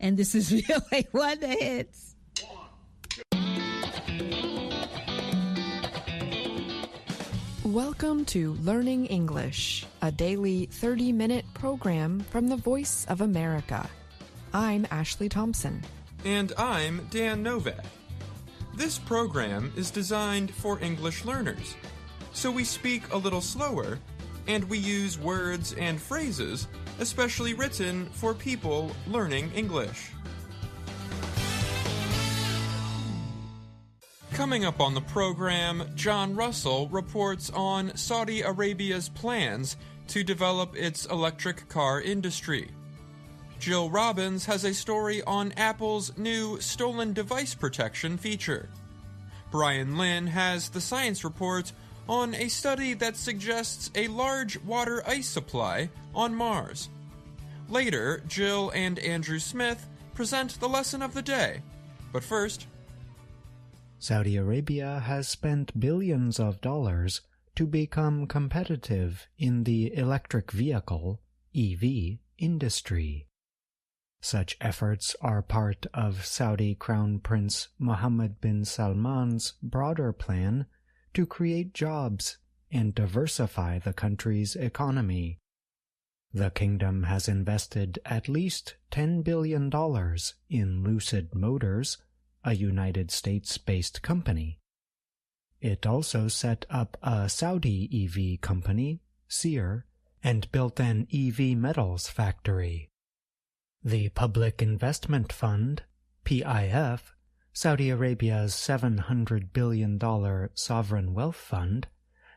and this is VOA One The Hits. Welcome to Learning English, a daily 30-minute program from the Voice of America. I'm Ashley Thompson. And I'm Dan Novak. This program is designed for English learners, so we speak a little slower, and we use words and phrases especially written for people learning English. Coming up on the program, John Russell reports on Saudi Arabia's plans to develop its electric car industry. Jill Robbins has a story on Apple's new stolen device protection feature. Brian Lynn has the science report on a study that suggests a large water ice supply on Mars. Later, Jill and Andrew Smith present the lesson of the day. But first, Saudi Arabia has spent billions of dollars to become competitive in the electric vehicle, EV, industry. Such efforts are part of Saudi Crown Prince Mohammed bin Salman's broader plan to create jobs and diversify the country's economy. The kingdom has invested at least $10 billion in Lucid Motors, a United States-based company. It also set up a Saudi EV company, Seer, and built an EV metals factory. The Public Investment Fund, PIF, Saudi Arabia's $700 billion sovereign wealth fund,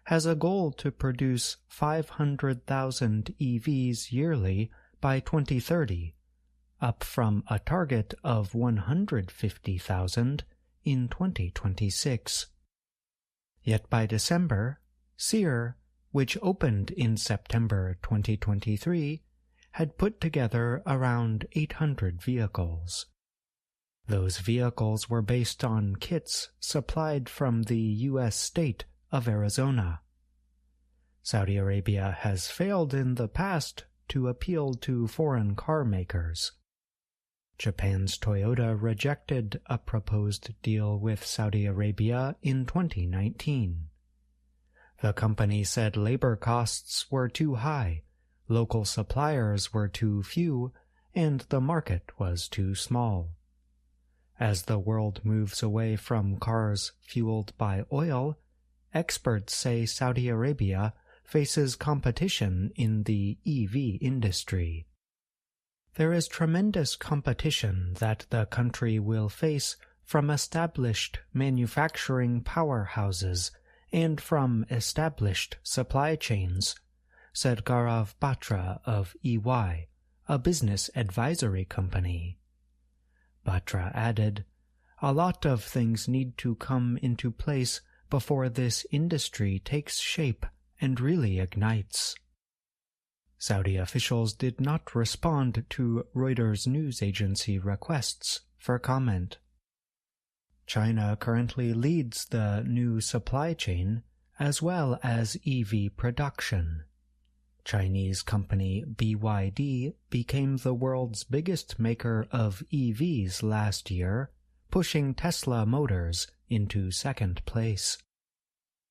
has a goal to produce 500,000 EVs yearly by 2030, up from a target of 150,000 in 2026. Yet by December, Seer, which opened in September 2023, had put together around 800 vehicles. Those vehicles were based on kits supplied from the U.S. state of Arizona. Saudi Arabia has failed in the past to appeal to foreign car makers. Japan's Toyota rejected a proposed deal with Saudi Arabia in 2019. The company said labor costs were too high, local suppliers were too few, and the market was too small. As the world moves away from cars fueled by oil, experts say Saudi Arabia faces competition in the EV industry. There is tremendous competition that the country will face from established manufacturing powerhouses and from established supply chains, said Gaurav Batra of EY, a business advisory company. Batra added, "A lot of things need to come into place before this industry takes shape and really ignites." Saudi officials did not respond to Reuters news agency requests for comment. China currently leads the new supply chain as well as EV production. Chinese company BYD became the world's biggest maker of EVs last year, pushing Tesla Motors into second place.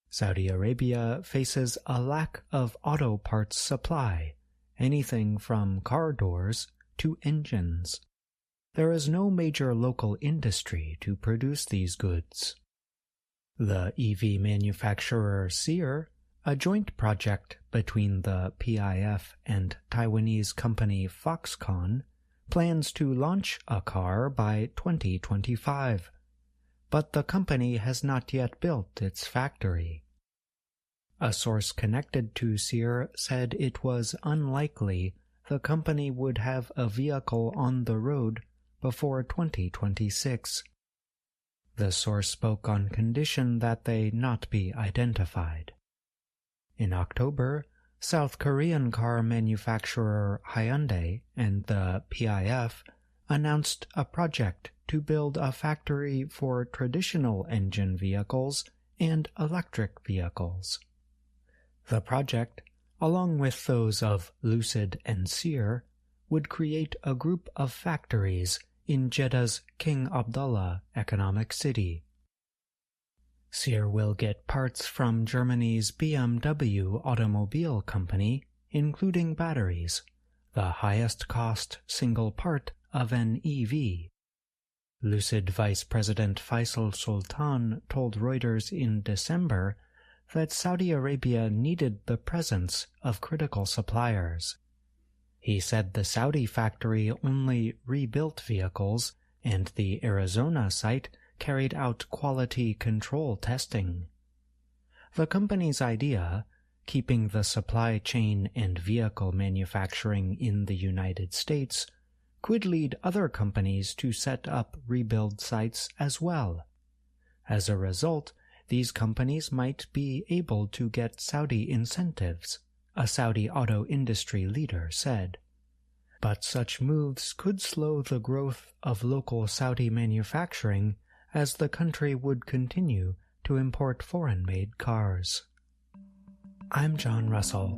Saudi Arabia faces a lack of auto parts supply, anything from car doors to engines. There is no major local industry to produce these goods. The EV manufacturer Seer, a joint project between the PIF and Taiwanese company Foxconn, plans to launch a car by 2025, but the company has not yet built its factory. A source connected to Seer said it was unlikely the company would have a vehicle on the road before 2026. The source spoke on condition that they not be identified. In October, South Korean car manufacturer Hyundai and the PIF announced a project to build a factory for traditional engine vehicles and electric vehicles. The project, along with those of Lucid and Seer, would create a group of factories in Jeddah's King Abdullah economic city. Sear will get parts from Germany's BMW automobile company, including batteries, the highest cost single part of an EV. Lucid Vice President Faisal Sultan told Reuters in December that Saudi Arabia needed the presence of critical suppliers. He said the Saudi factory only rebuilt vehicles, and the Arizona site carried out quality control testing. The company's idea, keeping the supply chain and vehicle manufacturing in the United States, could lead other companies to set up rebuild sites as well. As a result, these companies might be able to get Saudi incentives, a Saudi auto industry leader said. But such moves could slow the growth of local Saudi manufacturing as the country would continue to import foreign-made cars. I'm John Russell.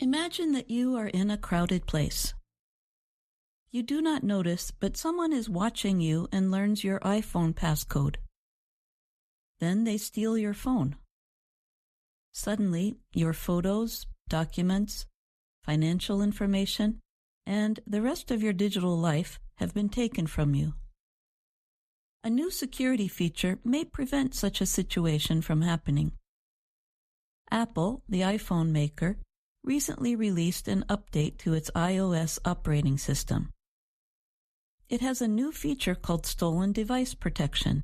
Imagine that you are in a crowded place. You do not notice, but someone is watching you and learns your iPhone passcode. Then they steal your phone. Suddenly, your photos, documents, financial information, and the rest of your digital life have been taken from you. A new security feature may prevent such a situation from happening. Apple, the iPhone maker, recently released an update to its iOS operating system. It has a new feature called Stolen Device Protection.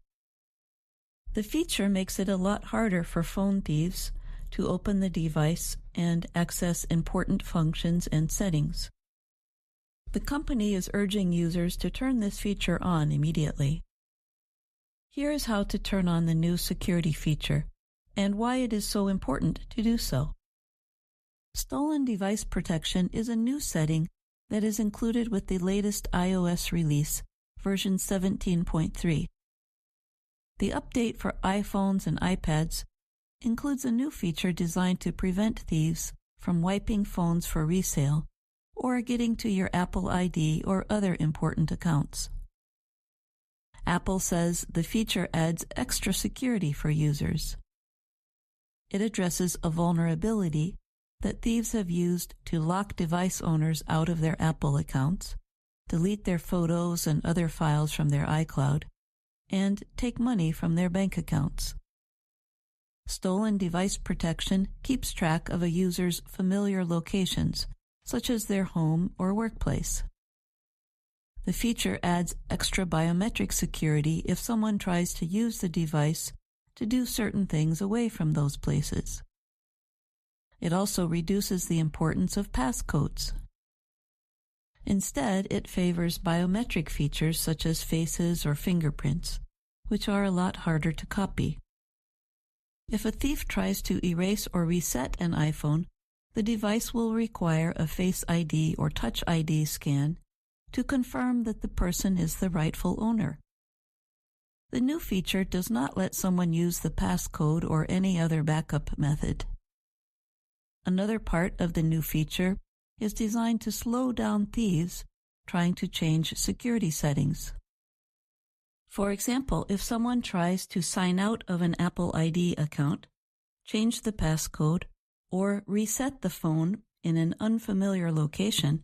The feature makes it a lot harder for phone thieves to open the device and access important functions and settings. The company is urging users to turn this feature on immediately. Here is how to turn on the new security feature and why it is so important to do so. Stolen Device Protection is a new setting that is included with the latest iOS release, version 17.3. The update for iPhones and iPads includes a new feature designed to prevent thieves from wiping phones for resale or getting to your Apple ID or other important accounts. Apple says the feature adds extra security for users. It addresses a vulnerability that thieves have used to lock device owners out of their Apple accounts, delete their photos and other files from their iCloud, and take money from their bank accounts. Stolen Device Protection keeps track of a user's familiar locations, such as their home or workplace. The feature adds extra biometric security if someone tries to use the device to do certain things away from those places. It also reduces the importance of passcodes. Instead, it favors biometric features such as faces or fingerprints, which are a lot harder to copy. If a thief tries to erase or reset an iPhone, the device will require a Face ID or Touch ID scan to confirm that the person is the rightful owner. The new feature does not let someone use the passcode or any other backup method. Another part of the new feature is designed to slow down thieves trying to change security settings. For example, if someone tries to sign out of an Apple ID account, change the passcode, or reset the phone in an unfamiliar location,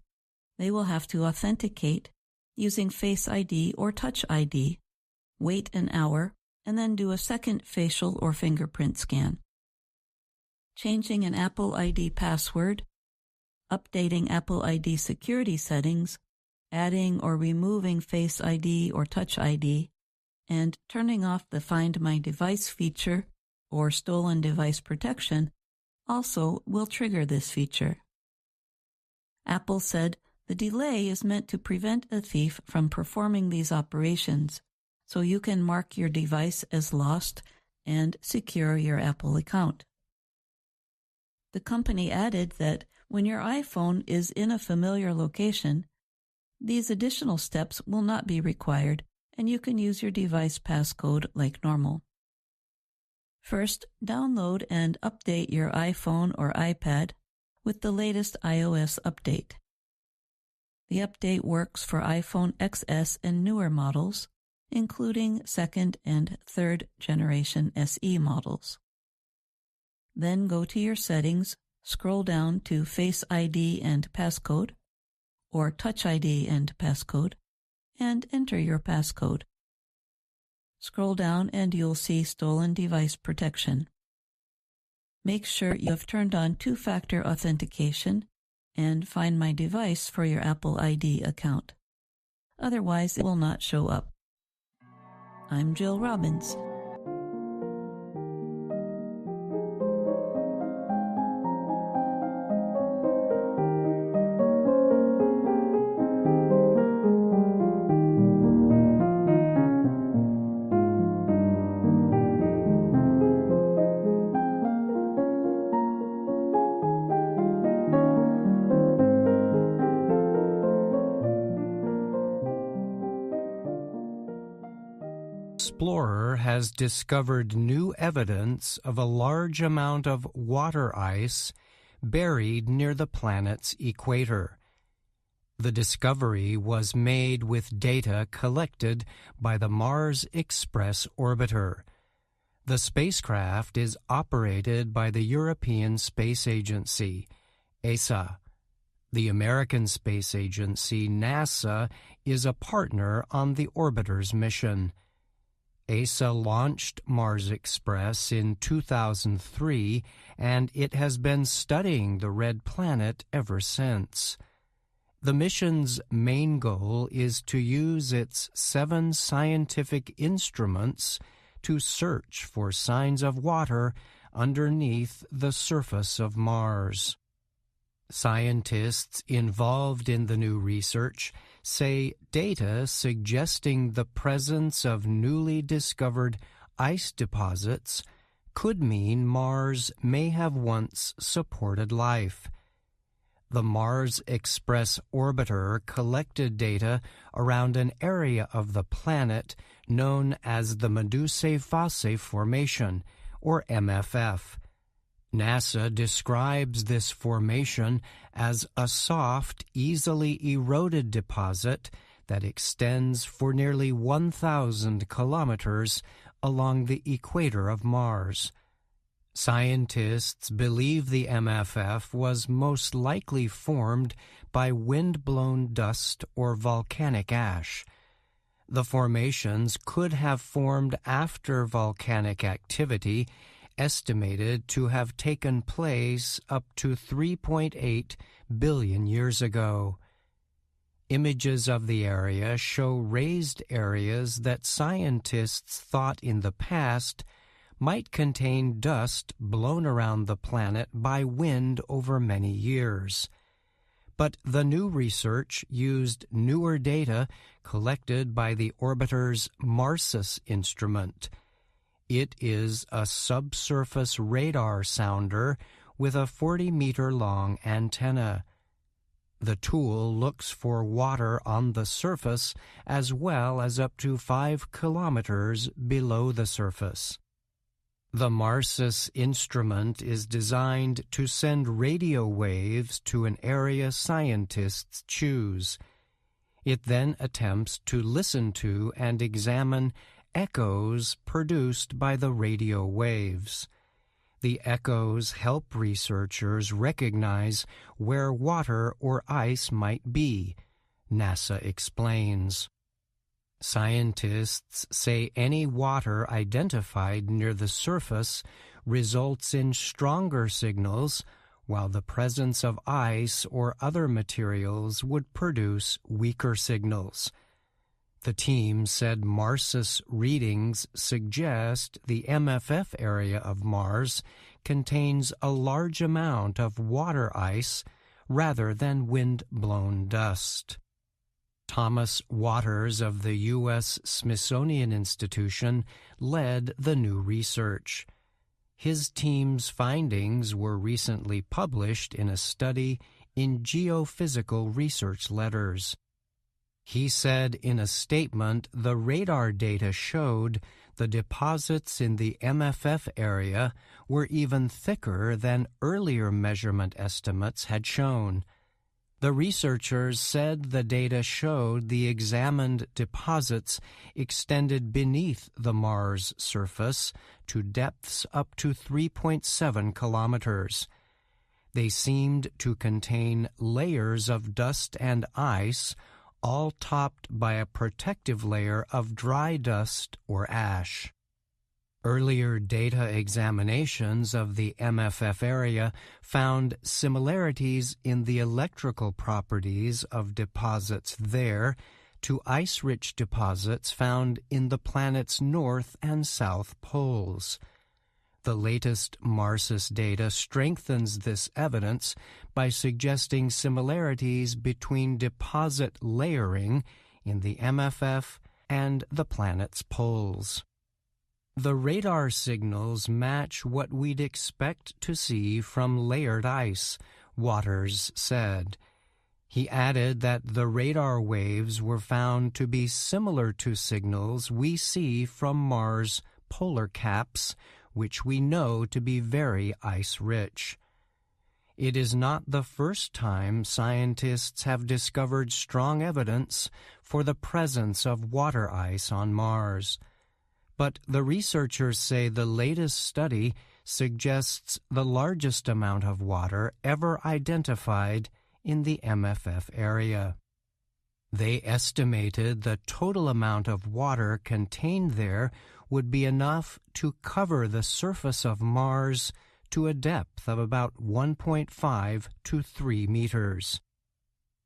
they will have to authenticate using Face ID or Touch ID, wait an hour, and then do a second facial or fingerprint scan. Changing an Apple ID password, updating Apple ID security settings, adding or removing Face ID or Touch ID, and turning off the Find My Device feature or Stolen Device Protection also will trigger this feature. Apple said the delay is meant to prevent a thief from performing these operations so you can mark your device as lost and secure your Apple account. The company added that when your iPhone is in a familiar location, these additional steps will not be required, and you can use your device passcode like normal. First, download and update your iPhone or iPad with the latest iOS update. The update works for iPhone XS and newer models, including second and third generation SE models. Then go to your settings, scroll down to Face ID and Passcode, or Touch ID and Passcode, and enter your passcode. Scroll down and you'll see Stolen Device Protection. Make sure you have turned on two-factor authentication and Find My Device for your Apple ID account. Otherwise, it will not show up. I'm Jill Robbins. Explorer has discovered new evidence of a large amount of water ice buried near the planet's equator. The discovery was made with data collected by the Mars Express orbiter. The spacecraft is operated by the European Space Agency, ESA. The American Space Agency, NASA, is a partner on the orbiter's mission. ESA launched Mars Express in 2003, and it has been studying the red planet ever since. The mission's main goal is to use its 7 scientific instruments to search for signs of water underneath the surface of Mars. Scientists involved in the new research say data suggesting the presence of newly discovered ice deposits could mean Mars may have once supported life. The Mars Express orbiter collected data around an area of the planet known as the Medusae Fossae Formation, or MFF. NASA describes this formation as a soft, easily eroded deposit that extends for nearly 1,000 kilometers along the equator of Mars. Scientists believe the MFF was most likely formed by wind-blown dust or volcanic ash. The formations could have formed after volcanic activity, estimated to have taken place up to 3.8 billion years ago. Images of the area show raised areas that scientists thought in the past might contain dust blown around the planet by wind over many years. But the new research used newer data collected by the orbiter's MARSIS instrument. It is a subsurface radar sounder with a 40-meter-long antenna. The tool looks for water on the surface as well as up to 5 kilometers below the surface. The MARSIS instrument is designed to send radio waves to an area scientists choose. It then attempts to listen to and examine echoes produced by the radio waves. The echoes help researchers recognize where water or ice might be, NASA explains. Scientists say any water identified near the surface results in stronger signals, while the presence of ice or other materials would produce weaker signals. The team said MARSIS readings suggest the MFF area of Mars contains a large amount of water ice rather than wind-blown dust. Thomas Waters of the U.S. Smithsonian Institution led the new research. His team's findings were recently published in a study in Geophysical Research Letters. He said in a statement the radar data showed the deposits in the MFF area were even thicker than earlier measurement estimates had shown. The researchers said the data showed the examined deposits extended beneath the Mars surface to depths up to 3.7 kilometers. They seemed to contain layers of dust and ice, all topped by a protective layer of dry dust or ash. Earlier data examinations of the MFF area found similarities in the electrical properties of deposits there to ice-rich deposits found in the planet's north and south poles. The latest MARSIS data strengthens this evidence by suggesting similarities between deposit layering in the MFF and the planet's poles. The radar signals match what we'd expect to see from layered ice, Waters said. He added that the radar waves were found to be similar to signals we see from Mars' polar caps, which we know to be very ice-rich. It is not the first time scientists have discovered strong evidence for the presence of water ice on Mars. But the researchers say the latest study suggests the largest amount of water ever identified in the MFF area. They estimated the total amount of water contained there would be enough to cover the surface of Mars to a depth of about 1.5 to 3 meters.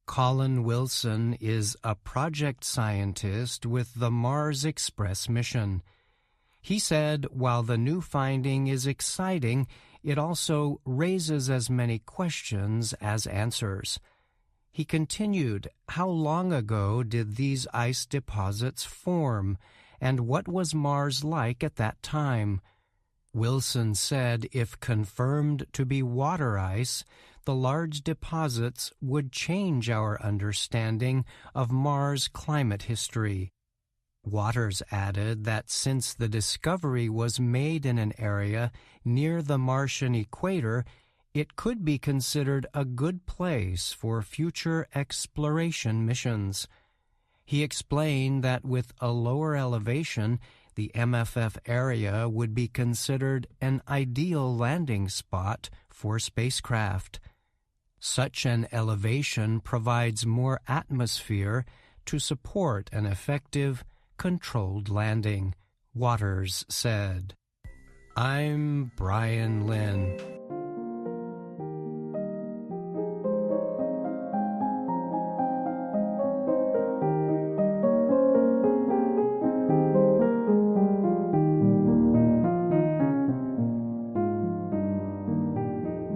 Colin Wilson is a project scientist with the Mars Express mission. He said while the new finding is exciting, it also raises as many questions as answers. He continued, how long ago did these ice deposits form, and what was Mars like at that time? Wilson said if confirmed to be water ice, the large deposits would change our understanding of Mars' climate history. Waters added that since the discovery was made in an area near the Martian equator, it could be considered a good place for future exploration missions. He explained that with a lower elevation, the MFF area would be considered an ideal landing spot for spacecraft. Such an elevation provides more atmosphere to support an effective, controlled landing, Waters said. I'm Brian Lynn.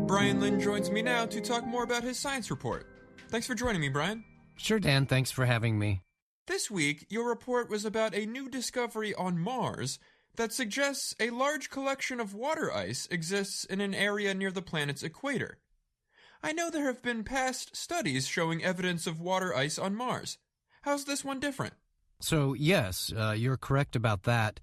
Brian Lynn joins me now to talk more about his science report. Thanks for joining me, Brian. Sure, Dan. Thanks for having me. This week, your report was about a new discovery on Mars that suggests a large collection of water ice exists in an area near the planet's equator. I know there have been past studies showing evidence of water ice on Mars. How's this one different? So, yes, you're correct about that.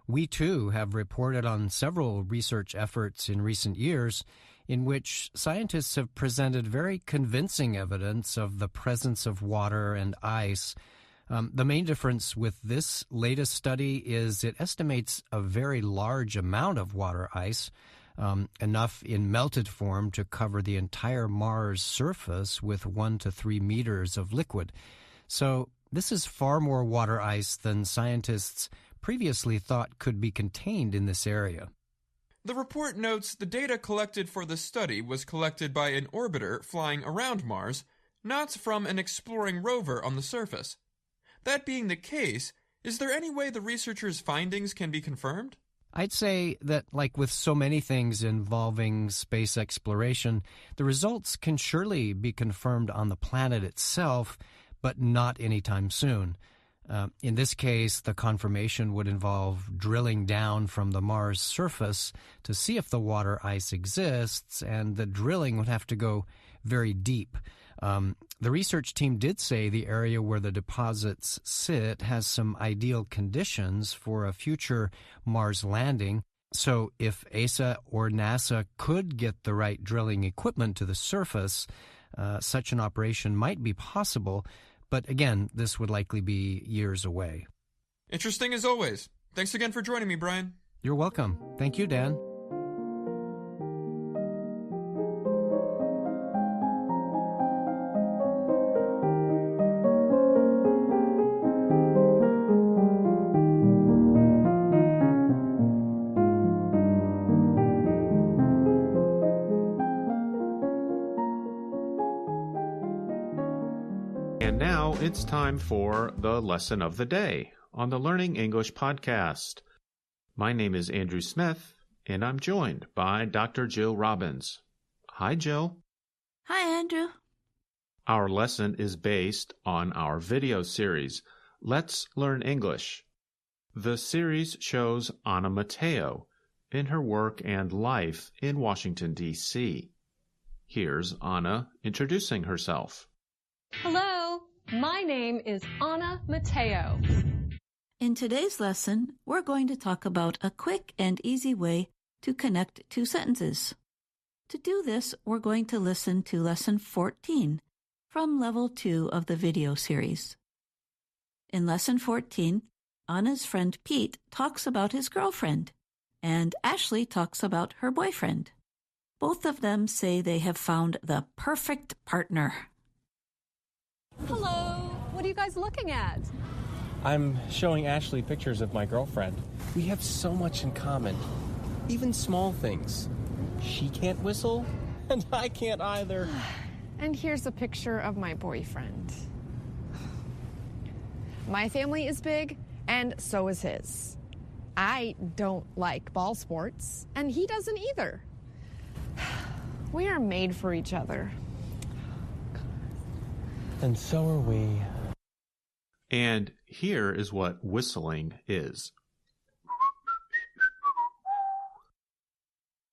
We, too, have reported on several research efforts in recent years in which scientists have presented very convincing evidence of the presence of water and ice. The main difference with this latest study is it estimates a very large amount of water ice, enough in melted form to cover the entire Mars surface with 1 to 3 meters of liquid. So this is far more water ice than scientists previously thought could be contained in this area. The report notes the data collected for the study was collected by an orbiter flying around Mars, not from an exploring rover on the surface. That being the case, is there any way the researchers' findings can be confirmed? I'd say that, like with so many things involving space exploration, the results can surely be confirmed on the planet itself, but not anytime soon. In this case, the confirmation would involve drilling down from the Mars surface to see if the water ice exists, and the drilling would have to go very deep. The research team did say the area where the deposits sit has some ideal conditions for a future Mars landing. So if ESA or NASA could get the right drilling equipment to the surface, such an operation might be possible. But again, this would likely be years away. Interesting as always. Thanks again for joining me, Brian. You're welcome. Thank you, Dan. And now it's time for the Lesson of the Day on the Learning English podcast. My name is Andrew Smith, and I'm joined by Dr. Jill Robbins. Hi, Jill. Hi, Andrew. Our lesson is based on our video series, Let's Learn English. The series shows Anna Mateo in her work and life in Washington, D.C. Here's Anna introducing herself. Hello, my name is Anna Mateo. In today's lesson, we're going to talk about a quick and easy way to connect two sentences. To do this, we're going to listen to Lesson 14 from Level 2 of the video series. In Lesson 14, Anna's friend Pete talks about his girlfriend, and Ashley talks about her boyfriend. Both of them say they have found the perfect partner. Hello, what are you guys looking at? I'm showing Ashley pictures of my girlfriend. We have so much in common, even small things. She can't whistle, and I can't either. And here's a picture of my boyfriend. My family is big, and so is his. I don't like ball sports, and he doesn't either. We are made for each other. And so are we. And here is what whistling is.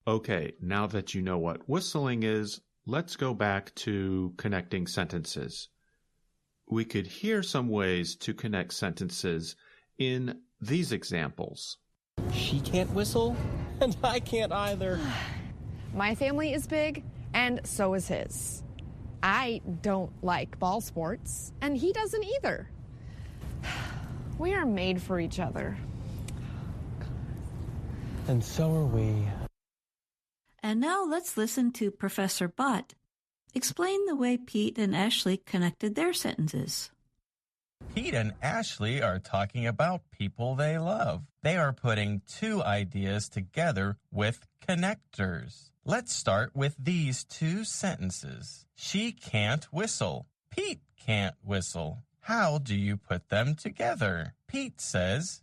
Okay, now that you know what whistling is, let's go back to connecting sentences. We could hear some ways to connect sentences in these examples. She can't whistle, and I can't either. My family is big, and so is his. I don't like ball sports, and he doesn't either. We are made for each other. And so are we. And now let's listen to Professor Bott explain the way Pete and Ashley connected their sentences. Pete and Ashley are talking about people they love. They are putting two ideas together with connectors. Let's start with these two sentences. She can't whistle. Pete can't whistle. How do you put them together? Pete says,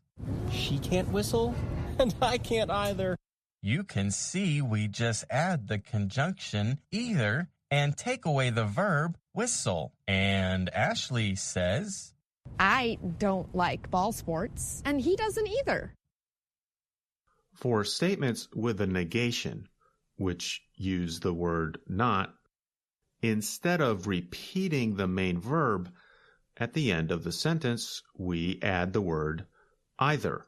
She can't whistle, and I can't either. You can see we just add the conjunction either and take away the verb whistle. And Ashley says, I don't like ball sports, and he doesn't either. For statements with a negation, which use the word not, instead of repeating the main verb, at the end of the sentence, we add the word either.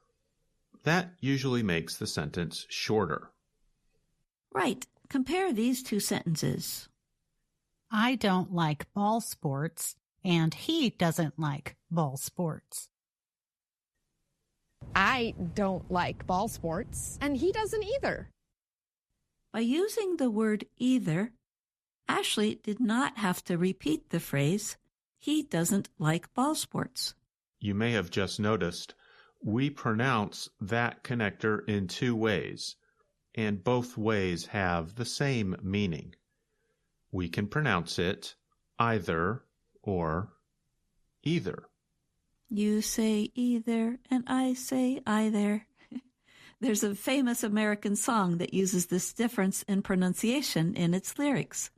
That usually makes the sentence shorter. Right. Compare these two sentences. I don't like ball sports, and he doesn't like ball sports. I don't like ball sports, and he doesn't either. By using the word either, Ashley did not have to repeat the phrase, he doesn't like ball sports. You may have just noticed we pronounce that connector in two ways, and both ways have the same meaning. We can pronounce it either or either. You say either, and I say either. There's a famous American song that uses this difference in pronunciation in its lyrics.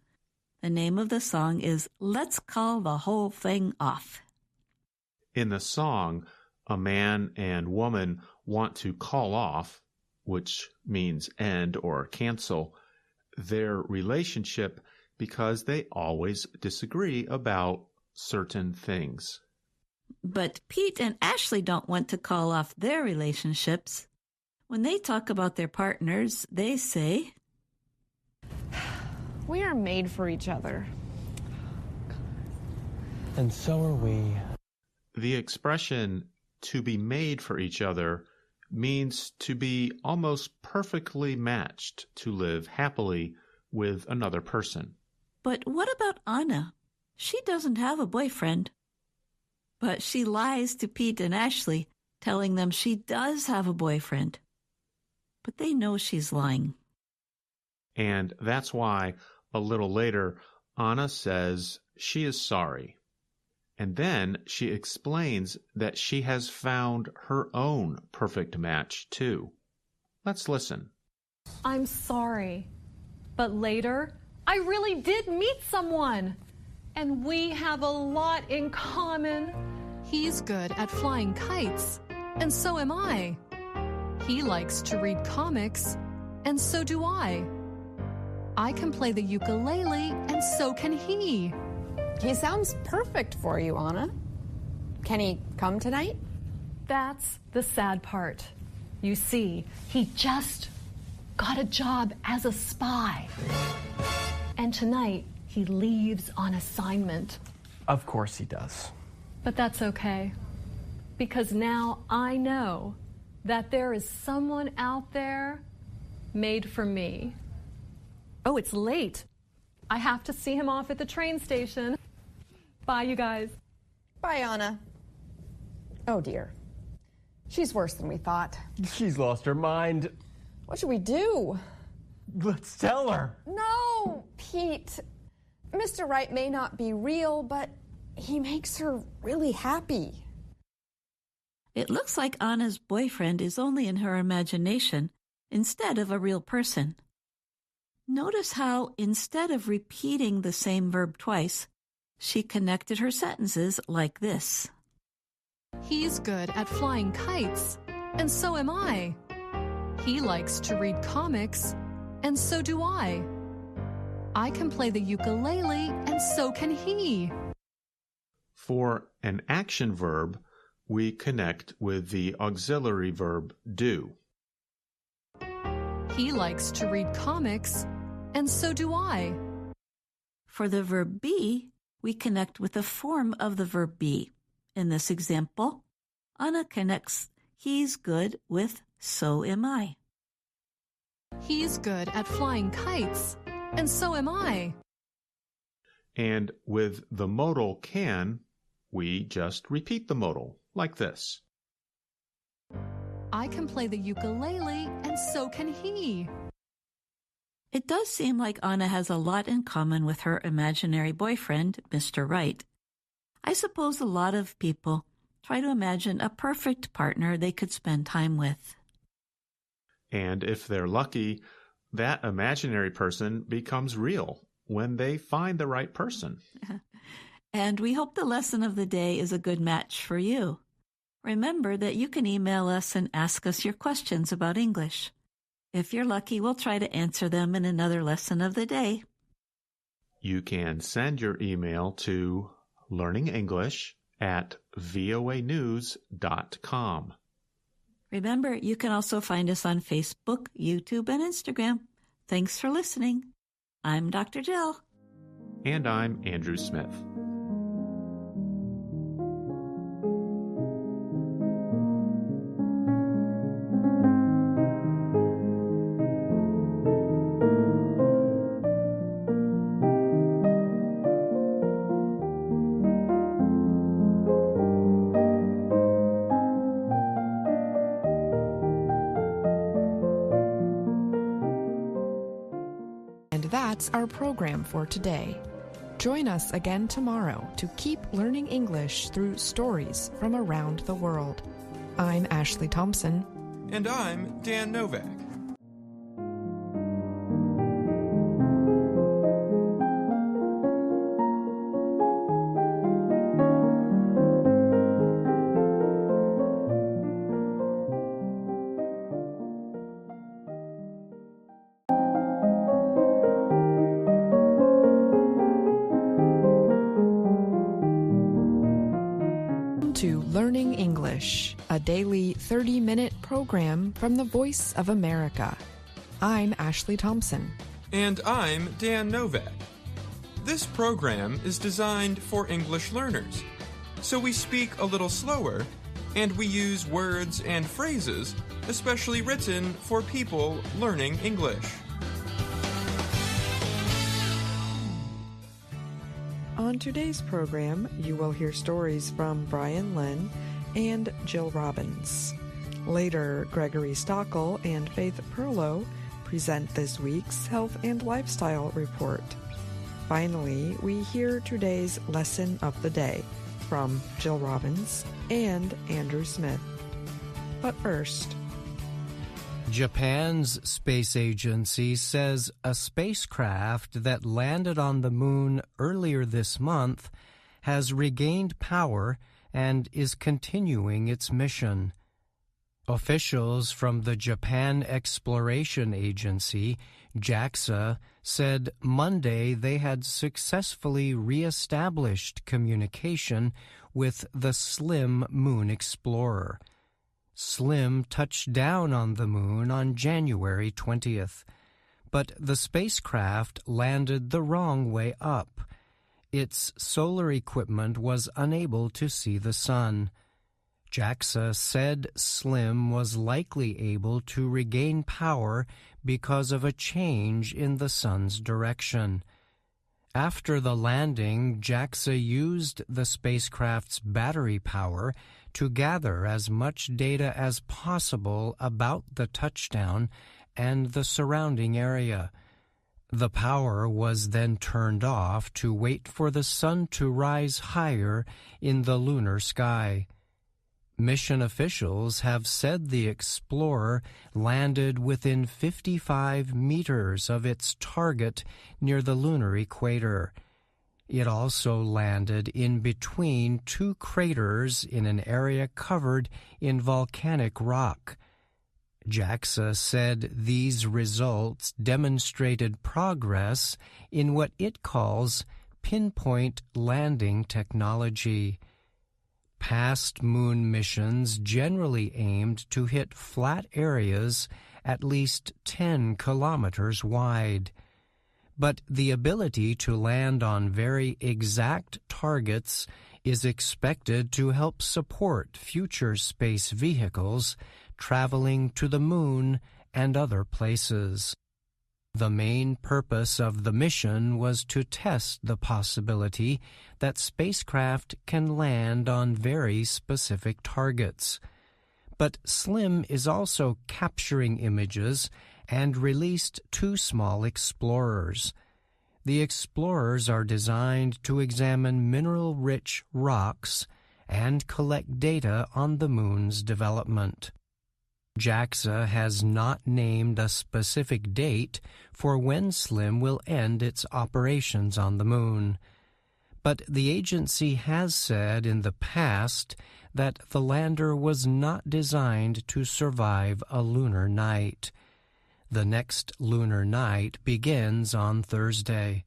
The name of the song is Let's Call the Whole Thing Off. In the song, a man and woman want to call off, which means end or cancel, their relationship because they always disagree about certain things. But Pete and Ashley don't want to call off their relationships. When they talk about their partners, they say, We are made for each other. And so are we. The expression to be made for each other means to be almost perfectly matched to live happily with another person. But what about Anna? She doesn't have a boyfriend. But she lies to Pete and Ashley, telling them she does have a boyfriend. But they know she's lying. And that's why, a little later, Anna says she is sorry. And then she explains that she has found her own perfect match, too. Let's listen. I'm sorry, but later I really did meet someone, and we have a lot in common. He's good at flying kites, and so am I. He likes to read comics, and so do I. I can play the ukulele, and so can he. He sounds perfect for you, Anna. Can he come tonight? That's the sad part. You see, he just got a job as a spy. And tonight, he leaves on assignment. Of course he does. But that's okay. Because now I know that there is someone out there made for me. Oh, it's late. I have to see him off at the train station. Bye, you guys. Bye, Anna. Oh, dear. She's worse than we thought. She's lost her mind. What should we do? Let's tell her. No, Pete. Mr. Wright may not be real, but he makes her really happy. It looks like Anna's boyfriend is only in her imagination instead of a real person. Notice how, instead of repeating the same verb twice, she connected her sentences like this. He's good at flying kites, and so am I. He likes to read comics, and so do I. I can play the ukulele, and so can he. For an action verb, we connect with the auxiliary verb do. He likes to read comics, and so do I. For the verb be, we connect with the form of the verb be. In this example, Anna connects he's good with so am I. He's good at flying kites, and so am I. And with the modal can, we just repeat the modal, like this. I can play the ukulele, and so can he. It does seem like Anna has a lot in common with her imaginary boyfriend, Mr. Wright. I suppose a lot of people try to imagine a perfect partner they could spend time with. And if they're lucky, that imaginary person becomes real when they find the right person. And we hope the lesson of the day is a good match for you. Remember that you can email us and ask us your questions about English. If you're lucky, we'll try to answer them in another lesson of the day. You can send your email to learningenglish@voanews.com. Remember, you can also find us on Facebook, YouTube, and Instagram. Thanks for listening. I'm Dr. Jill. And I'm Andrew Smith. That's our program for today. Join us again tomorrow to keep learning English through stories from around the world. I'm Ashley Thompson. And I'm Dan Novak. – Learning English, a daily 30-minute program from the Voice of America. I'm Ashley Thompson. And I'm Dan Novak. This program is designed for English learners, so we speak a little slower and we use words and phrases especially written for people learning English. On today's program, you will hear stories from Brian Lynn and Jill Robbins. Later, Gregory Stockel and Faith Perlow present this week's Health and Lifestyle Report. Finally, we hear today's Lesson of the Day from Jill Robbins and Andrew Smith. But first, Japan's space agency says a spacecraft that landed on the moon earlier this month has regained power and is continuing its mission. Officials from the Japan Exploration Agency, JAXA, said Monday they had successfully re-established communication with the SLIM Moon Explorer. SLIM touched down on the moon on January 20th, but the spacecraft landed the wrong way up. Its solar equipment was unable to see the sun. JAXA said SLIM was likely able to regain power because of a change in the sun's direction. After the landing, JAXA used the spacecraft's battery power to gather as much data as possible about the touchdown and the surrounding area. The power was then turned off to wait for the sun to rise higher in the lunar sky. Mission officials have said the Explorer landed within 55 meters of its target near the lunar equator. It also landed in between two craters in an area covered in volcanic rock. JAXA said these results demonstrated progress in what it calls pinpoint landing technology. Past moon missions generally aimed to hit flat areas at least 10 kilometers wide. But the ability to land on very exact targets is expected to help support future space vehicles traveling to the moon and other places. The main purpose of the mission was to test the possibility that spacecraft can land on very specific targets. But SLIM is also capturing images and released two small explorers. The explorers are designed to examine mineral-rich rocks and collect data on the moon's development. JAXA has not named a specific date for when SLIM will end its operations on the moon. But the agency has said in the past that the lander was not designed to survive a lunar night. The next lunar night begins on Thursday.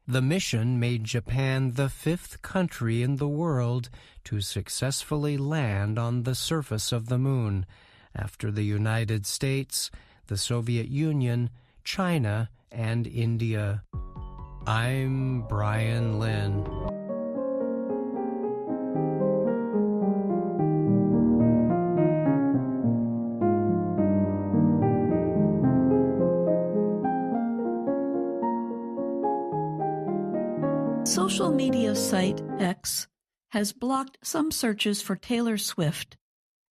The mission made Japan the 5th country in the world to successfully land on the surface of the moon, after the United States, the Soviet Union, China, and India. I'm Brian Lynn. Social media site X has blocked some searches for Taylor Swift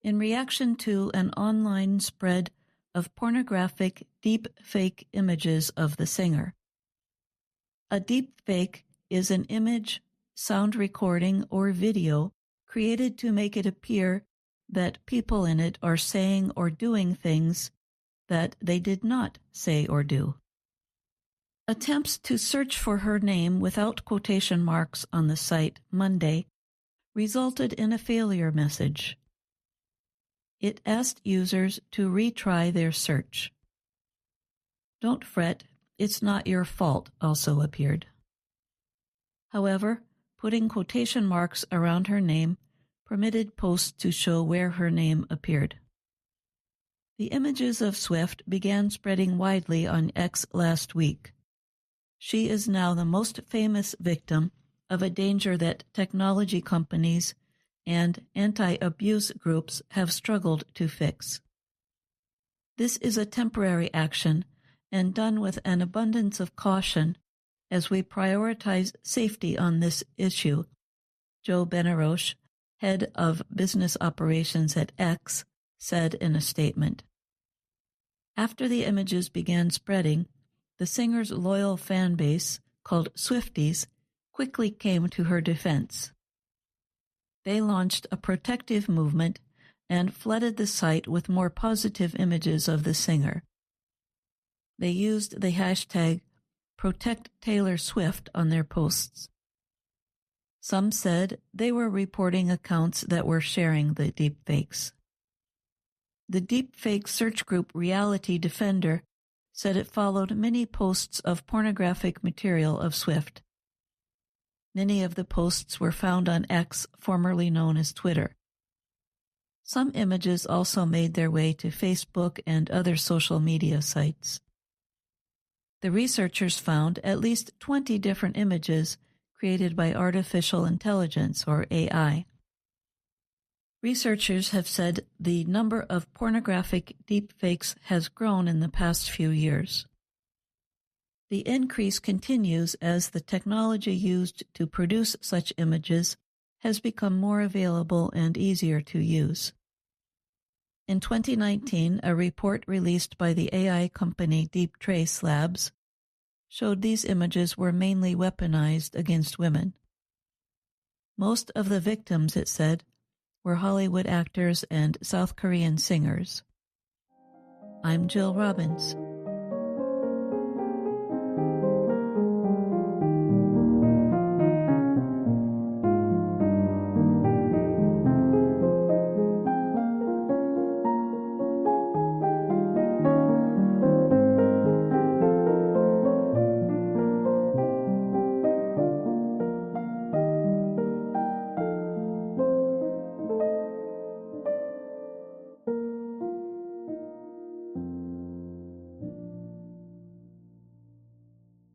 in reaction to an online spread of pornographic deep-fake images of the singer. A deepfake is an image, sound recording, or video created to make it appear that people in it are saying or doing things that they did not say or do. Attempts to search for her name without quotation marks on the site Monday resulted in a failure message. It asked users to retry their search. "Don't fret, it's not your fault," also appeared. However, putting quotation marks around her name permitted posts to show where her name appeared. The images of Swift began spreading widely on X last week. She is now the most famous victim of a danger that technology companies and anti-abuse groups have struggled to fix. This is a temporary action and done with an abundance of caution as we prioritize safety on this issue, Joe Benaroche, head of business operations at X, said in a statement. After the images began spreading, the singer's loyal fan base, called Swifties, quickly came to her defense. They launched a protective movement and flooded the site with more positive images of the singer. They used the hashtag #ProtectTaylorSwift on their posts. Some said they were reporting accounts that were sharing the deepfakes. The deepfake search group Reality Defender said it followed many posts of pornographic material of Swift. Many of the posts were found on X, formerly known as Twitter. Some images also made their way to Facebook and other social media sites. The researchers found at least 20 different images created by artificial intelligence, or AI. Researchers have said the number of pornographic deepfakes has grown in the past few years. The increase continues as the technology used to produce such images has become more available and easier to use. In 2019, a report released by the AI company Deep Trace Labs showed these images were mainly weaponized against women. Most of the victims, it said, were Hollywood actors and South Korean singers. I'm Jill Robbins.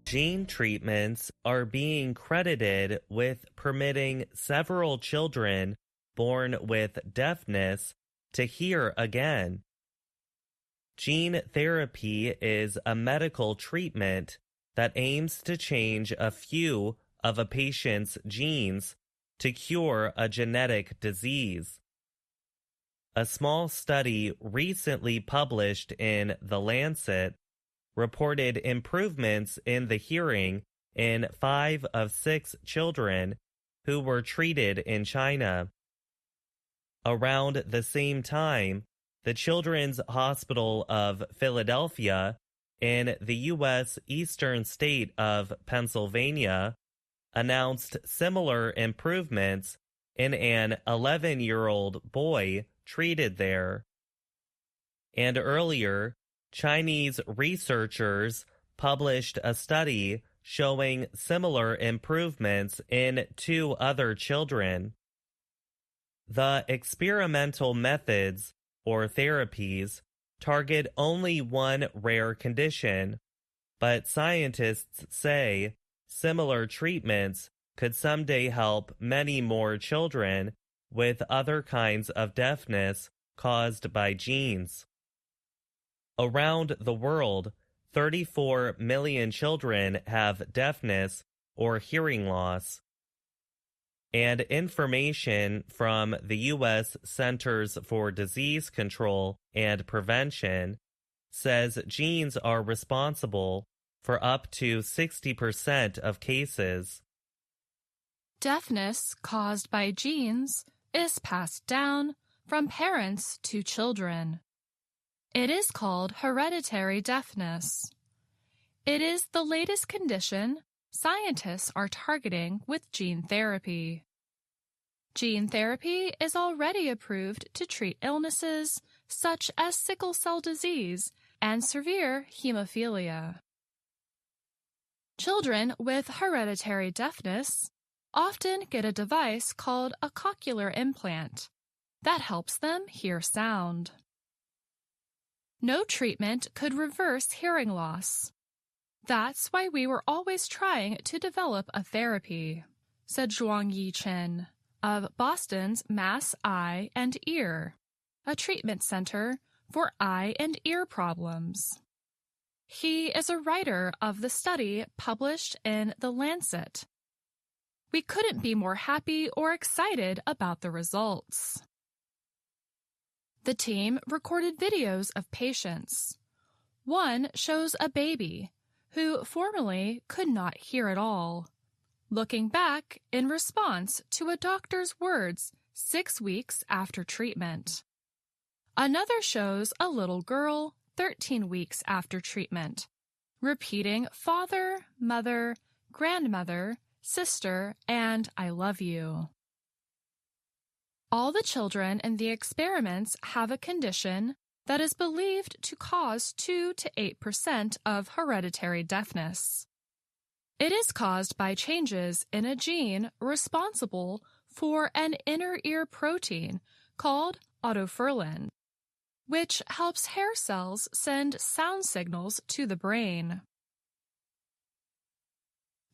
Gene treatments are being credited with permitting several children born with deafness to hear again. Gene therapy is a medical treatment that aims to change a few of a patient's genes to cure a genetic disease. A small study recently published in The Lancet reported improvements in the hearing in 5 of 6 children who were treated in China. Around the same time, the Children's Hospital of Philadelphia in the U.S. eastern state of Pennsylvania announced similar improvements in an 11-year-old boy treated there. And earlier, Chinese researchers published a study showing similar improvements in 2 other children. The experimental methods, or therapies, target only one rare condition, but scientists say similar treatments could someday help many more children with other kinds of deafness caused by genes. Around the world, 34 million children have deafness or hearing loss. And information from the U.S. Centers for Disease Control and Prevention says genes are responsible for up to 60% of cases. Deafness caused by genes is passed down from parents to children. It is called hereditary deafness. It is the latest condition scientists are targeting with gene therapy. Gene therapy is already approved to treat illnesses such as sickle cell disease and severe hemophilia. Children with hereditary deafness often get a device called a cochlear implant that helps them hear sound. No treatment could reverse hearing loss. That's why we were always trying to develop a therapy, said Zhuangyi Chen of Boston's Mass Eye and Ear, a treatment center for eye and ear problems. He is a writer of the study published in The Lancet. We couldn't be more happy or excited about the results. The team recorded videos of patients. One shows a baby who formerly could not hear at all, looking back in response to a doctor's words 6 weeks after treatment. Another shows a little girl 13 weeks after treatment, repeating father, mother, grandmother, sister, and I love you. All the children in the experiments have a condition that is believed to cause 2 to 8% of hereditary deafness. It is caused by changes in a gene responsible for an inner ear protein called autoferlin, which helps hair cells send sound signals to the brain.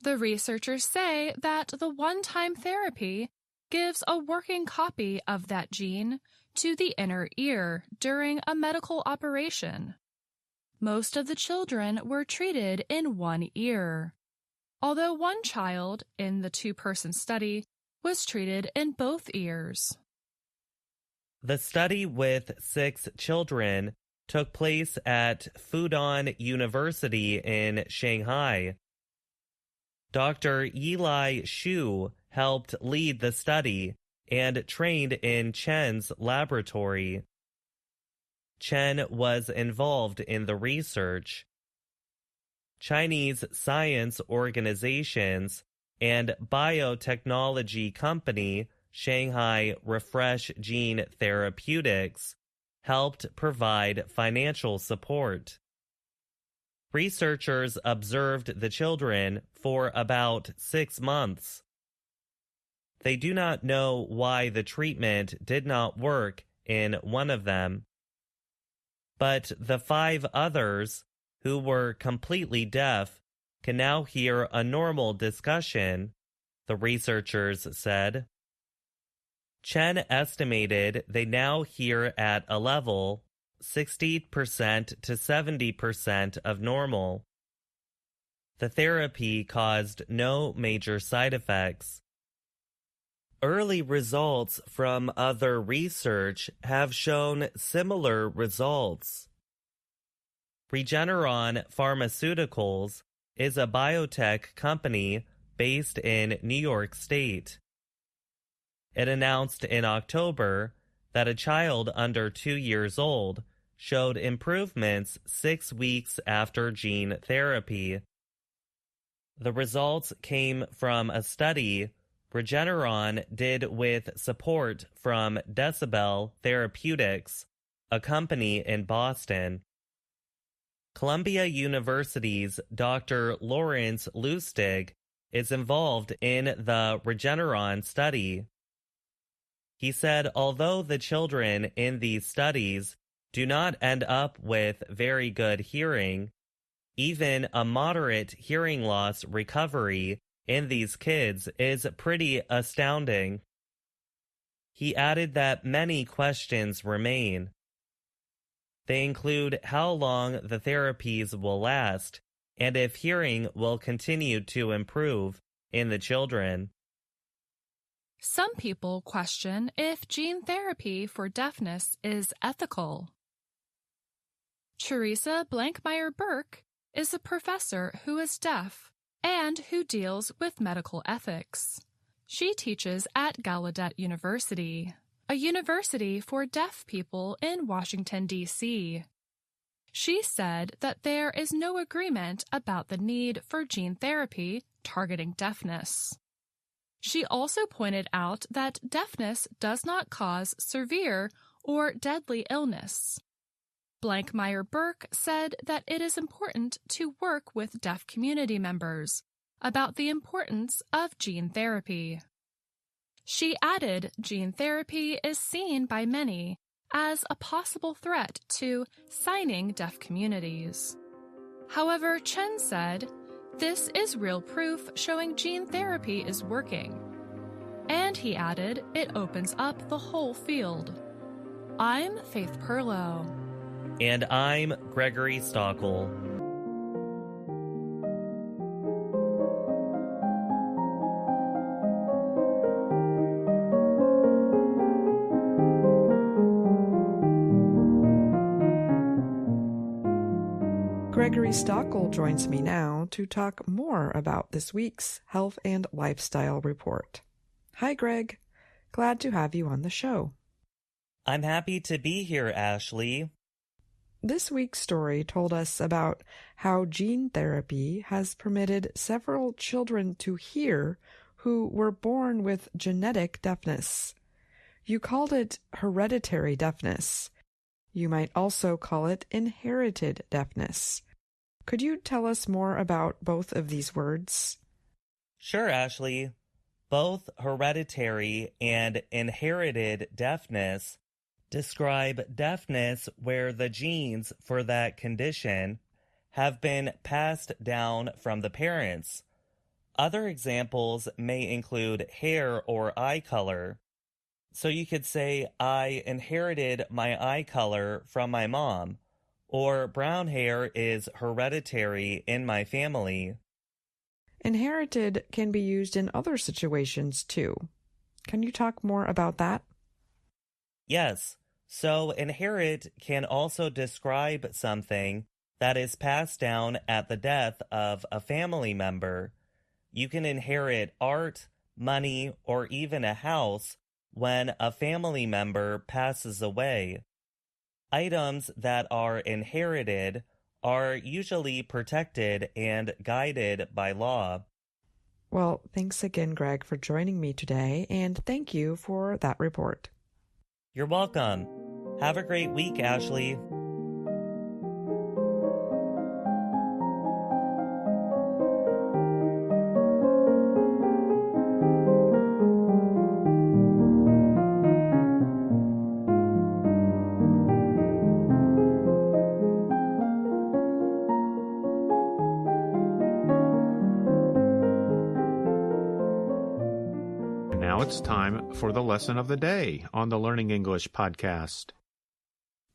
The researchers say that the one-time therapy gives a working copy of that gene to the inner ear during a medical operation. Most of the children were treated in one ear, although one child in the 2-person study was treated in both ears. The study with 6 children took place at Fudan University in Shanghai. Dr. Eli Xu helped lead the study and trained in Chen's laboratory. Chen was involved in the research. Chinese science organizations and biotechnology company Shanghai Refresh Gene Therapeutics helped provide financial support. Researchers observed the children for about 6 months. They do not know why the treatment did not work in one of them. But the 5 others, who were completely deaf, can now hear a normal discussion, the researchers said. Chen estimated they now hear at a level 60% to 70% of normal. The therapy caused no major side effects. Early results from other research have shown similar results. Regeneron Pharmaceuticals is a biotech company based in New York State. It announced in October that a child under 2 years old showed improvements 6 weeks after gene therapy. The results came from a study Regeneron did with support from Decibel Therapeutics, a company in Boston. Columbia University's Dr. Lawrence Lustig is involved in the Regeneron study. He said although the children in these studies do not end up with very good hearing, even a moderate hearing loss recovery in these kids is pretty astounding. He added that many questions remain. They include how long the therapies will last and if hearing will continue to improve in the children. Some people question if gene therapy for deafness is ethical. Teresa Blankmeyer-Burke is a professor who is deaf and who deals with medical ethics. She teaches at Gallaudet University, a university for deaf people in Washington, D.C. She said that there is no agreement about the need for gene therapy targeting deafness. She also pointed out that deafness does not cause severe or deadly illness. Blankmeyer-Burke said that it is important to work with deaf community members about the importance of gene therapy. She added gene therapy is seen by many as a possible threat to signing deaf communities. However, Chen said, "This is real proof showing gene therapy is working." And he added, it opens up the whole field. I'm Faith Perlow. And I'm Gregory Stockel. Gregory Stockel joins me now to talk more about this week's Health and Lifestyle Report. Hi, Greg. Glad to have you on the show. I'm happy to be here, Ashley. This week's story told us about how gene therapy has permitted several children to hear who were born with genetic deafness. You called it hereditary deafness. You might also call it inherited deafness. Could you tell us more about both of these words? Sure, Ashley. Both hereditary and inherited deafness describe deafness where the genes for that condition have been passed down from the parents. Other examples may include hair or eye color. So you could say, I inherited my eye color from my mom, or brown hair is hereditary in my family. Inherited can be used in other situations too. Can you talk more about that? Yes. So inherit can also describe something that is passed down at the death of a family member. You can inherit art, money, or even a house when a family member passes away. Items that are inherited are usually protected and guided by law. Well, thanks again, Greg, for joining me today, and thank you for that report. You're welcome. Have a great week, Ashley. Now it's time for the lesson of the day on the Learning English podcast.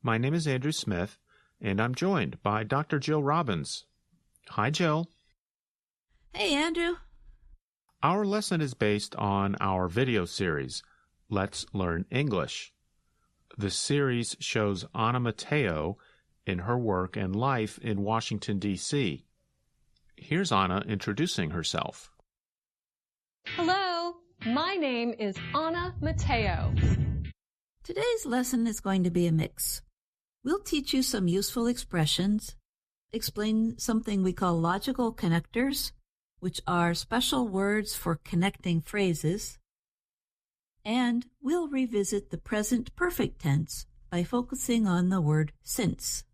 My name is Andrew Smith, and I'm joined by Dr. Jill Robbins. Hi, Jill. Hey, Andrew. Our lesson is based on our video series, Let's Learn English. The series shows Anna Mateo in her work and life in Washington, D.C. Here's Anna introducing herself. Hello, my name is Anna Mateo. Today's lesson is going to be a mix. We'll teach you some useful expressions, explain something we call logical connectors, which are special words for connecting phrases, and we'll revisit the present perfect tense by focusing on the word since.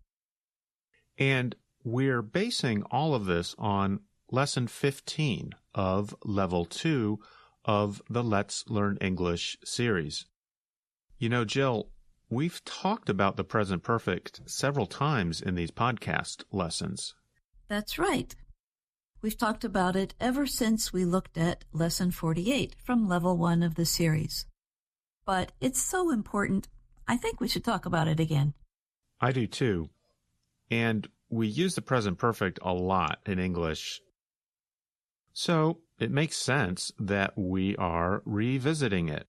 And we're basing all of this on Lesson 15 of Level 2 of the Let's Learn English series. You know, Jill, we've talked about the present perfect several times in these podcast lessons. That's right. We've talked about it ever since we looked at Lesson 48 from Level 1 of the series. But it's so important, I think we should talk about it again. I do too. And we use the present perfect a lot in English. So it makes sense that we are revisiting it.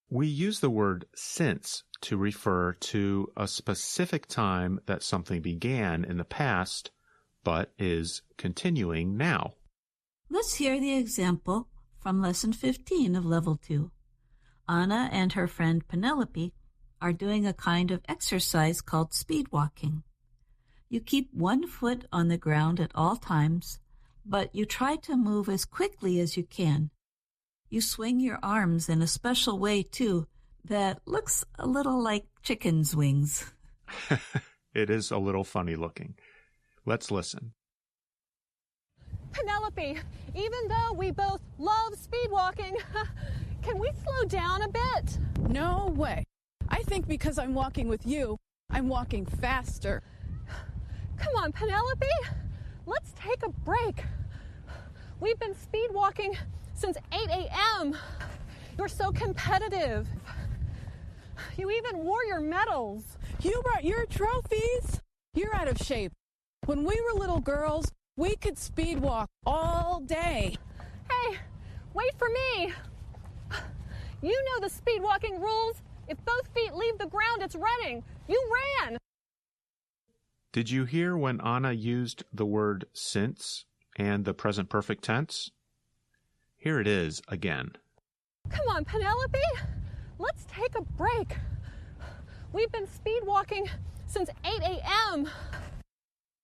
We use the word since to refer to a specific time that something began in the past, but is continuing now. Let's hear the example from Lesson 15 of Level 2. Anna and her friend Penelope are doing a kind of exercise called speed walking. You keep one foot on the ground at all times, but you try to move as quickly as you can. You swing your arms in a special way, too, that looks a little like chicken's wings. It is a little funny looking. Let's listen. Penelope, even though we both love speed walking, can we slow down a bit? No way. I think because I'm walking with you, I'm walking faster. Come on, Penelope. Let's take a break. We've been speed walking since 8 a.m. You're so competitive. You even wore your medals. You brought your trophies. You're out of shape. When we were little girls, we could speed walk all day. Hey, wait for me. You know the speed walking rules. If both feet leave the ground, it's running. You ran. Did you hear when Anna used the word since and the present perfect tense? Here it is again. Come on, Penelope. Let's take a break. We've been speed walking since 8 a.m.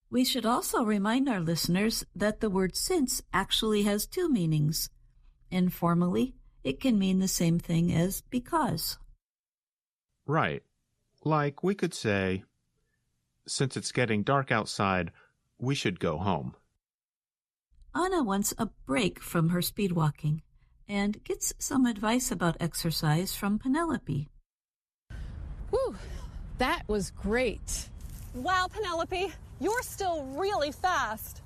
We should also remind our listeners that the word since actually has two meanings. Informally, it can mean the same thing as because. Right. Like we could say, since it's getting dark outside, we should go home. Anna wants a break from her speed walking and gets some advice about exercise from Penelope. Whew, that was great. Wow, Penelope, you're still really fast.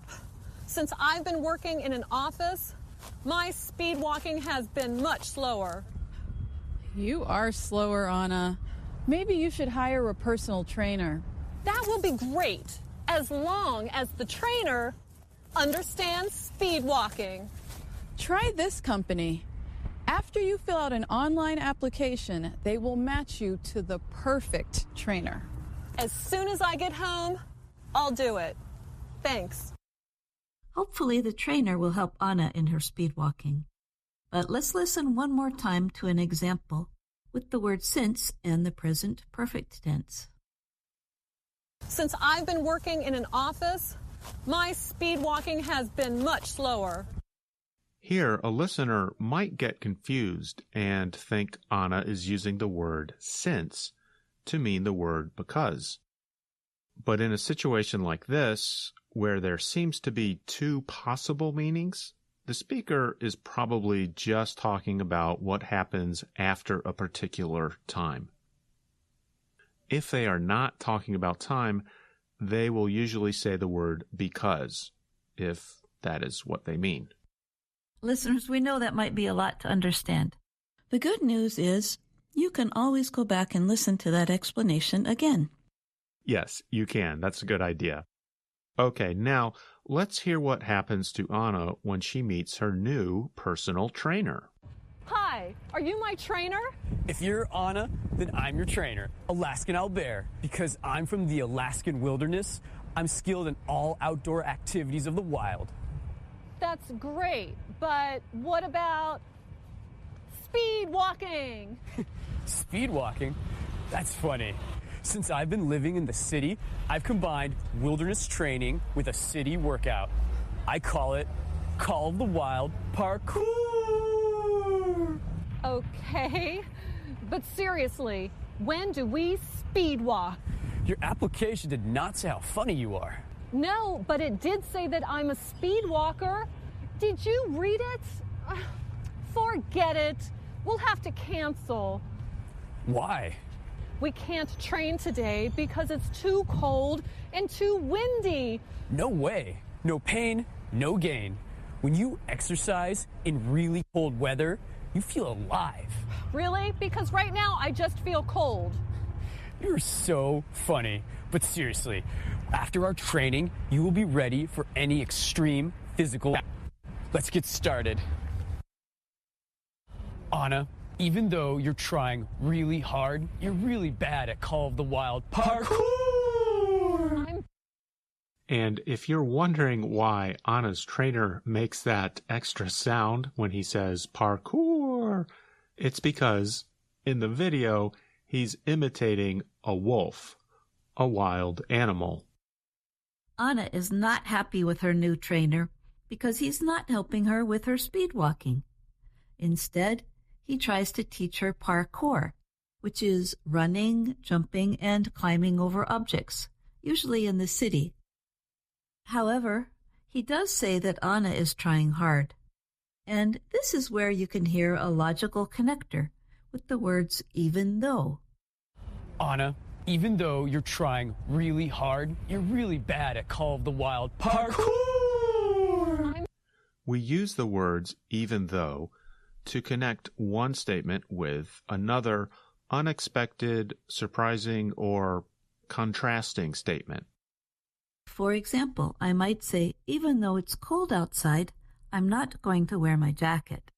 Since I've been working in an office, my speed walking has been much slower. You are slower, Anna. Maybe you should hire a personal trainer. That will be great, as long as the trainer understands speed walking. Try this company. After you fill out an online application, they will match you to the perfect trainer. As soon as I get home, I'll do it. Thanks. Hopefully the trainer will help Anna in her speed walking. But let's listen one more time to an example with the word since and the present perfect tense. Since I've been working in an office, my speed walking has been much slower. Here, a listener might get confused and think Anna is using the word since to mean the word because. But in a situation like this, where there seems to be two possible meanings, the speaker is probably just talking about what happens after a particular time. If they are not talking about time, they will usually say the word because, if that is what they mean. Listeners, we know that might be a lot to understand. The good news is you can always go back and listen to that explanation again. Yes, you can. That's a good idea. Okay, now let's hear what happens to Anna when she meets her new personal trainer. Hi, are you my trainer? If you're Anna, then I'm your trainer, Alaskan Owlbear. Because I'm from the Alaskan wilderness, I'm skilled in all outdoor activities of the wild. That's great, but what about speed walking? Speed walking? That's funny. Since I've been living in the city, I've combined wilderness training with a city workout. I call it Call of the Wild Parkour. Okay, but seriously, when do we speed walk? Your application did not say how funny you are. No, but it did say that I'm a speed walker. Did you read it? Forget it. We'll have to cancel. Why? We can't train today because it's too cold and too windy. No way. No pain, no gain. When you exercise in really cold weather, you feel alive. Really? Because right now I just feel cold. You're so funny. But seriously, after our training, you will be ready for any extreme physical. Let's get started. Anna, even though you're trying really hard, you're really bad at Call of the Wild Parkour. And if you're wondering why Anna's trainer makes that extra sound when he says parkour, it's because in the video, he's imitating a wolf, a wild animal. Anna is not happy with her new trainer because he's not helping her with her speed walking. Instead, he tries to teach her parkour, which is running, jumping, and climbing over objects, usually in the city. However, He does say that Anna is trying hard. And this is where you can hear a logical connector with the words even though. Anna, even though you're trying really hard, you're really bad at Call of the Wild parkour. We use the words even though to connect one statement with another unexpected, surprising, or contrasting statement. For example, I might say, even though it's cold outside, I'm not going to wear my jacket.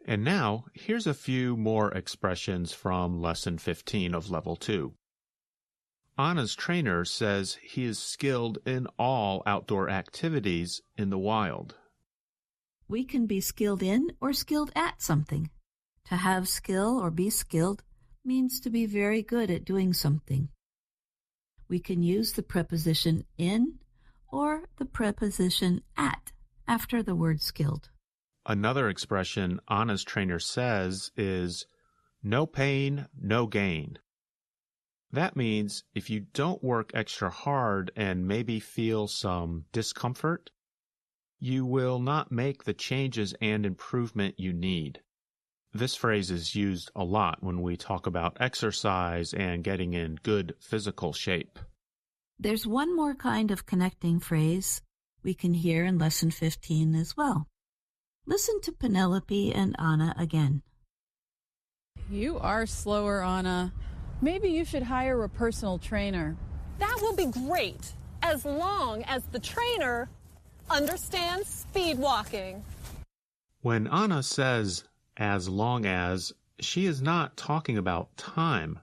And now, here's a few more expressions from Lesson 15 of Level 2. Anna's trainer says he is skilled in all outdoor activities in the wild. We can be skilled in or skilled at something. To have skill or be skilled means to be very good at doing something. We can use the preposition in or the preposition at after the word skilled. Another expression Anna's trainer says is, no pain, no gain. That means if you don't work extra hard and maybe feel some discomfort, you will not make the changes and improvement you need. This phrase is used a lot when we talk about exercise and getting in good physical shape. There's one more kind of connecting phrase we can hear in Lesson 15 as well. Listen to Penelope and Anna again. You are slower, Anna. Maybe you should hire a personal trainer. That will be great, as long as the trainer understands speed walking. When Anna says, as long as, she is not talking about time.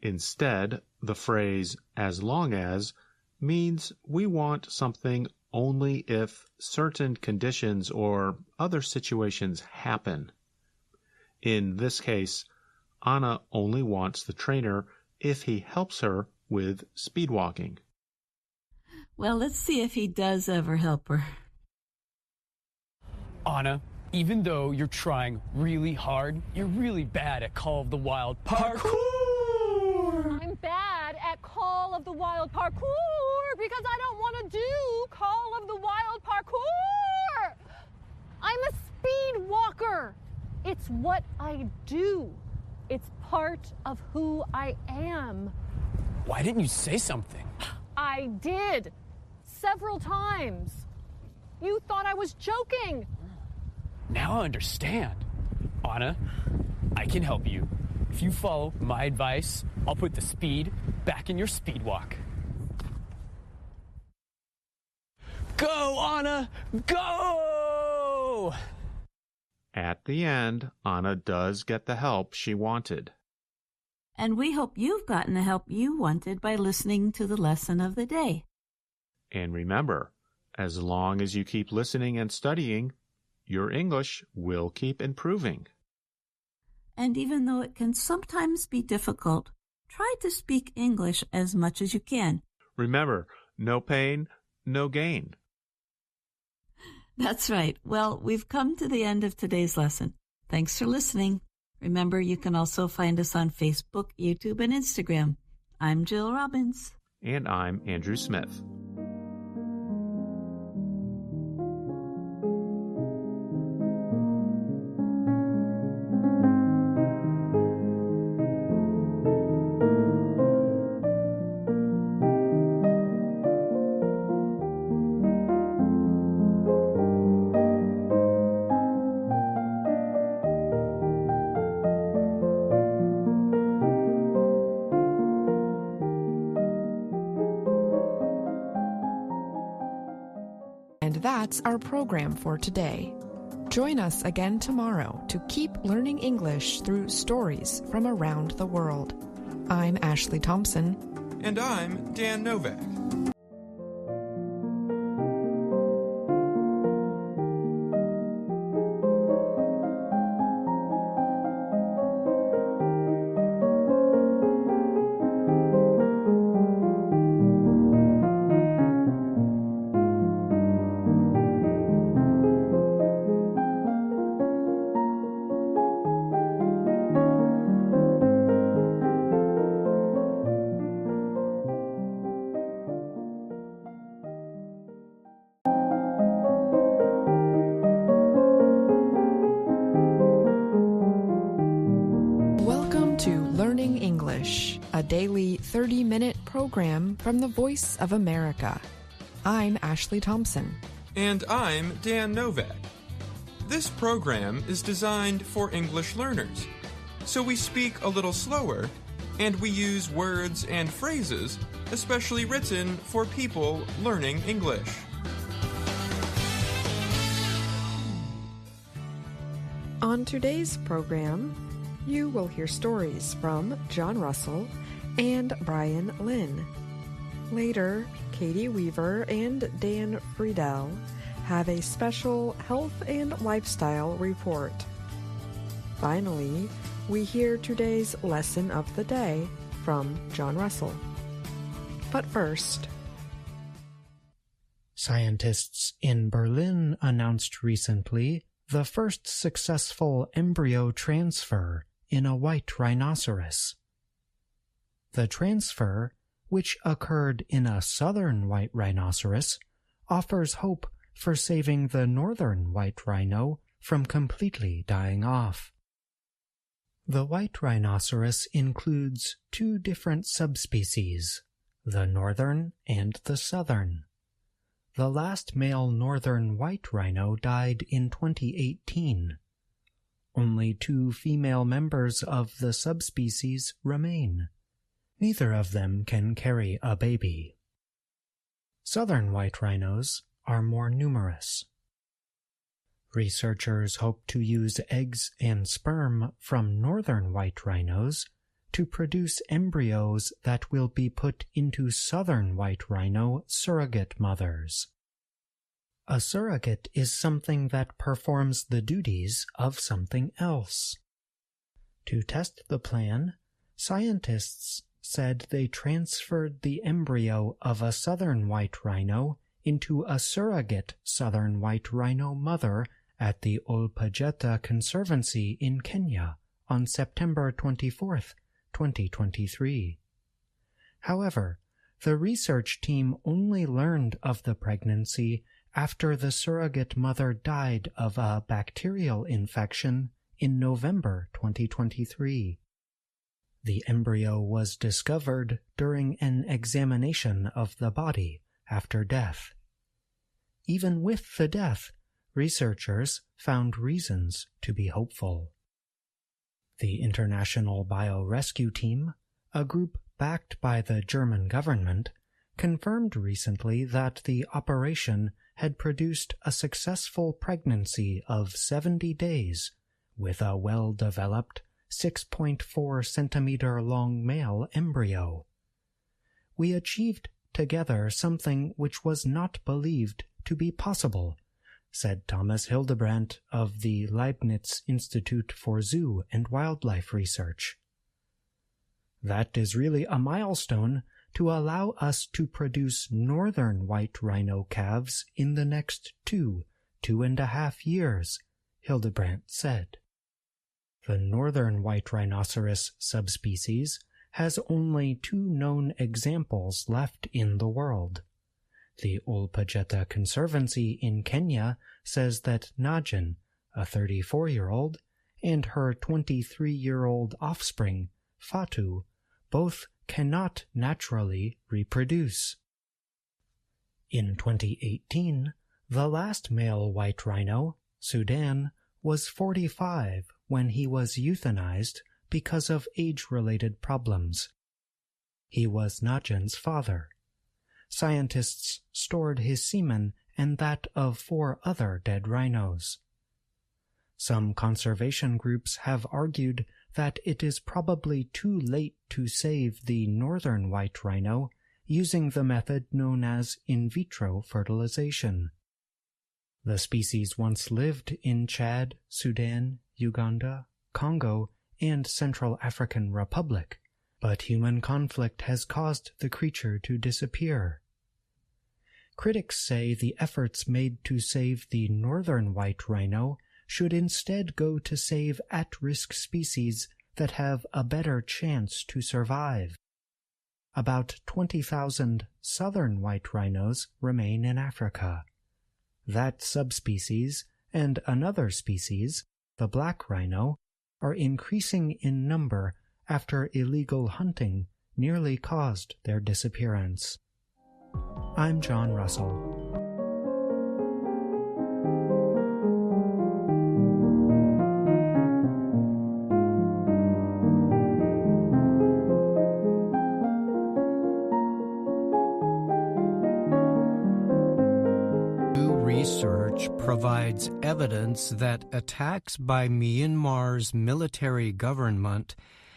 Instead, the phrase, as long as, means we want something only if certain conditions or other situations happen. In this case, Anna only wants the trainer if he helps her with speed walking. Well, let's see if he does ever help her. Anna, even though you're trying really hard, you're really bad at Call of the Wild parkour. I'm bad at Call of the Wild parkour because I don't want to do Call of the Wild parkour. I'm a speed walker. It's what I do. It's part of who I am. Why didn't you say something? I did. Several times. You thought I was joking. Now I understand. Anna, I can help you. If you follow my advice, I'll put the speed back in your speed walk. Go, Anna! Go! At the end, Anna does get the help she wanted. And we hope you've gotten the help you wanted by listening to the lesson of the day. And remember, as long as you keep listening and studying, your English will keep improving. And even though it can sometimes be difficult, try to speak English as much as you can. Remember, no pain, no gain. That's right. Well, we've come to the end of today's lesson. Thanks for listening. Remember, you can also find us on Facebook, YouTube, and Instagram. I'm Jill Robbins. And I'm Andrew Smith. And that's our program for today. Join us again tomorrow to keep learning English through stories from around the world. I'm Ashley Thompson. And I'm Dan Novak. English, a daily 30-minute program from the Voice of America. I'm Ashley Thompson. And I'm Dan Novak. This program is designed for English learners, so we speak a little slower, and we use words and phrases especially written for people learning English. On today's program, you will hear stories from John Russell and Brian Lynn. Later, Katie Weaver and Dan Friedel have a special health and lifestyle report. Finally, we hear today's lesson of the day from John Russell. But first, scientists in Berlin announced recently the first successful embryo transfer in a white rhinoceros. The transfer, which occurred in a southern white rhinoceros, offers hope for saving the northern white rhino from completely dying off. The white rhinoceros includes two different subspecies, the northern and the southern. The last male northern white rhino died in 2018. Only two female members of the subspecies remain. Neither of them can carry a baby. Southern white rhinos are more numerous. Researchers hope to use eggs and sperm from northern white rhinos to produce embryos that will be put into southern white rhino surrogate mothers. A surrogate is something that performs the duties of something else. To test the plan, scientists said they transferred the embryo of a southern white rhino into a surrogate southern white rhino mother at the Olpejeta Conservancy in Kenya on September 24th, 2023. However, the research team only learned of the pregnancy after the surrogate mother died of a bacterial infection in November 2023. The embryo was discovered during an examination of the body after death. Even with the death, researchers found reasons to be hopeful. The International Biorescue Team, a group backed by the German government, confirmed recently that the operation had produced a successful pregnancy of 70 days with a well-developed 6.4 centimeter long male embryo. We achieved together something which was not believed to be possible, said Thomas Hildebrandt of the Leibniz Institute for Zoo and Wildlife Research. That is really a milestone to allow us to produce northern white rhino calves in the next 2.5 years, Hildebrandt said. The northern white rhinoceros subspecies has only 2 known examples left in the world. The Olpejeta Conservancy in Kenya says that Najin, a 34-year-old, and her 23-year-old offspring, Fatu, both cannot naturally reproduce. In 2018, the last male white rhino, Sudan, was 45 when he was euthanized because of age-related problems. He was Najin's father. Scientists stored his semen and that of 4 other dead rhinos. Some conservation groups have argued that it is probably too late to save the northern white rhino using the method known as in vitro fertilization. The species once lived in Chad, Sudan, Uganda, Congo, and Central African Republic, but human conflict has caused the creature to disappear. Critics say the efforts made to save the northern white rhino should instead go to save at-risk species that have a better chance to survive. About 20,000 southern white rhinos remain in Africa. That subspecies and another species, the black rhino, are increasing in number after illegal hunting nearly caused their disappearance. I'm John Russell. Research provides evidence that attacks by Myanmar's military government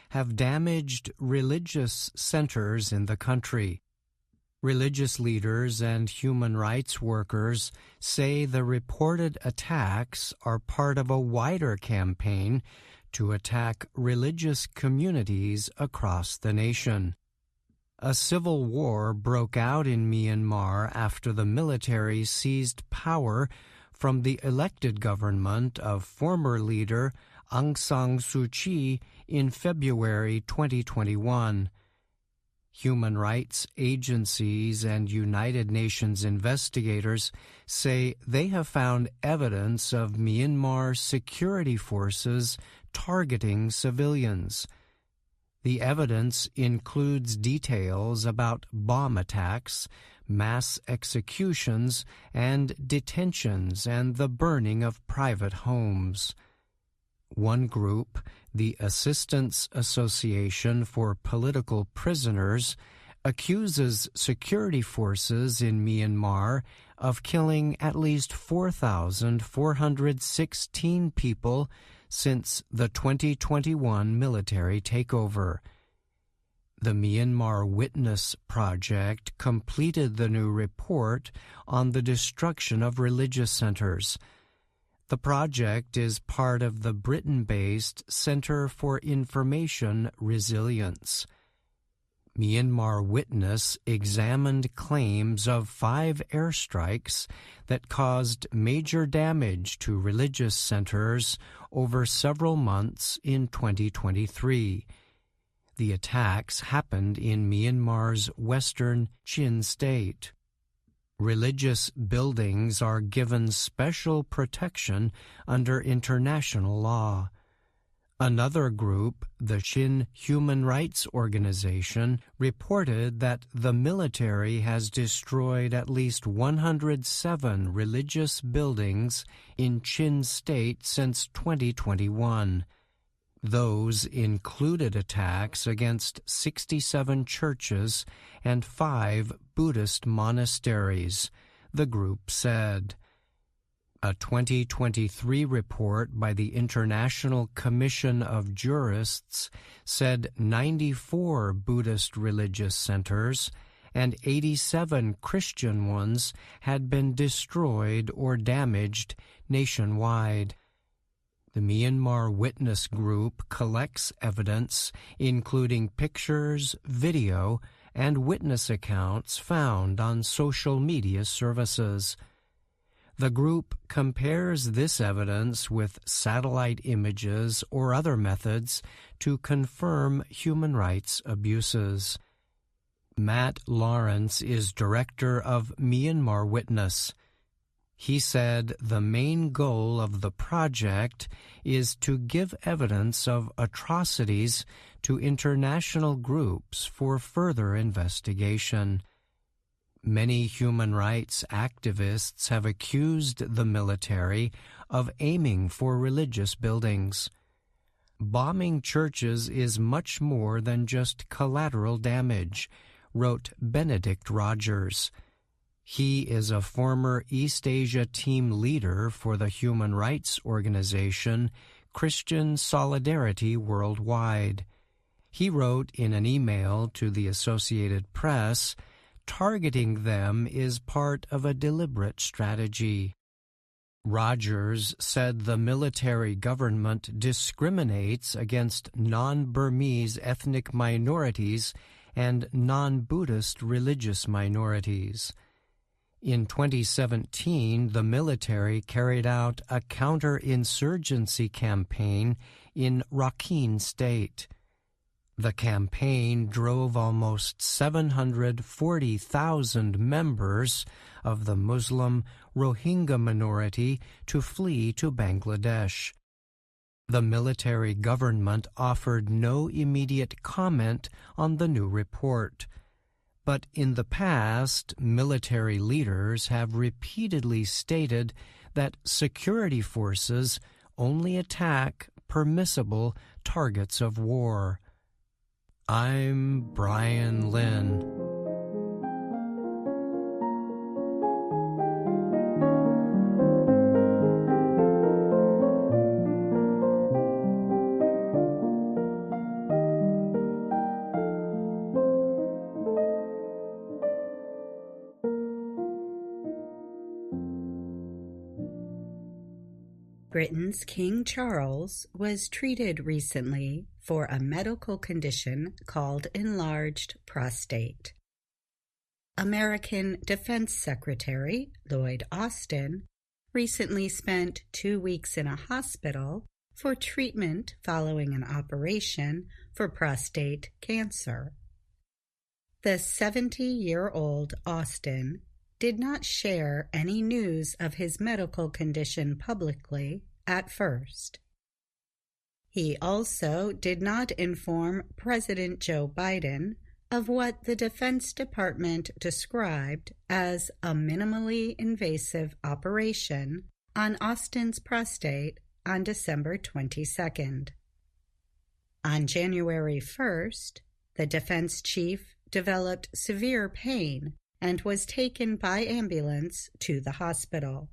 have damaged religious centers in the country. Religious leaders and human rights workers say the reported attacks are part of a wider campaign to attack religious communities across the nation. A civil war broke out in Myanmar after the military seized power from the elected government of former leader Aung San Suu Kyi in February 2021. Human rights agencies and United Nations investigators say they have found evidence of Myanmar security forces targeting civilians. The evidence includes details about bomb attacks, mass executions, and detentions, and the burning of private homes. One group, the Assistance Association for Political Prisoners, accuses security forces in Myanmar of killing at least 4,416 people since the 2021 military takeover. The Myanmar Witness Project completed the new report on the destruction of religious centers. The project is part of the Britain-based Center for Information Resilience. Myanmar Witness examined claims of 5 airstrikes that caused major damage to religious centers over several months in 2023. The attacks happened in Myanmar's western Chin state. Religious buildings are given special protection under international law. Another group, the Chin Human Rights Organization, reported that the military has destroyed at least 107 religious buildings in Chin State since 2021. Those included attacks against 67 churches and 5 Buddhist monasteries, the group said. A 2023 report by the International Commission of Jurists said 94 Buddhist religious centers and 87 Christian ones had been destroyed or damaged nationwide. The Myanmar Witness Group collects evidence, including pictures, video, and witness accounts found on social media services. The group compares this evidence with satellite images or other methods to confirm human rights abuses. Matt Lawrence is director of Myanmar Witness. He said the main goal of the project is to give evidence of atrocities to international groups for further investigation. Many human rights activists have accused the military of aiming for religious buildings. Bombing churches is much more than just collateral damage, wrote Benedict Rogers. He is a former East Asia team leader for the human rights organization Christian Solidarity Worldwide. He wrote in an email to the Associated Press, "Targeting them is part of a deliberate strategy." Rogers said the military government discriminates against non-Burmese ethnic minorities and non-Buddhist religious minorities. In 2017, the military carried out a counterinsurgency campaign in Rakhine State. The campaign drove almost 740,000 members of the Muslim Rohingya minority to flee to Bangladesh. The military government offered no immediate comment on the new report. But in the past, military leaders have repeatedly stated that security forces only attack permissible targets of war. I'm Brian Lynn. Britain's King Charles was treated recently for a medical condition called enlarged prostate. American Defense Secretary Lloyd Austin recently spent 2 weeks in a hospital for treatment following an operation for prostate cancer. The 70-year-old Austin did not share any news of his medical condition publicly at first. He also did not inform President Joe Biden of what the Defense Department described as a minimally invasive operation on Austin's prostate on December 22nd. On January 1st, the defense chief developed severe pain and was taken by ambulance to the hospital.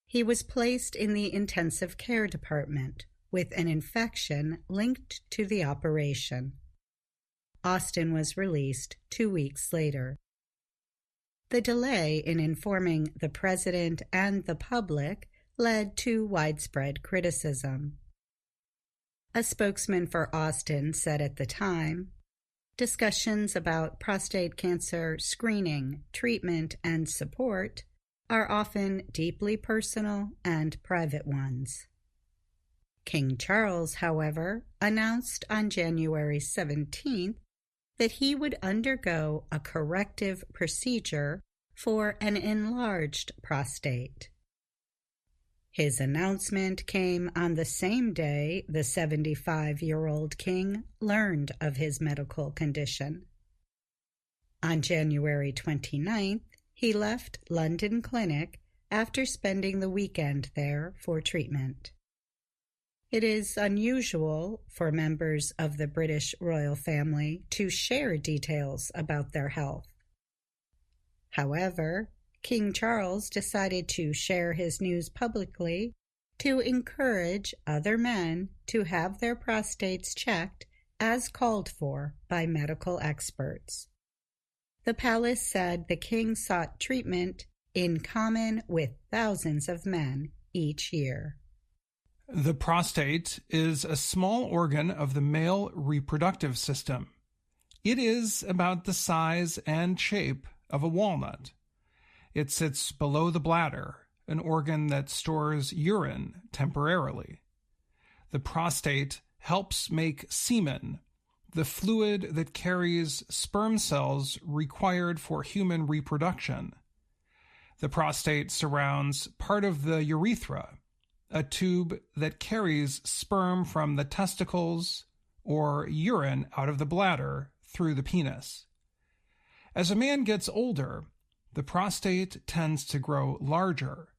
He was placed in the intensive care department with an infection linked to the operation. Austin was released 2 weeks later. The delay in informing the president and the public led to widespread criticism. A spokesman for Austin said at the time, "Discussions about prostate cancer screening, treatment, and support are often deeply personal and private ones." King Charles, however, announced on January 17th that he would undergo a corrective procedure for an enlarged prostate. His announcement came on the same day the 75-year-old king learned of his medical condition. On January 29th, he left London Clinic after spending the weekend there for treatment. It is unusual for members of the British royal family to share details about their health. However, King Charles decided to share his news publicly to encourage other men to have their prostates checked as called for by medical experts. The palace said the king sought treatment in common with thousands of men each year. The prostate is a small organ of the male reproductive system. It is about the size and shape of a walnut. It sits below the bladder, an organ that stores urine temporarily. The prostate helps make semen, the fluid that carries sperm cells required for human reproduction. The prostate surrounds part of the urethra, a tube that carries sperm from the testicles or urine out of the bladder through the penis. As a man gets older, the prostate tends to grow larger.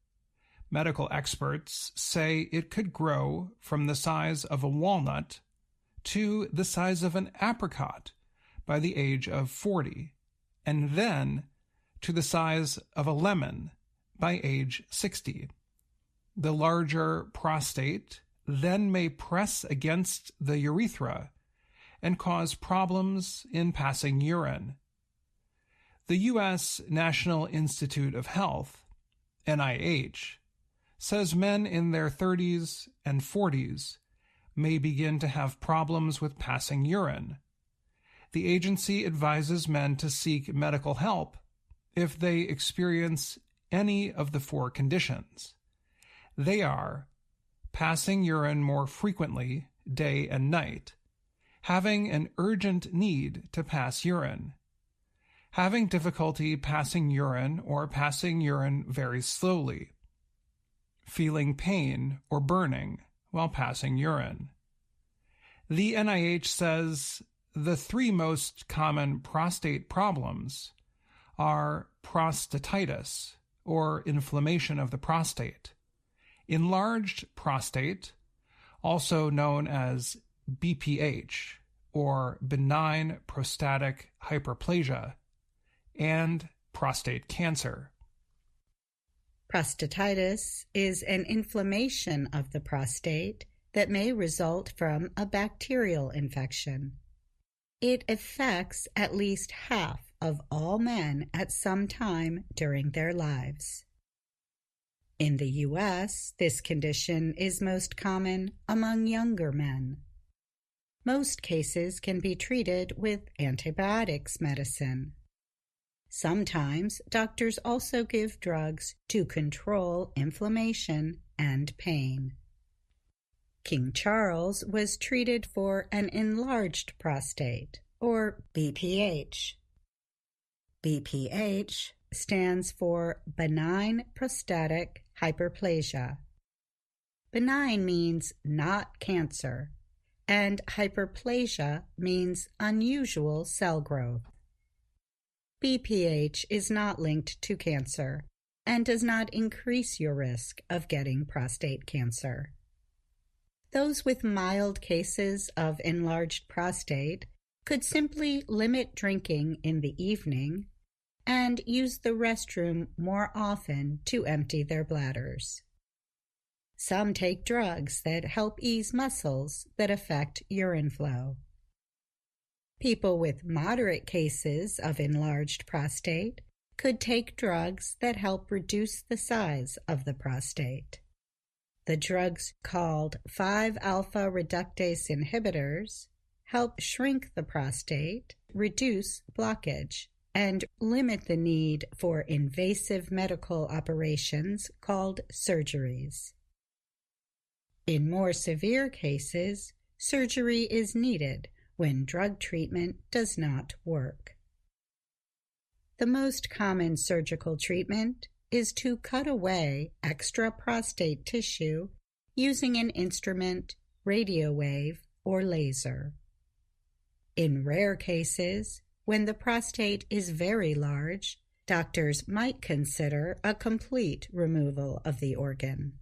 Medical experts say it could grow from the size of a walnut to the size of an apricot by the age of 40, and then to the size of a lemon by age 60. The larger prostate then may press against the urethra and cause problems in passing urine. The U.S. National Institute of Health, NIH, says men in their 30s and 40s may begin to have problems with passing urine. The agency advises men to seek medical help if they experience any of the four conditions. They are passing urine more frequently day and night, having an urgent need to pass urine, having difficulty passing urine or passing urine very slowly, feeling pain or burning while passing urine. The NIH says the 3 most common prostate problems are prostatitis, or inflammation of the prostate, enlarged prostate, also known as BPH, or benign prostatic hyperplasia, and prostate cancer. Prostatitis is an inflammation of the prostate that may result from a bacterial infection. It affects at least half of all men at some time during their lives. In the U.S., this condition is most common among younger men. Most cases can be treated with antibiotics medicine. Sometimes doctors also give drugs to control inflammation and pain. King Charles was treated for an enlarged prostate, or BPH. BPH stands for benign prostatic hyperplasia. Benign means not cancer, and hyperplasia means unusual cell growth. BPH is not linked to cancer and does not increase your risk of getting prostate cancer. Those with mild cases of enlarged prostate could simply limit drinking in the evening and use the restroom more often to empty their bladders. Some take drugs that help ease muscles that affect urine flow. People with moderate cases of enlarged prostate could take drugs that help reduce the size of the prostate. The drugs called 5-alpha reductase inhibitors help shrink the prostate, reduce blockage, and limit the need for invasive medical operations called surgeries. In more severe cases, surgery is needed when drug treatment does not work. The most common surgical treatment is to cut away extra prostate tissue using an instrument, radio wave, or laser. In rare cases, when the prostate is very large, doctors might consider a complete removal of the organ.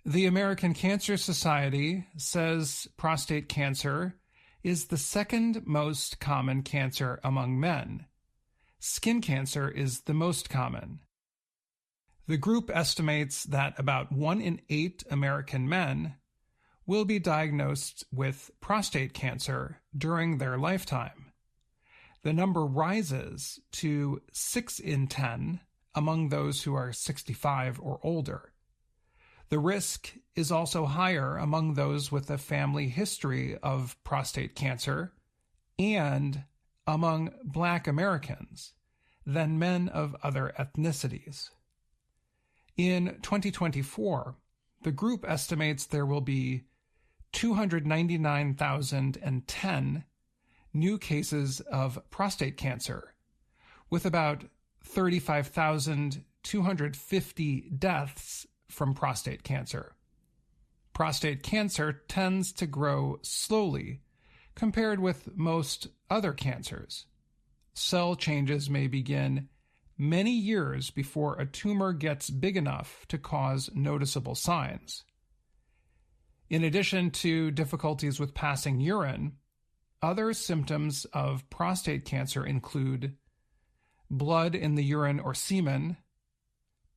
The American Cancer Society says prostate cancer is the second most common cancer among men. Skin cancer is the most common. The group estimates that about 1 in 8 American men will be diagnosed with prostate cancer during their lifetime. The number rises to 6 in 10 among those who are 65 or older. The risk is also higher among those with a family history of prostate cancer and among Black Americans than men of other ethnicities. In 2024, the group estimates there will be 299,010 new cases of prostate cancer, with about 35,250 deaths from prostate cancer. Prostate cancer tends to grow slowly compared with most other cancers. Cell changes may begin many years before a tumor gets big enough to cause noticeable signs. In addition to difficulties with passing urine, other symptoms of prostate cancer include blood in the urine or semen,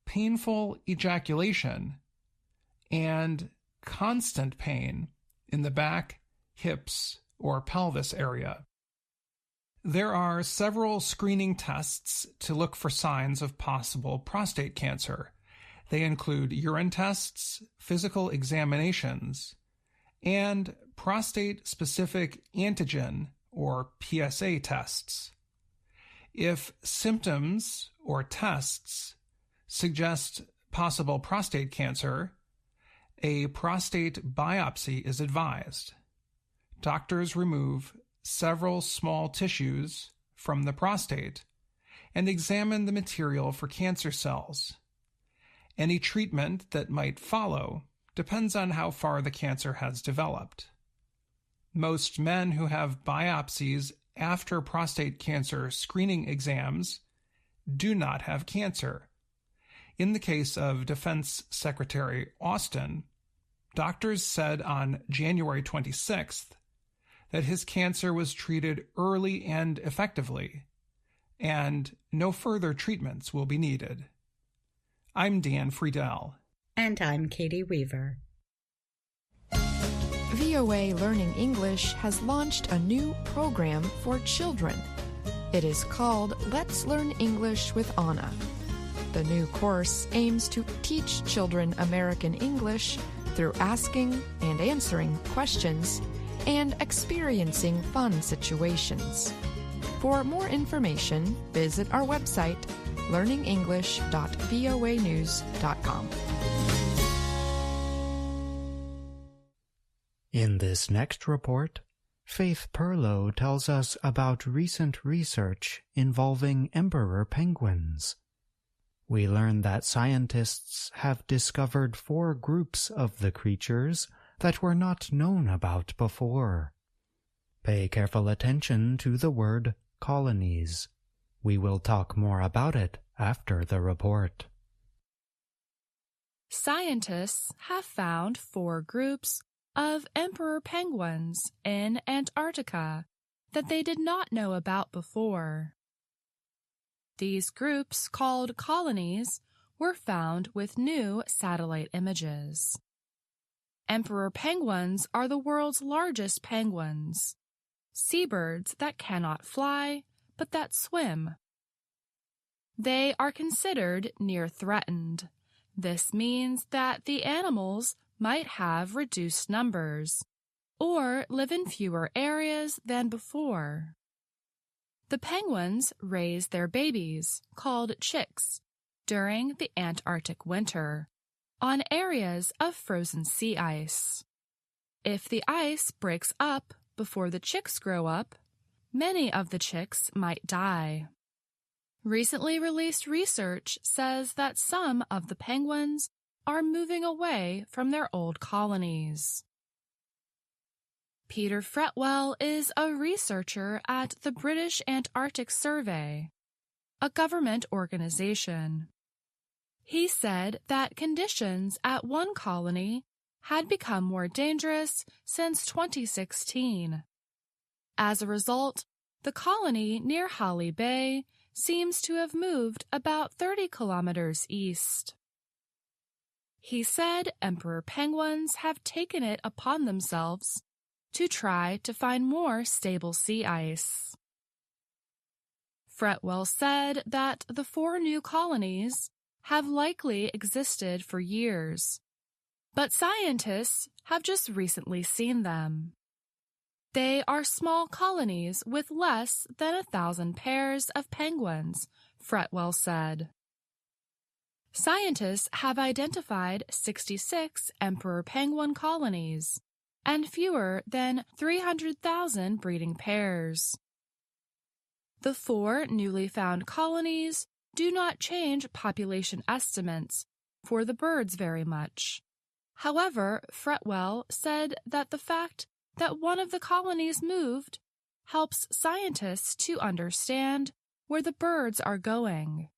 painful ejaculation, and constant pain in the back, hips, or pelvis area. There are several screening tests to look for signs of possible prostate cancer. They include urine tests, physical examinations, and prostate-specific antigen, or PSA tests. If symptoms or tests suggest possible prostate cancer, a prostate biopsy is advised. Doctors remove several small tissues from the prostate and examine the material for cancer cells. Any treatment that might follow depends on how far the cancer has developed. Most men who have biopsies after prostate cancer screening exams do not have cancer. In the case of Defense Secretary Austin, doctors said on January 26th that his cancer was treated early and effectively, and no further treatments will be needed. I'm Dan Friedel. And I'm Katie Weaver. VOA Learning English has launched a new program for children. It is called Let's Learn English with Anna. The new course aims to teach children American English through asking and answering questions and experiencing fun situations. For more information, visit our website, learningenglish.voanews.com. In this next report, Faith Perlow tells us about recent research involving emperor penguins. We learn that scientists have discovered 4 groups of the creatures that were not known about before. Pay careful attention to the word colonies. We will talk more about it after the report. Scientists have found 4 groups of emperor penguins in Antarctica that they did not know about before. These groups, called colonies, were found with new satellite images. Emperor penguins are the world's largest penguins, seabirds that cannot fly but that swim. They are considered near threatened. This means that the animals might have reduced numbers or live in fewer areas than before. The penguins raise their babies, called chicks, during the Antarctic winter on areas of frozen sea ice. If the ice breaks up before the chicks grow up, many of the chicks might die. Recently released research says that some of the penguins are moving away from their old colonies. Peter Fretwell is a researcher at the British Antarctic Survey, a government organization. He said that conditions at one colony had become more dangerous since 2016. As a result, the colony near Holly Bay seems to have moved about 30 kilometers east. He said emperor penguins have taken it upon themselves to try to find more stable sea ice. Fretwell said that the 4 new colonies have likely existed for years, but scientists have just recently seen them. They are small colonies with less than 1,000 pairs of penguins, Fretwell said. Scientists have identified 66 emperor penguin colonies and fewer than 300,000 breeding pairs. The 4 newly found colonies do not change population estimates for the birds very much. However, Fretwell said that the fact that one of the colonies moved helps scientists to understand where the birds are going.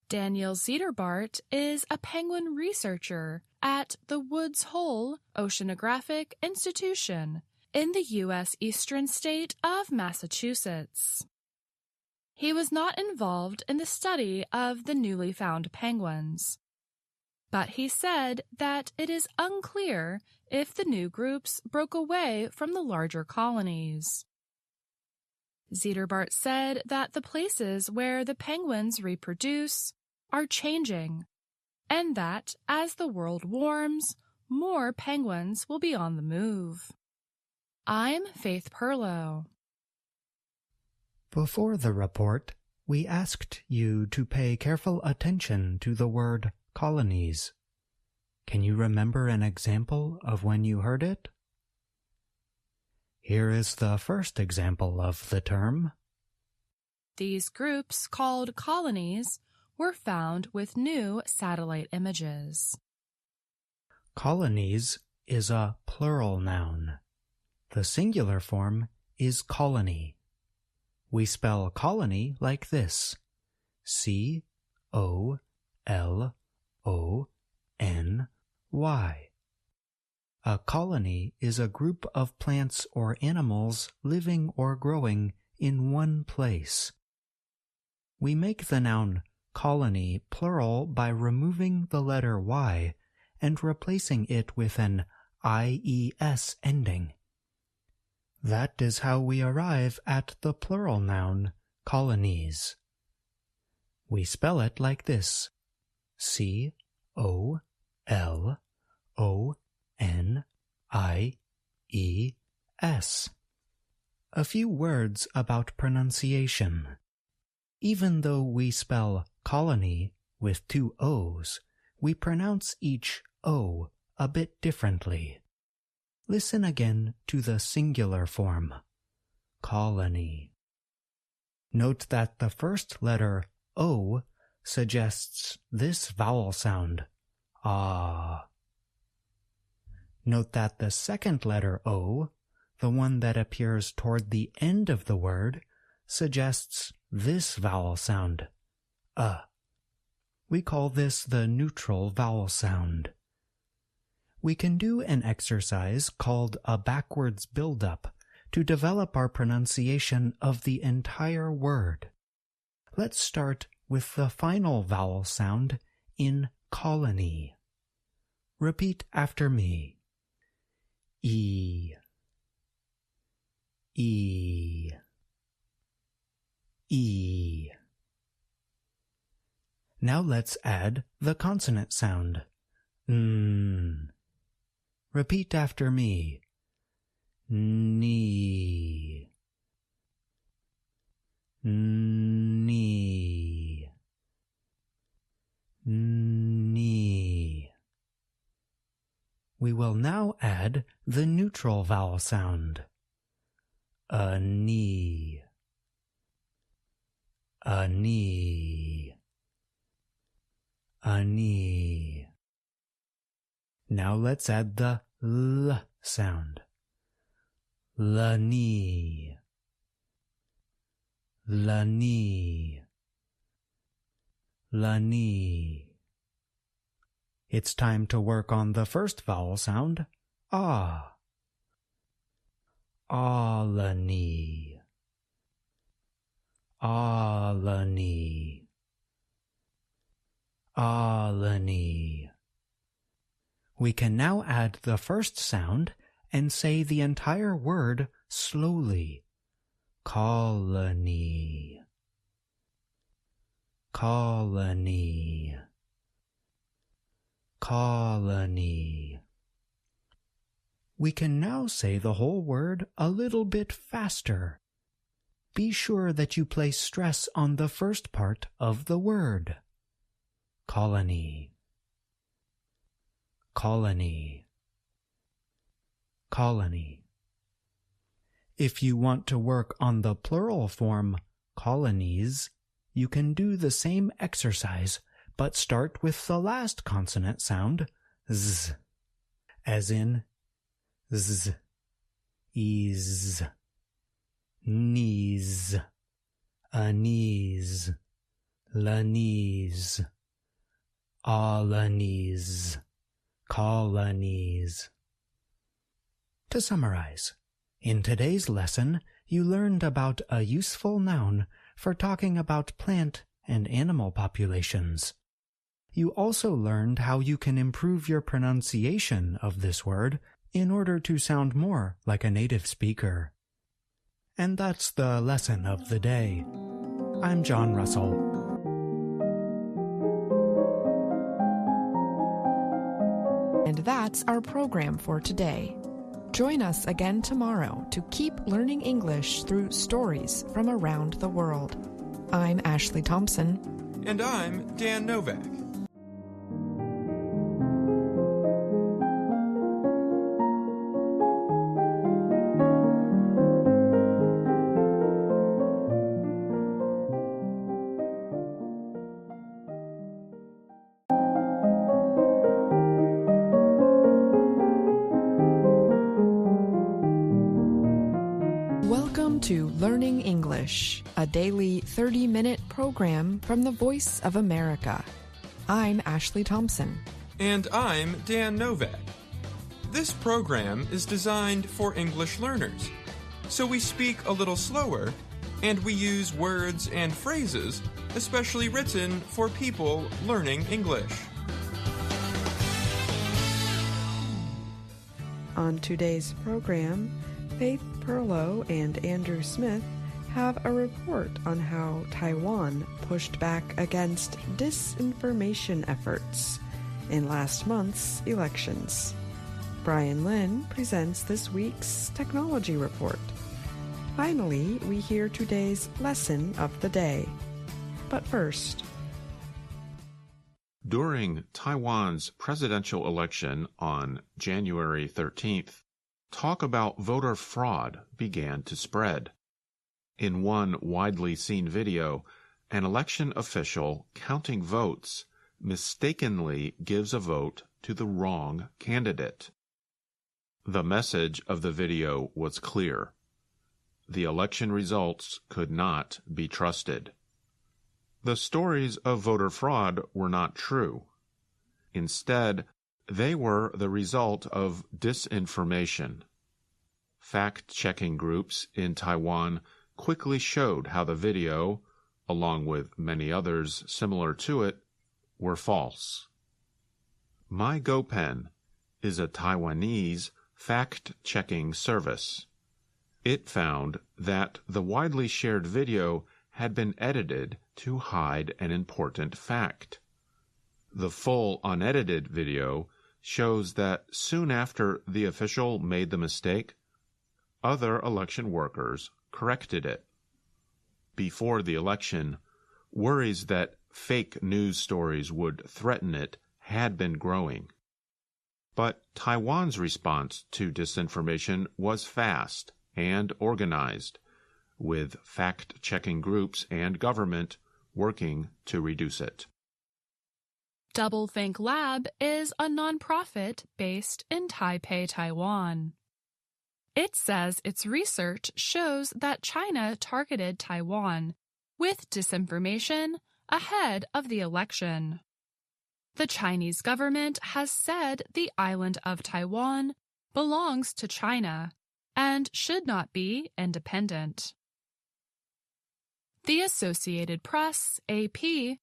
Daniel Zederbart is a penguin researcher at the Woods Hole Oceanographic Institution in the U.S. eastern state of Massachusetts. He was not involved in the study of the newly found penguins, but he said that it is unclear if the new groups broke away from the larger colonies. Zederbart said that the places where the penguins reproduce are changing, and that as the world warms, more penguins will be on the move. I'm Faith Perlow. Before the report, we asked you to pay careful attention to the word colonies. Can you remember an example of when you heard it? Here is the first example of the term. These groups, called colonies, were found with new satellite images. Colonies is a plural noun. The singular form is colony. We spell colony like this: C-O-L-O-N-Y. A colony is a group of plants or animals living or growing in one place. We make the noun colony plural by removing the letter Y and replacing it with an IES ending. That is how we arrive at the plural noun colonies. We spell it like this: C-O-L-O-N-I-E-S. A few words about pronunciation. Even though we spell colony with two O's, we pronounce each O a bit differently. Listen again to the singular form, colony. Note that the first letter O suggests this vowel sound, ah. Note that the second letter O, the one that appears toward the end of the word, suggests this vowel sound, We call this the neutral vowel sound. We can do an exercise called a backwards build-up to develop our pronunciation of the entire word. Let's start with the final vowel sound in colony. Repeat after me. E. E. E. Now let's add the consonant sound. N. Repeat after me. Knee. Knee. Knee. We will now add the neutral vowel sound. A knee. A knee. A knee. Now let's add the L sound. La knee. La knee. La knee. It's time to work on the first vowel sound, ah. Alani. Alani. Alani. We can now add the first sound and say the entire word slowly. Colony. Colony. Colony. We can now say the whole word a little bit faster. Be sure that you place stress on the first part of the word. Colony. Colony. Colony. If you want to work on the plural form, colonies, you can do the same exercise, but start with the last consonant sound, z, as in z, ease, knees, knees, knees, knees, colonies. To summarize, in today's lesson, you learned about a useful noun for talking about plant and animal populations. You also learned how you can improve your pronunciation of this word in order to sound more like a native speaker. And that's the lesson of the day. I'm John Russell. And that's our program for today. Join us again tomorrow to keep learning English through stories from around the world. I'm Ashley Thompson. And I'm Dan Novak. Learning English, a daily 30-minute program from the Voice of America. I'm Ashley Thompson. And I'm Dan Novak. This program is designed for English learners, so we speak a little slower and we use words and phrases especially written for people learning English. On today's program, Faith Perlow and Andrew Smith have a report on how Taiwan pushed back against disinformation efforts in last month's elections. Brian Lynn presents this week's technology report. Finally, we hear today's lesson of the day. But first, during Taiwan's presidential election on January 13th, talk about voter fraud began to spread. In one widely seen video, an election official counting votes mistakenly gives a vote to the wrong candidate. The message of the video was clear. The election results could not be trusted. The stories of voter fraud were not true. Instead, they were the result of disinformation. Fact-checking groups in Taiwan quickly showed how the video, along with many others similar to it, were false. MyGoPen is a Taiwanese fact-checking service. It found that the widely shared video had been edited to hide an important fact. The full unedited video shows that soon after the official made the mistake, other election workers corrected it. Before the election, worries that fake news stories would threaten it had been growing. But Taiwan's response to disinformation was fast and organized, with fact-checking groups and government working to reduce it. Doublethink Lab is a nonprofit based in Taipei, Taiwan. It says its research shows that China targeted Taiwan with disinformation ahead of the election. The Chinese government has said the island of Taiwan belongs to China and should not be independent. The Associated Press, AP,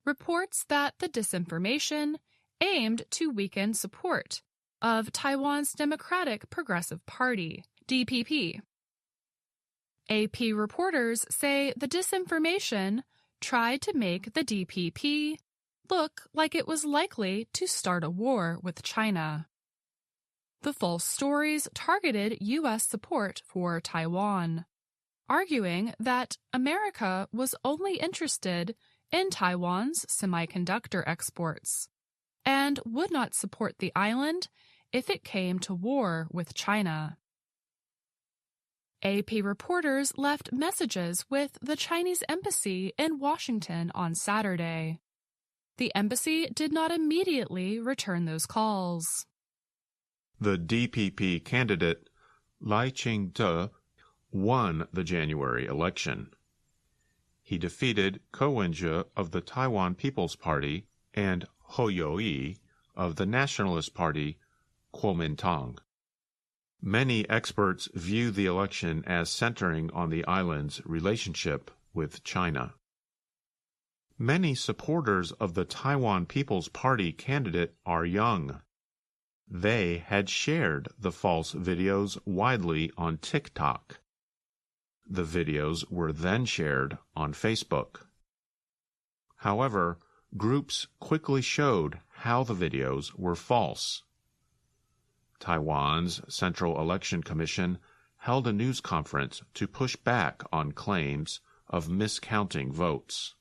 reports that the disinformation aimed to weaken support of Taiwan's Democratic Progressive Party, DPP. AP reporters say the disinformation tried to make the DPP look like it was likely to start a war with China. The false stories targeted U.S. support for Taiwan, arguing that America was only interested in Taiwan's semiconductor exports and would not support the island if it came to war with China. AP reporters left messages with the Chinese embassy in Washington on Saturday. The embassy did not immediately return those calls. The DPP candidate, Lai Ching-te, won the January election. He defeated Ko Wen-je of the Taiwan People's Party and Ho Yo-i of the Nationalist Party, Kuomintang. Many experts view the election as centering on the island's relationship with China. Many supporters of the Taiwan People's Party candidate are young. They had shared the false videos widely on TikTok. The videos were then shared on Facebook. However, groups quickly showed how the videos were false. Taiwan's Central Election Commission held a news conference to push back on claims of miscounting votes.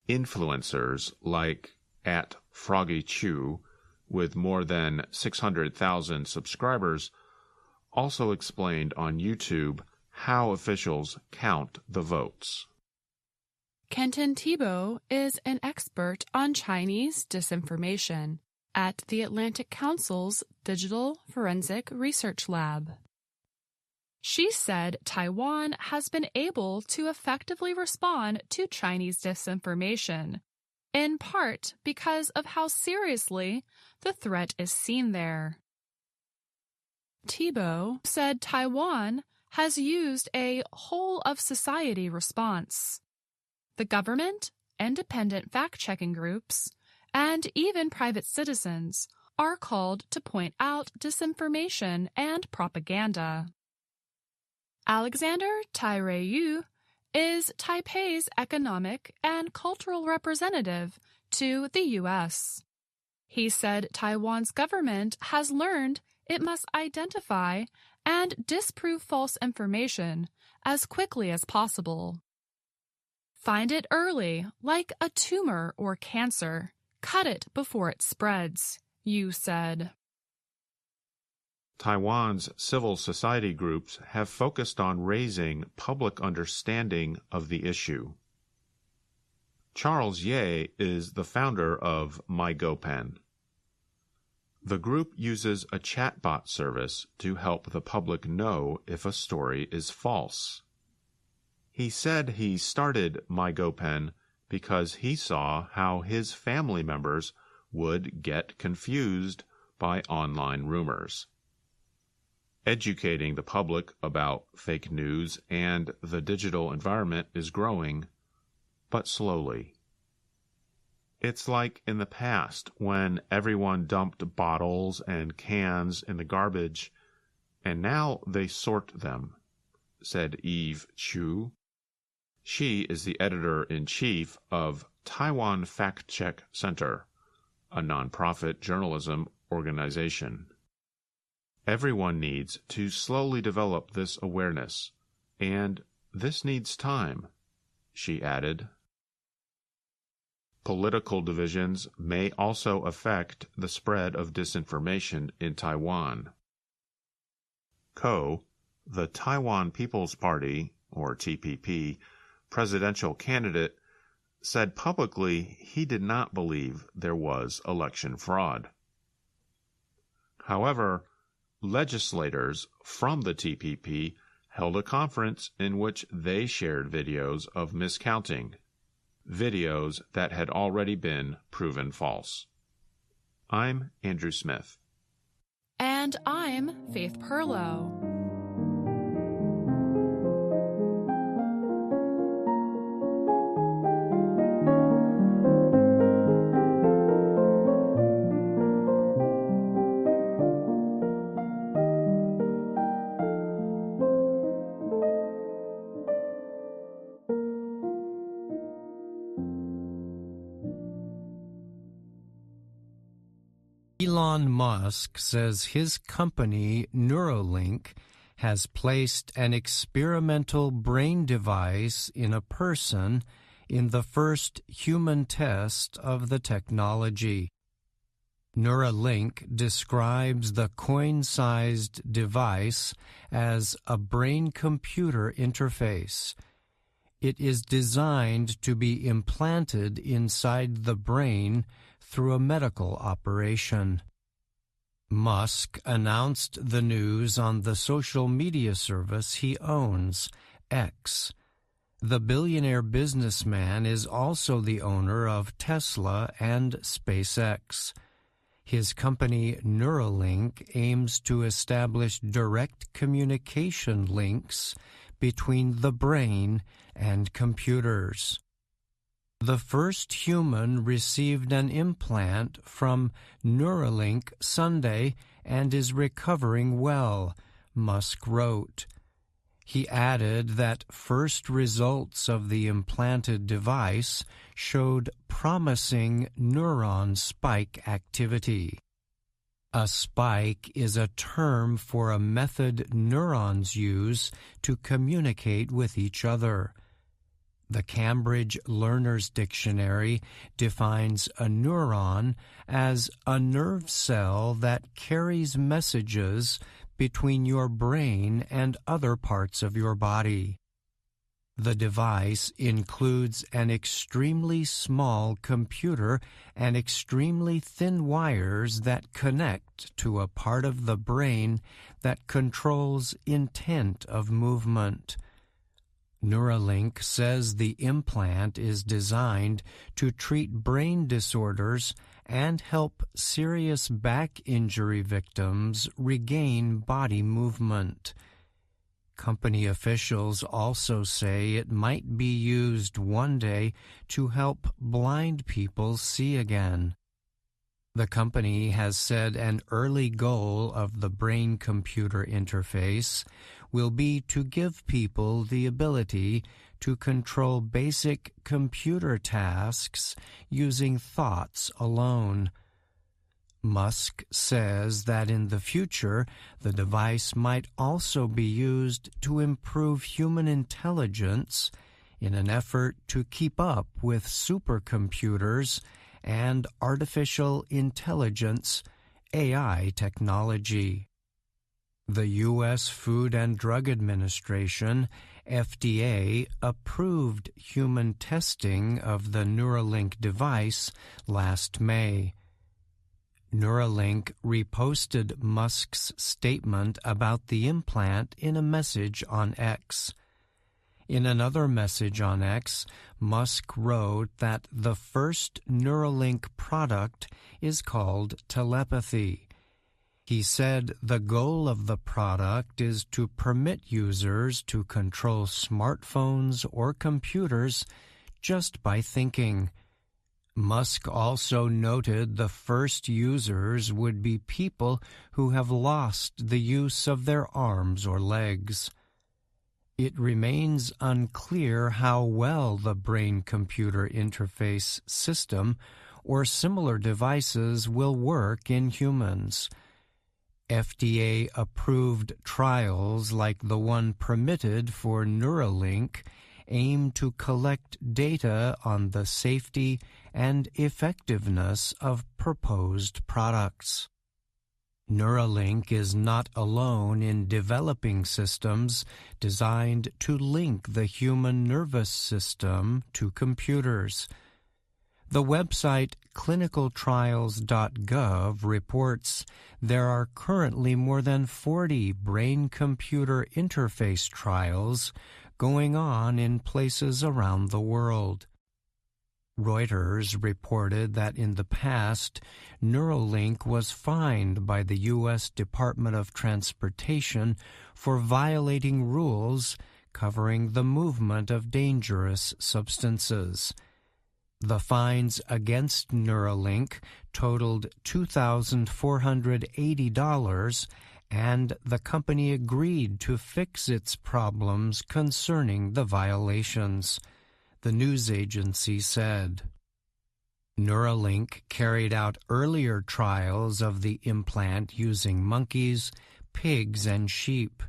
Influencers like @FroggyChew, with more than 600,000 subscribers, also explained on YouTube how officials count the votes. Kenton Thibault is an expert on Chinese disinformation at the Atlantic Council's Digital Forensic Research Lab. She said Taiwan has been able to effectively respond to Chinese disinformation, in part because of how seriously the threat is seen there. Thibault said Taiwan has used a whole-of-society response. The government, independent fact-checking groups, and even private citizens are called to point out disinformation and propaganda. Alexander Tairei is Taipei's economic and cultural representative to the U.S. He said Taiwan's government has learned it must identify and disprove false information as quickly as possible. Find it early, like a tumor or cancer. Cut it before it spreads, Yu said. Taiwan's civil society groups have focused on raising public understanding of the issue. Charles Ye is the founder of MyGoPen. The group uses a chatbot service to help the public know if a story is false. He said he started MyGoPen because he saw how his family members would get confused by online rumors. Educating the public about fake news and the digital environment is growing, but slowly. It's like in the past when everyone dumped bottles and cans in the garbage, and now they sort them, said Eve Chu. She is the editor-in-chief of Taiwan Fact Check Center, a nonprofit journalism organization. Everyone needs to slowly develop this awareness, and this needs time, she added. Political divisions may also affect the spread of disinformation in Taiwan. Ko, the Taiwan People's Party, or TPP, presidential candidate, said publicly he did not believe there was election fraud. However, legislators from the TPP held a conference in which they shared videos of miscounting, videos that had already been proven false. I'm Andrew Smith. And I'm Faith Perlow. Elon Musk says his company, Neuralink, has placed an experimental brain device in a person in the first human test of the technology. Neuralink describes the coin-sized device as a brain-computer interface. It is designed to be implanted inside the brain through a medical operation. Musk announced the news on the social media service he owns, X. The billionaire businessman is also the owner of Tesla and SpaceX. His company Neuralink aims to establish direct communication links between the brain and computers. The first human received an implant from Neuralink Sunday and is recovering well, Musk wrote. He added that first results of the implanted device showed promising neuron spike activity. A spike is a term for a method neurons use to communicate with each other. The Cambridge Learner's Dictionary defines a neuron as a nerve cell that carries messages between your brain and other parts of your body. The device includes an extremely small computer and extremely thin wires that connect to a part of the brain that controls intent of movement. Neuralink says the implant is designed to treat brain disorders and help serious back injury victims regain body movement. Company officials also say it might be used one day to help blind people see again. The company has said an early goal of the brain-computer interface will be to give people the ability to control basic computer tasks using thoughts alone. Musk says that in the future, the device might also be used to improve human intelligence in an effort to keep up with supercomputers and artificial intelligence, AI technology. The U.S. Food and Drug Administration, FDA, approved human testing of the Neuralink device last May. Neuralink reposted Musk's statement about the implant in a message on X. In another message on X, Musk wrote that the first Neuralink product is called telepathy. He said the goal of the product is to permit users to control smartphones or computers just by thinking. Musk also noted the first users would be people who have lost the use of their arms or legs. It remains unclear how well the brain-computer interface system or similar devices will work in humans. FDA-approved trials like the one permitted for Neuralink aim to collect data on the safety and effectiveness of proposed products. Neuralink is not alone in developing systems designed to link the human nervous system to computers. The website clinicaltrials.gov reports there are currently more than 40 brain-computer interface trials going on in places around the world. Reuters reported that in the past, Neuralink was fined by the U.S. Department of Transportation for violating rules covering the movement of dangerous substances. The fines against Neuralink totaled $2,480, and the company agreed to fix its problems concerning the violations, the news agency said. Neuralink carried out earlier trials of the implant using monkeys, pigs, and sheep.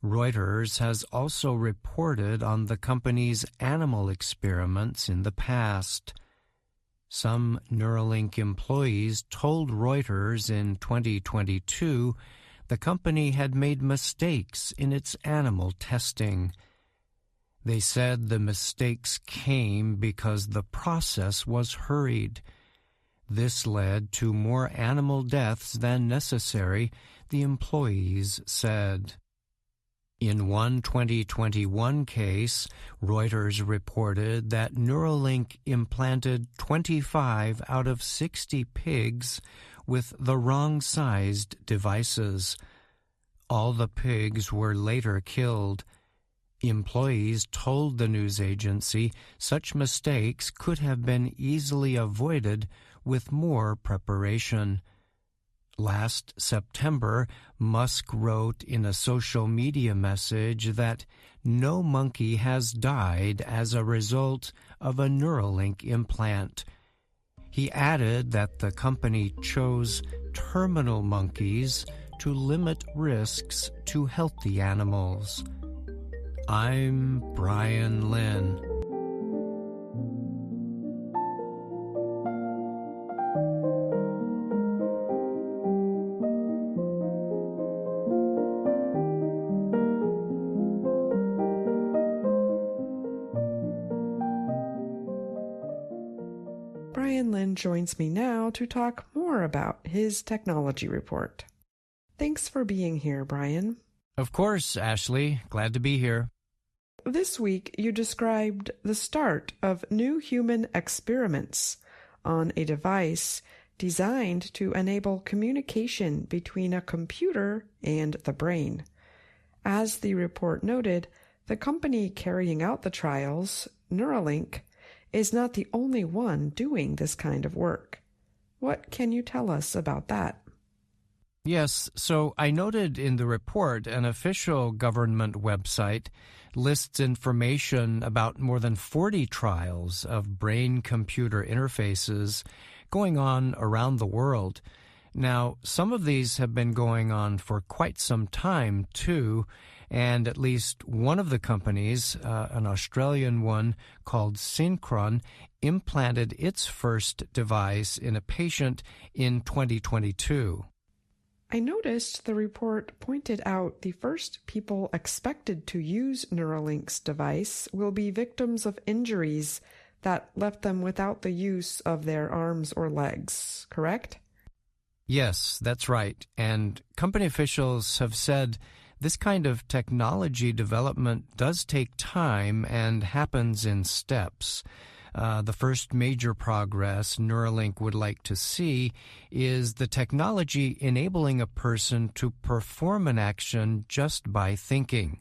Reuters has also reported on the company's animal experiments in the past. Some Neuralink employees told Reuters in 2022 the company had made mistakes in its animal testing. They said the mistakes came because the process was hurried. This led to more animal deaths than necessary, the employees said. In one 2021 case, Reuters reported that Neuralink implanted 25 out of 60 pigs with the wrong-sized devices. All the pigs were later killed. Employees told the news agency such mistakes could have been easily avoided with more preparation. Last September, Musk wrote in a social media message that no monkey has died as a result of a Neuralink implant. He added that the company chose terminal monkeys to limit risks to healthy animals. I'm Brian Lynn. Brian Lynn joins me now to talk more about his technology report. Thanks for being here, Brian. Of course, Ashley. Glad to be here. This week, you described the start of new human experiments on a device designed to enable communication between a computer and the brain. As the report noted, the company carrying out the trials, Neuralink, is not the only one doing this kind of work. What can you tell us about that? Yes, so I noted in the report an official government website lists information about more than 40 trials of brain-computer interfaces going on around the world. Now, some of these have been going on for quite some time, too, and at least one of the companies, an Australian one called Synchron, implanted its first device in a patient in 2022. I noticed the report pointed out the first people expected to use Neuralink's device will be victims of injuries that left them without the use of their arms or legs, correct? Yes, that's right. And company officials have said this kind of technology development does take time and happens in steps. The first major progress Neuralink would like to see is the technology enabling a person to perform an action just by thinking.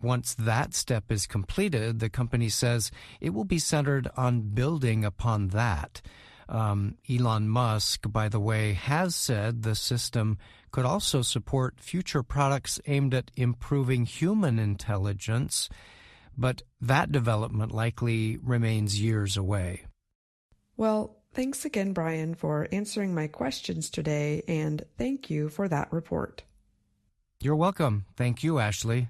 Once that step is completed, the company says it will be centered on building upon that. Elon Musk, by the way, has said the system could also support future products aimed at improving human intelligence, but that development likely remains years away. Well, thanks again, Brian, for answering my questions today, and thank you for that report. You're welcome. Thank you, Ashley.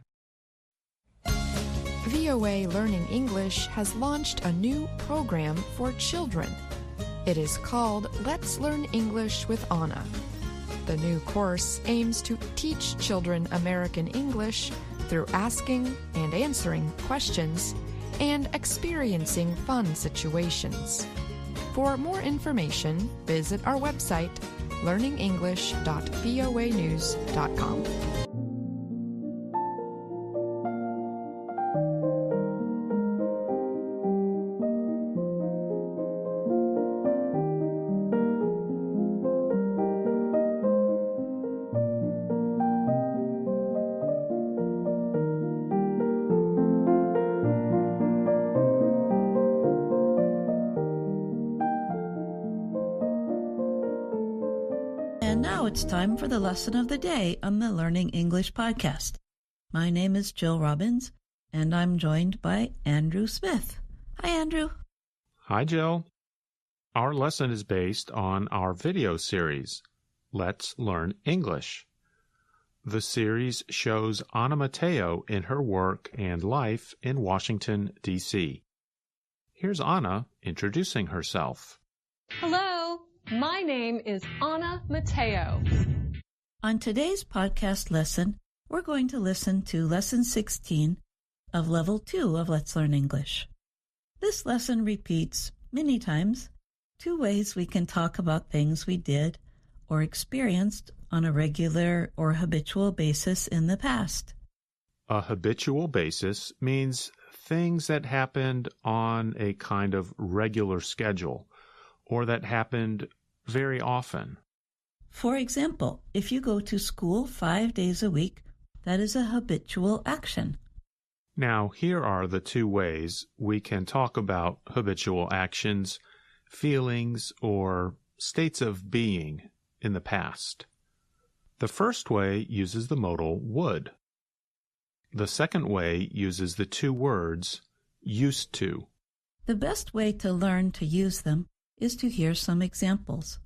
VOA Learning English has launched a new program for children. It is called Let's Learn English with Anna. The new course aims to teach children American English through asking and answering questions and experiencing fun situations. For more information, visit our website, learningenglish.voanews.com. And now it's time for the lesson of the day on the Learning English podcast. My name is Jill Robbins, and I'm joined by Andrew Smith. Hi, Andrew. Hi, Jill. Our lesson is based on our video series, Let's Learn English. The series shows Anna Mateo in her work and life in Washington, D.C. Here's Anna introducing herself. Hello, my name is Anna Mateo. On today's podcast lesson, we're going to listen to Lesson 16 of Level 2 of Let's Learn English. This lesson repeats many times 2 ways we can talk about things we did or experienced on a regular or habitual basis in the past. A habitual basis means things that happened on a kind of regular schedule or that happened very often. For example, if you go to school 5 days a week, that is a habitual action. Now, here are the 2 ways we can talk about habitual actions, feelings, or states of being in the past. The first way uses the modal would. The second way uses the 2 words used to. The best way to learn to use them is to hear some examples.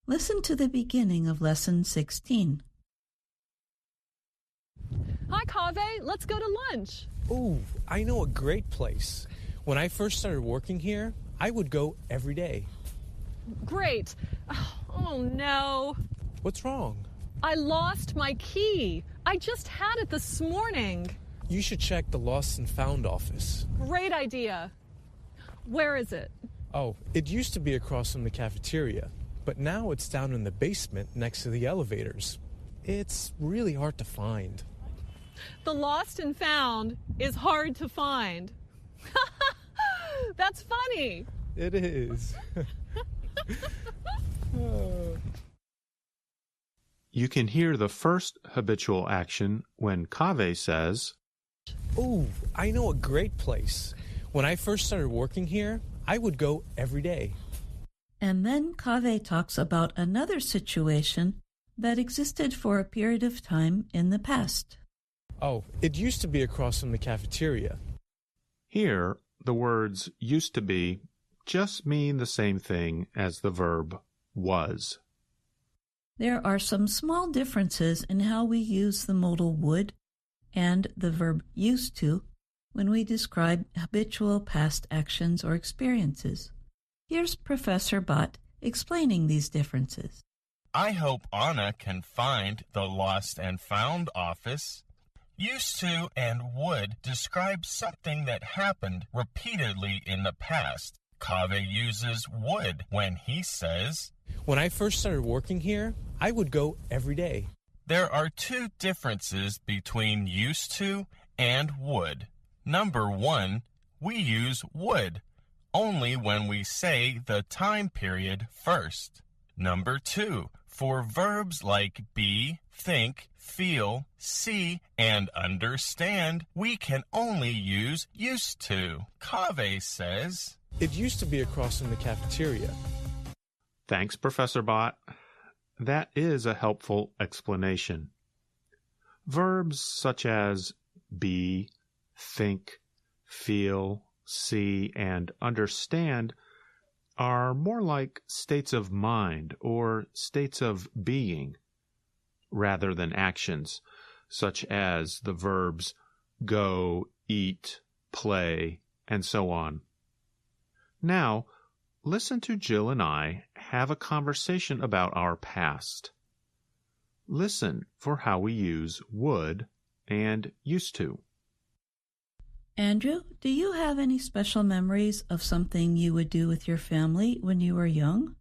Listen to the beginning of Lesson 16. Hi, Kaveh. Let's go to lunch. Ooh, I know a great place. When I first started working here, I would go every day. Great. Oh, no. What's wrong? I lost my key. I just had it this morning. You should check the Lost and Found office. Great idea. Where is it? Oh, it used to be across from the cafeteria, but now it's down in the basement next to the elevators. It's really hard to find. The lost and found is hard to find. That's funny. It is. You can hear the first habitual action when Kaveh says, "Oh, I know a great place. When I first started working here, I would go every day." And then Kaveh talks about another situation that existed for a period of time in the past. Oh, it used to be across from the cafeteria. Here, the words used to be just mean the same thing as the verb was. There are some small differences in how we use the modal would and the verb used to when we describe habitual past actions or experiences. Here's Professor Bott explaining these differences. I hope Anna can find the lost and found office. Used to and would describe something that happened repeatedly in the past. Kaveh uses would when he says, "When I first started working here, I would go every day." There are two differences between used to and would. Number one, we use would only when we say the time period first. Number two, for verbs like be, think, feel, see, and understand, we can only use used to. Kaveh says, "It used to be across from the cafeteria." Thanks, Professor Bott. That is a helpful explanation. Verbs such as be, think, feel, see, and understand are more like states of mind or states of being rather than actions, such as the verbs go, eat, play, and so on. Now, listen to Jill and I have a conversation about our past. Listen for how we use would and used to. Andrew, do you have any special memories of something you would do with your family when you were young?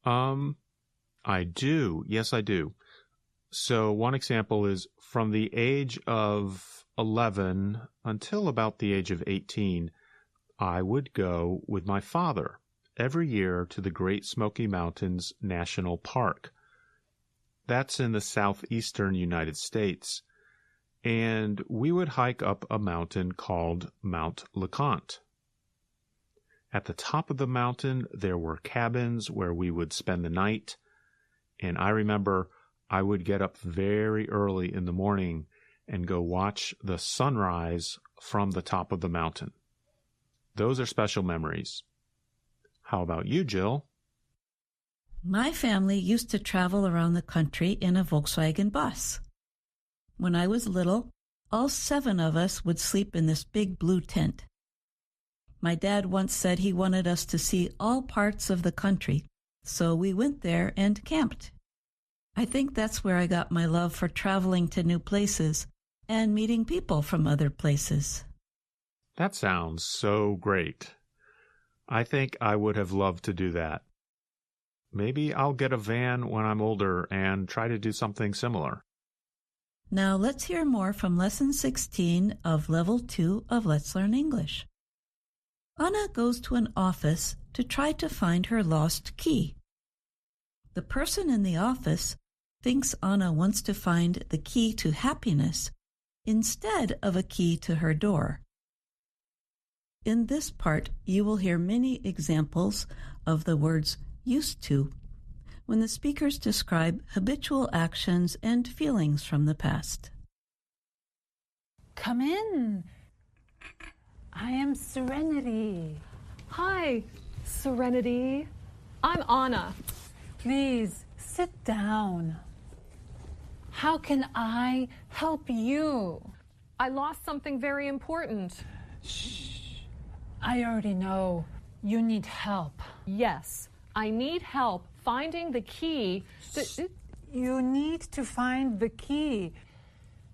I do. Yes, I do. So one example is from the age of 11 until about the age of 18, I would go with my father every year to the Great Smoky Mountains National Park. That's in the southeastern United States. And we would hike up a mountain called Mount LeConte. At the top of the mountain, there were cabins where we would spend the night. And I remember I would get up very early in the morning and go watch the sunrise from the top of the mountain. Those are special memories. How about you, Jill? My family used to travel around the country in a Volkswagen bus. When I was little, all 7 of us would sleep in this big blue tent. My dad once said he wanted us to see all parts of the country, so we went there and camped. I think that's where I got my love for traveling to new places and meeting people from other places. That sounds so great. I think I would have loved to do that. Maybe I'll get a van when I'm older and try to do something similar. Now let's hear more from Lesson 16 of Level 2 of Let's Learn English. Anna goes to an office to try to find her lost key. The person in the office thinks Anna wants to find the key to happiness instead of a key to her door. In this part, you will hear many examples of the words used to when the speakers describe habitual actions and feelings from the past. Come in. I am Serenity. Hi, Serenity. I'm Anna. Please sit down. How can I help you? I lost something very important. Shh. I already know. You need help. Yes, I need help finding the key. You need to find the key.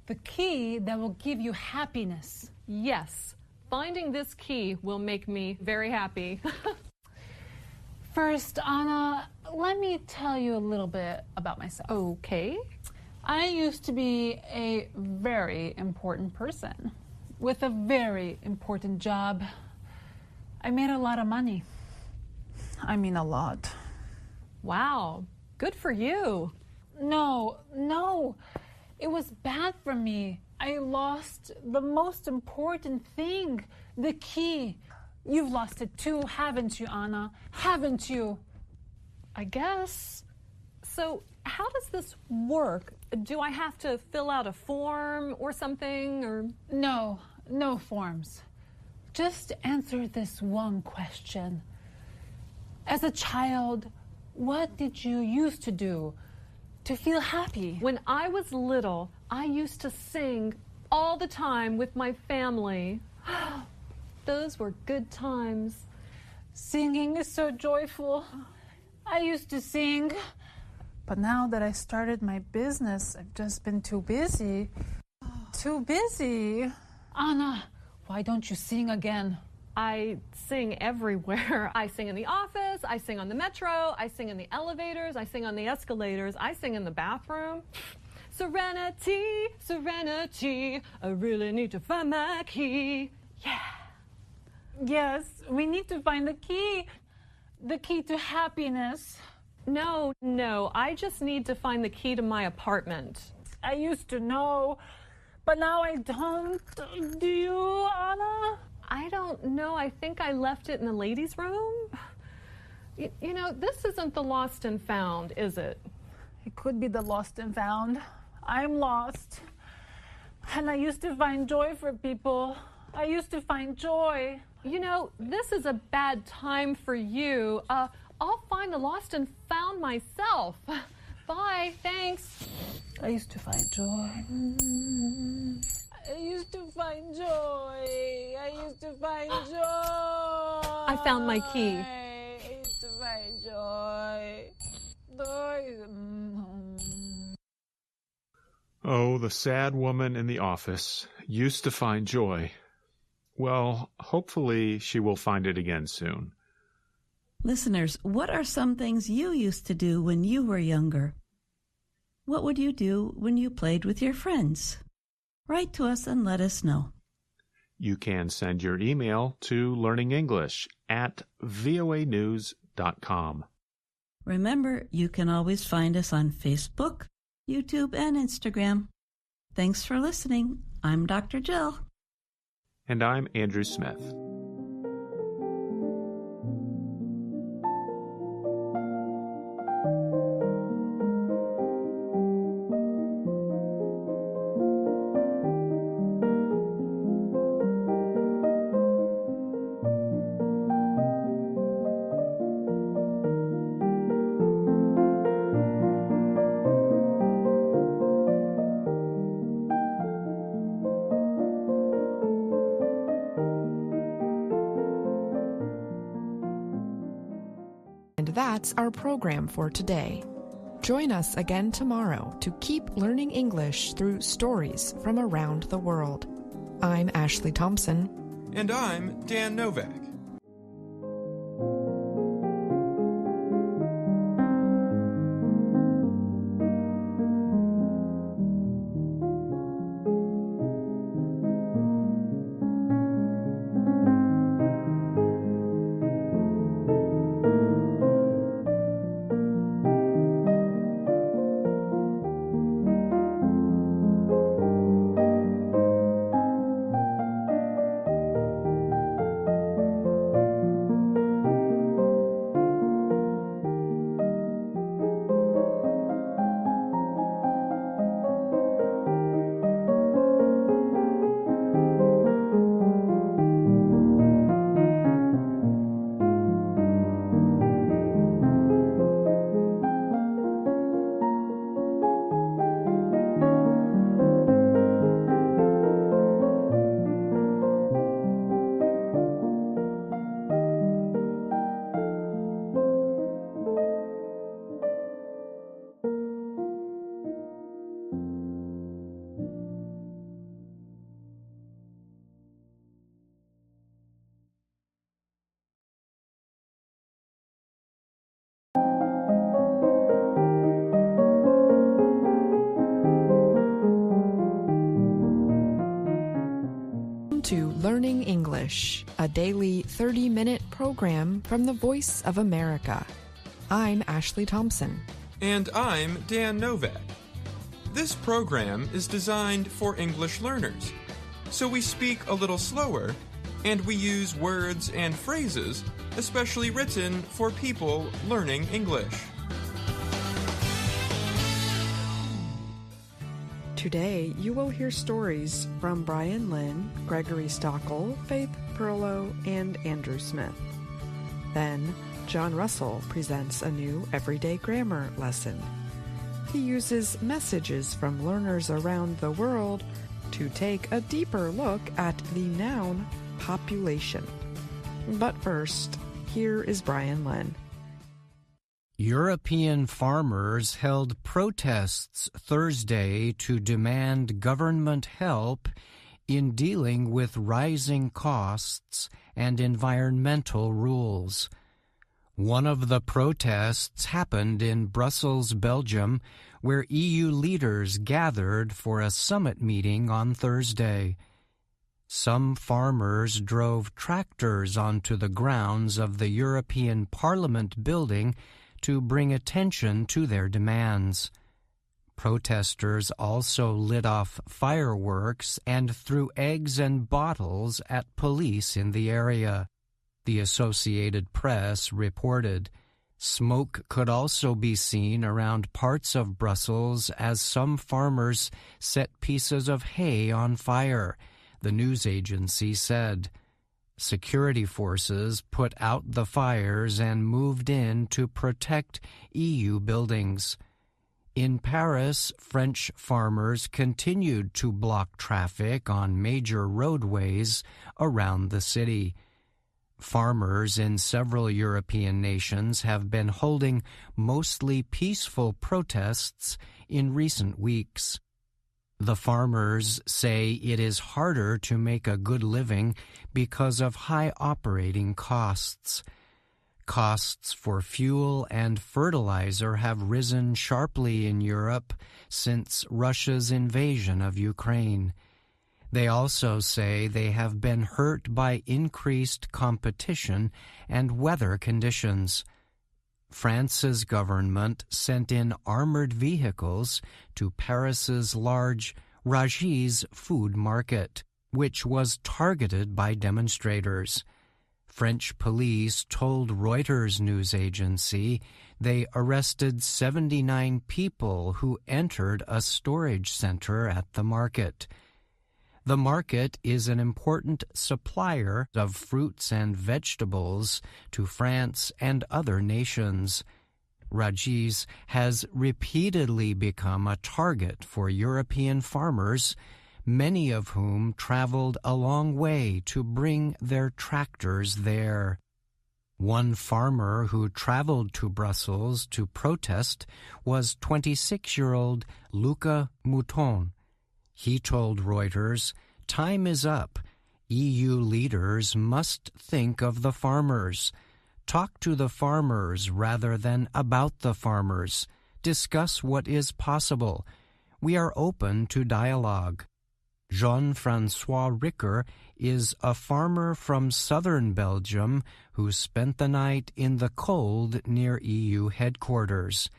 The key that will give you happiness. Yes, Finding this key will make me very happy. First, Anna, let me tell you a little bit about myself. Okay. I used to be a very important person with a very important job. I made a lot of money. I mean, a lot. Wow, good for you. No, it was bad for me. I lost the most important thing, the key. You've lost it too, haven't you, Anna? Haven't you? I guess. So how does this work? Do I have to fill out a form or something, or? No forms. Just answer this one question. As a child, what did you used to do to feel happy? When I was little, I used to sing all the time with my family. Those were good times. Singing is so joyful. I used to sing, but now that I started my business, I've just been too busy. Too busy. Anna, why don't you sing again? I sing everywhere. I sing in the office, I sing on the metro, I sing in the elevators, I sing on the escalators, I sing in the bathroom. Serenity, serenity, I really need to find my key. Yeah. Yes, we need to find the key to happiness. No, I just need to find the key to my apartment. I used to know, but now I don't. Do you, Anna? I don't know. I think I left it in the ladies' room. You know, this isn't the lost and found, is it? It could be the lost and found. I'm lost. And I used to find joy for people. I used to find joy. You know, this is a bad time for you. I'll find the lost and found myself. Bye, thanks. I used to find joy. I used to find joy. I used to find joy. I found my key. I used to find joy. Oh, the sad woman in the office used to find joy. Well, hopefully she will find it again soon. Listeners, what are some things you used to do when you were younger? What would you do when you played with your friends? Write to us and let us know. You can send your email to learningenglish@voanews.com. Remember, you can always find us on Facebook, YouTube, and Instagram. Thanks for listening. I'm Dr. Jill. And I'm Andrew Smith. That's our program for today. Join us again tomorrow to keep learning English through stories from around the world. I'm Ashley Thompson. And I'm Dan Novak. to Learning English, a daily 30-minute program from the Voice of America. I'm Ashley Thompson. And I'm Dan Novak. This program is designed for English learners, so we speak a little slower and we use words and phrases especially written for people learning English. Today, you will hear stories from Brian Lynn, Gregory Stockel, Faith Perlow, and Andrew Smith. Then, John Russell presents a new everyday grammar lesson. He uses messages from learners around the world to take a deeper look at the noun population. But first, here is Brian Lynn. European farmers held protests Thursday to demand government help in dealing with rising costs and environmental rules. One of the protests happened in Brussels, Belgium, where EU leaders gathered for a summit meeting on Thursday. Some farmers drove tractors onto the grounds of the European Parliament building to bring attention to their demands. Protesters also lit off fireworks and threw eggs and bottles at police in the area. The Associated Press reported. Smoke could also be seen around parts of Brussels as some farmers set pieces of hay on fire, the news agency said. Security forces put out the fires and moved in to protect EU buildings. In Paris, French farmers continued to block traffic on major roadways around the city. Farmers in several European nations have been holding mostly peaceful protests in recent weeks. The farmers say it is harder to make a good living because of high operating costs. Costs for fuel and fertilizer have risen sharply in Europe since Russia's invasion of Ukraine. They also say they have been hurt by increased competition and weather conditions. France's government sent in armored vehicles to Paris's large Rungis food market, which was targeted by demonstrators. French police told Reuters news agency they arrested 79 people who entered a storage center at the market. The market is an important supplier of fruits and vegetables to France and other nations. Rungis has repeatedly become a target for European farmers, many of whom traveled a long way to bring their tractors there. One farmer who traveled to Brussels to protest was 26-year-old Luca Mouton. He told Reuters, "Time is up. EU leaders must think of the farmers. Talk to the farmers rather than about the farmers. Discuss what is possible. We are open to dialogue." Jean-François Ricker is a farmer from southern Belgium who spent the night in the cold near EU headquarters.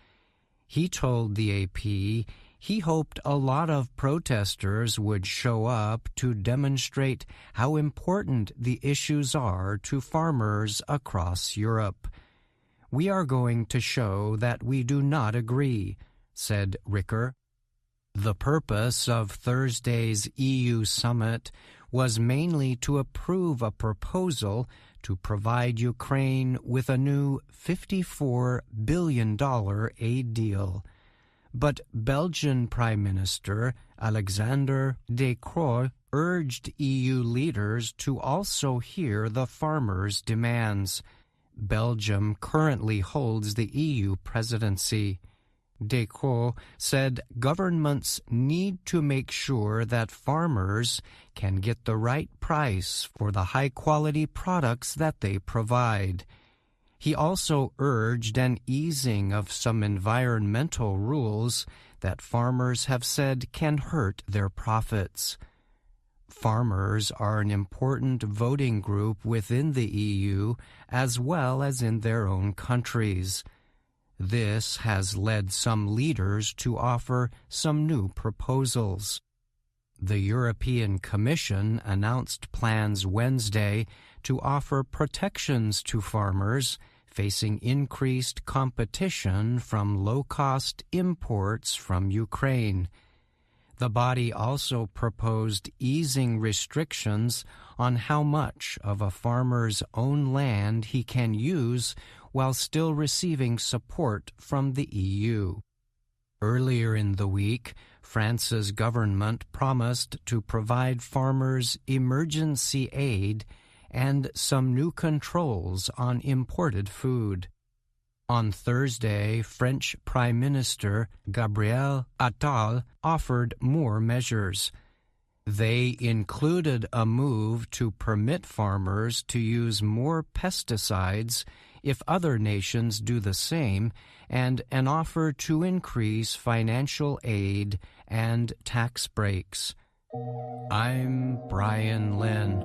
He told the AP he hoped a lot of protesters would show up to demonstrate how important the issues are to farmers across Europe. "We are going to show that we do not agree," said Ricker. The purpose of Thursday's EU summit was mainly to approve a proposal to provide Ukraine with a new $54 billion aid deal. But Belgian Prime Minister Alexander De Croo urged EU leaders to also hear the farmers' demands. Belgium currently holds the EU presidency. De Croo said governments need to make sure that farmers can get the right price for the high-quality products that they provide. He also urged an easing of some environmental rules that farmers have said can hurt their profits. Farmers are an important voting group within the EU as well as in their own countries. This has led some leaders to offer some new proposals. The European Commission announced plans Wednesday to offer protections to farmers facing increased competition from low-cost imports from Ukraine. The body also proposed easing restrictions on how much of a farmer's own land he can use while still receiving support from the EU. Earlier in the week, France's government promised to provide farmers emergency aid and some new controls on imported food. On Thursday, French Prime Minister Gabriel Attal offered more measures. They included a move to permit farmers to use more pesticides if other nations do the same, and an offer to increase financial aid and tax breaks. I'm Brian Lynn.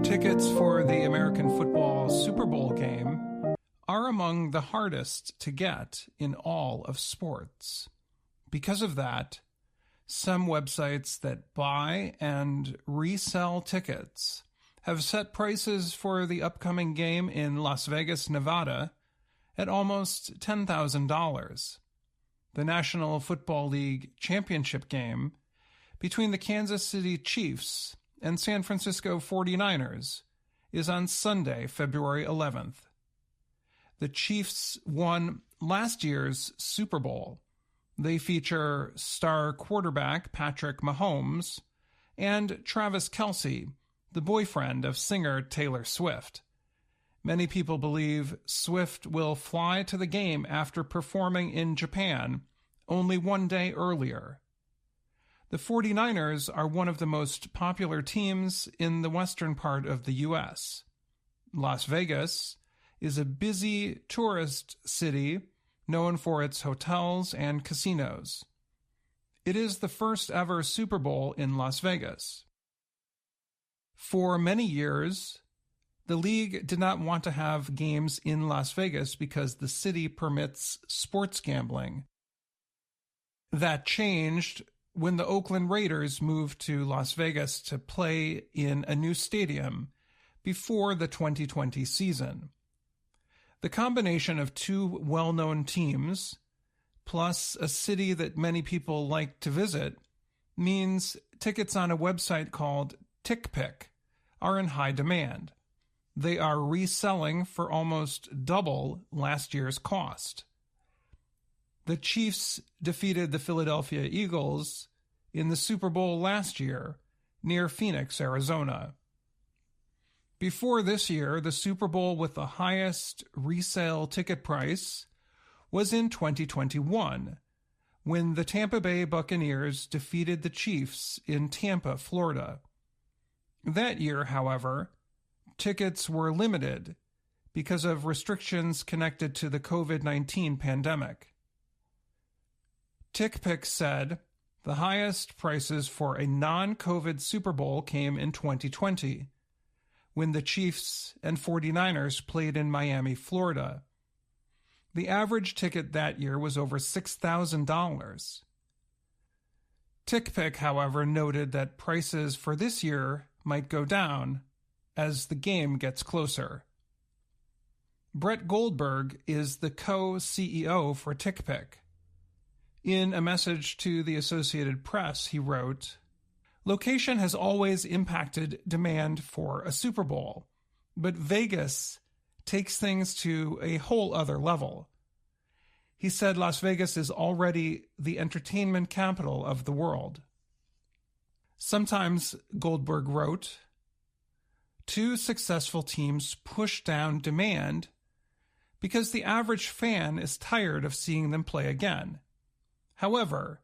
Tickets for the American football Super Bowl game are among the hardest to get in all of sports. Because of that, some websites that buy and resell tickets have set prices for the upcoming game in Las Vegas, Nevada at almost $10,000. The National Football League championship game between the Kansas City Chiefs and San Francisco 49ers is on Sunday, February 11th. The Chiefs won last year's Super Bowl. They feature star quarterback Patrick Mahomes and Travis Kelce, the boyfriend of singer Taylor Swift. Many people believe Swift will fly to the game after performing in Japan only one day earlier. The 49ers are one of the most popular teams in the western part of the U.S. Las Vegas is a busy tourist city known for its hotels and casinos. It is the first ever Super Bowl in Las Vegas. For many years, the league did not want to have games in Las Vegas because the city permits sports gambling. That changed when the Oakland Raiders moved to Las Vegas to play in a new stadium before the 2020 season. The combination of two well-known teams, plus a city that many people like to visit, means tickets on a website called TickPick are in high demand. They are reselling for almost double last year's cost. The Chiefs defeated the Philadelphia Eagles in the Super Bowl last year near Phoenix, Arizona. Before this year, the Super Bowl with the highest resale ticket price was in 2021, when the Tampa Bay Buccaneers defeated the Chiefs in Tampa, Florida. That year, however, tickets were limited because of restrictions connected to the COVID-19 pandemic. TickPick said the highest prices for a non-COVID Super Bowl came in 2020, when the Chiefs and 49ers played in Miami, Florida. The average ticket that year was over $6,000. TickPick, however, noted that prices for this year might go down as the game gets closer. Brett Goldberg is the co-CEO for TickPick. In a message to the Associated Press, he wrote, "Location has always impacted demand for a Super Bowl, but Vegas takes things to a whole other level." He said Las Vegas is already the entertainment capital of the world. Sometimes, Goldberg wrote, two successful teams push down demand because the average fan is tired of seeing them play again. However,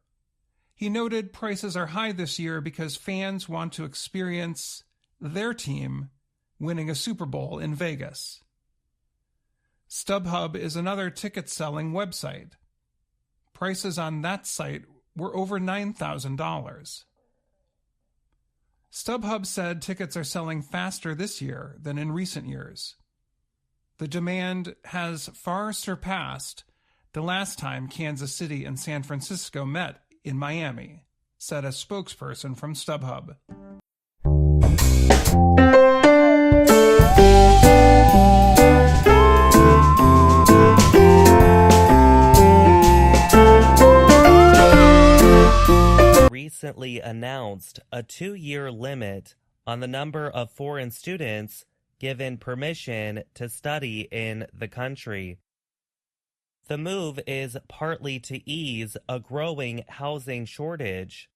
he noted prices are high this year because fans want to experience their team winning a Super Bowl in Vegas. StubHub is another ticket-selling website. Prices on that site were over $9,000. StubHub said tickets are selling faster this year than in recent years. The demand has far surpassed the last time Kansas City and San Francisco met in Miami, said a spokesperson from StubHub. Recently announced a 2-year limit on the number of foreign students given permission to study in the country. The move is partly to ease a growing housing shortage.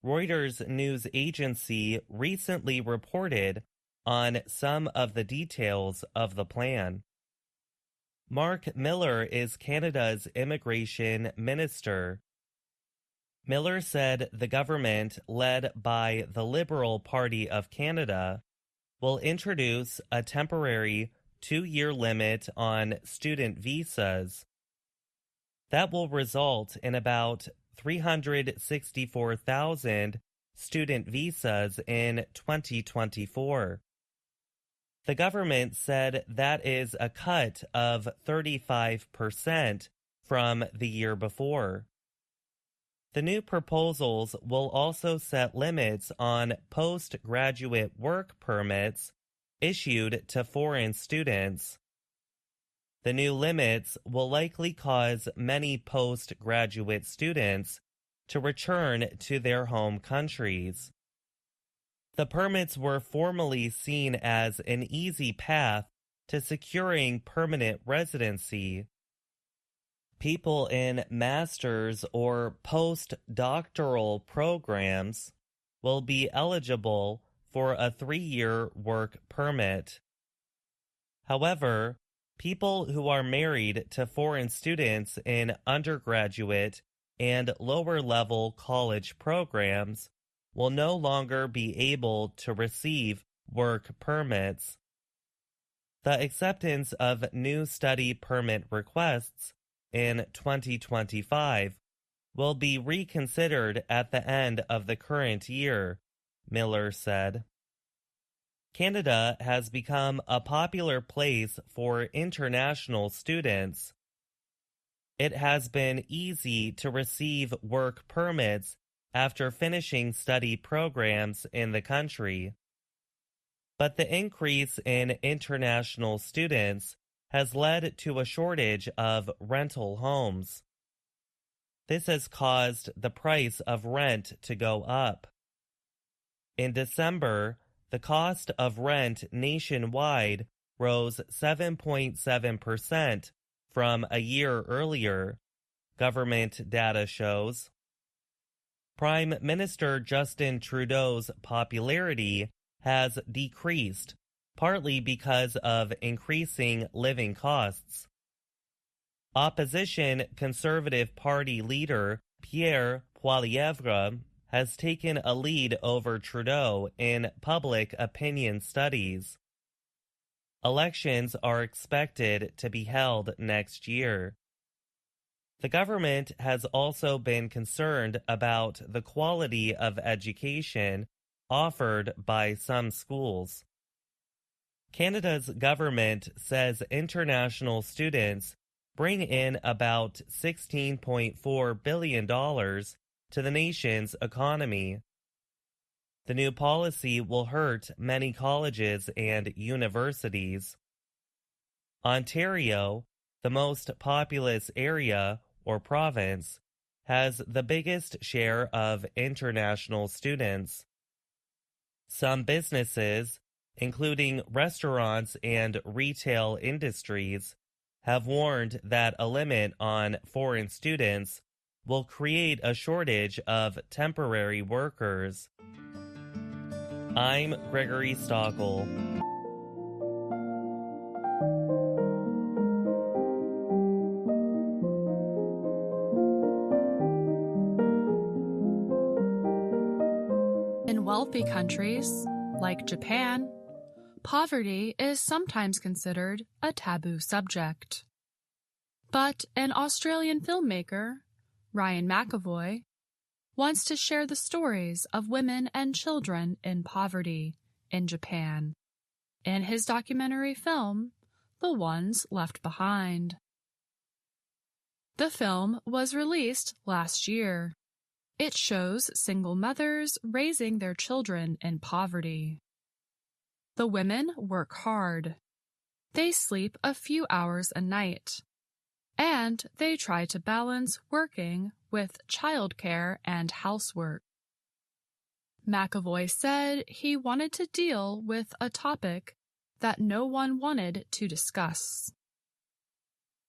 Reuters news agency recently reported on some of the details of the plan. Mark Miller is Canada's immigration minister. Miller said the government, led by the Liberal Party of Canada, will introduce a temporary 2-year limit on student visas. That will result in about 364,000 student visas in 2024. The government said that is a cut of 35% from the year before. The new proposals will also set limits on postgraduate work permits issued to foreign students. The new limits will likely cause many postgraduate students to return to their home countries. The permits were formerly seen as an easy path to securing permanent residency. People in master's or postdoctoral programs will be eligible for a 3-year work permit. However, people who are married to foreign students in undergraduate and lower-level college programs will no longer be able to receive work permits. The acceptance of new study permit requests in 2025 will be reconsidered at the end of the current year, Miller said. Canada has become a popular place for international students. It has been easy to receive work permits after finishing study programs in the country. But the increase in international students has led to a shortage of rental homes. This has caused the price of rent to go up. In December, the cost of rent nationwide rose 7.7% from a year earlier, government data shows. Prime Minister Justin Trudeau's popularity has decreased, partly because of increasing living costs. Opposition Conservative Party leader Pierre Poilievre has taken a lead over Trudeau in public opinion studies. Elections are expected to be held next year. The government has also been concerned about the quality of education offered by some schools. Canada's government says international students bring in about $16.4 billion to the nation's economy. The new policy will hurt many colleges and universities. Ontario, the most populous area or province, has the biggest share of international students. Some businesses, including restaurants and retail industries, have warned that a limit on foreign students will create a shortage of temporary workers. I'm Gregory Stockel. In wealthy countries, like Japan, poverty is sometimes considered a taboo subject. But an Australian filmmaker, Ryan McAvoy, wants to share the stories of women and children in poverty in Japan in his documentary film, The Ones Left Behind. The film was released last year. It shows single mothers raising their children in poverty. The women work hard. They sleep a few hours a night. And they try to balance working with childcare and housework. McAvoy said he wanted to deal with a topic that no one wanted to discuss.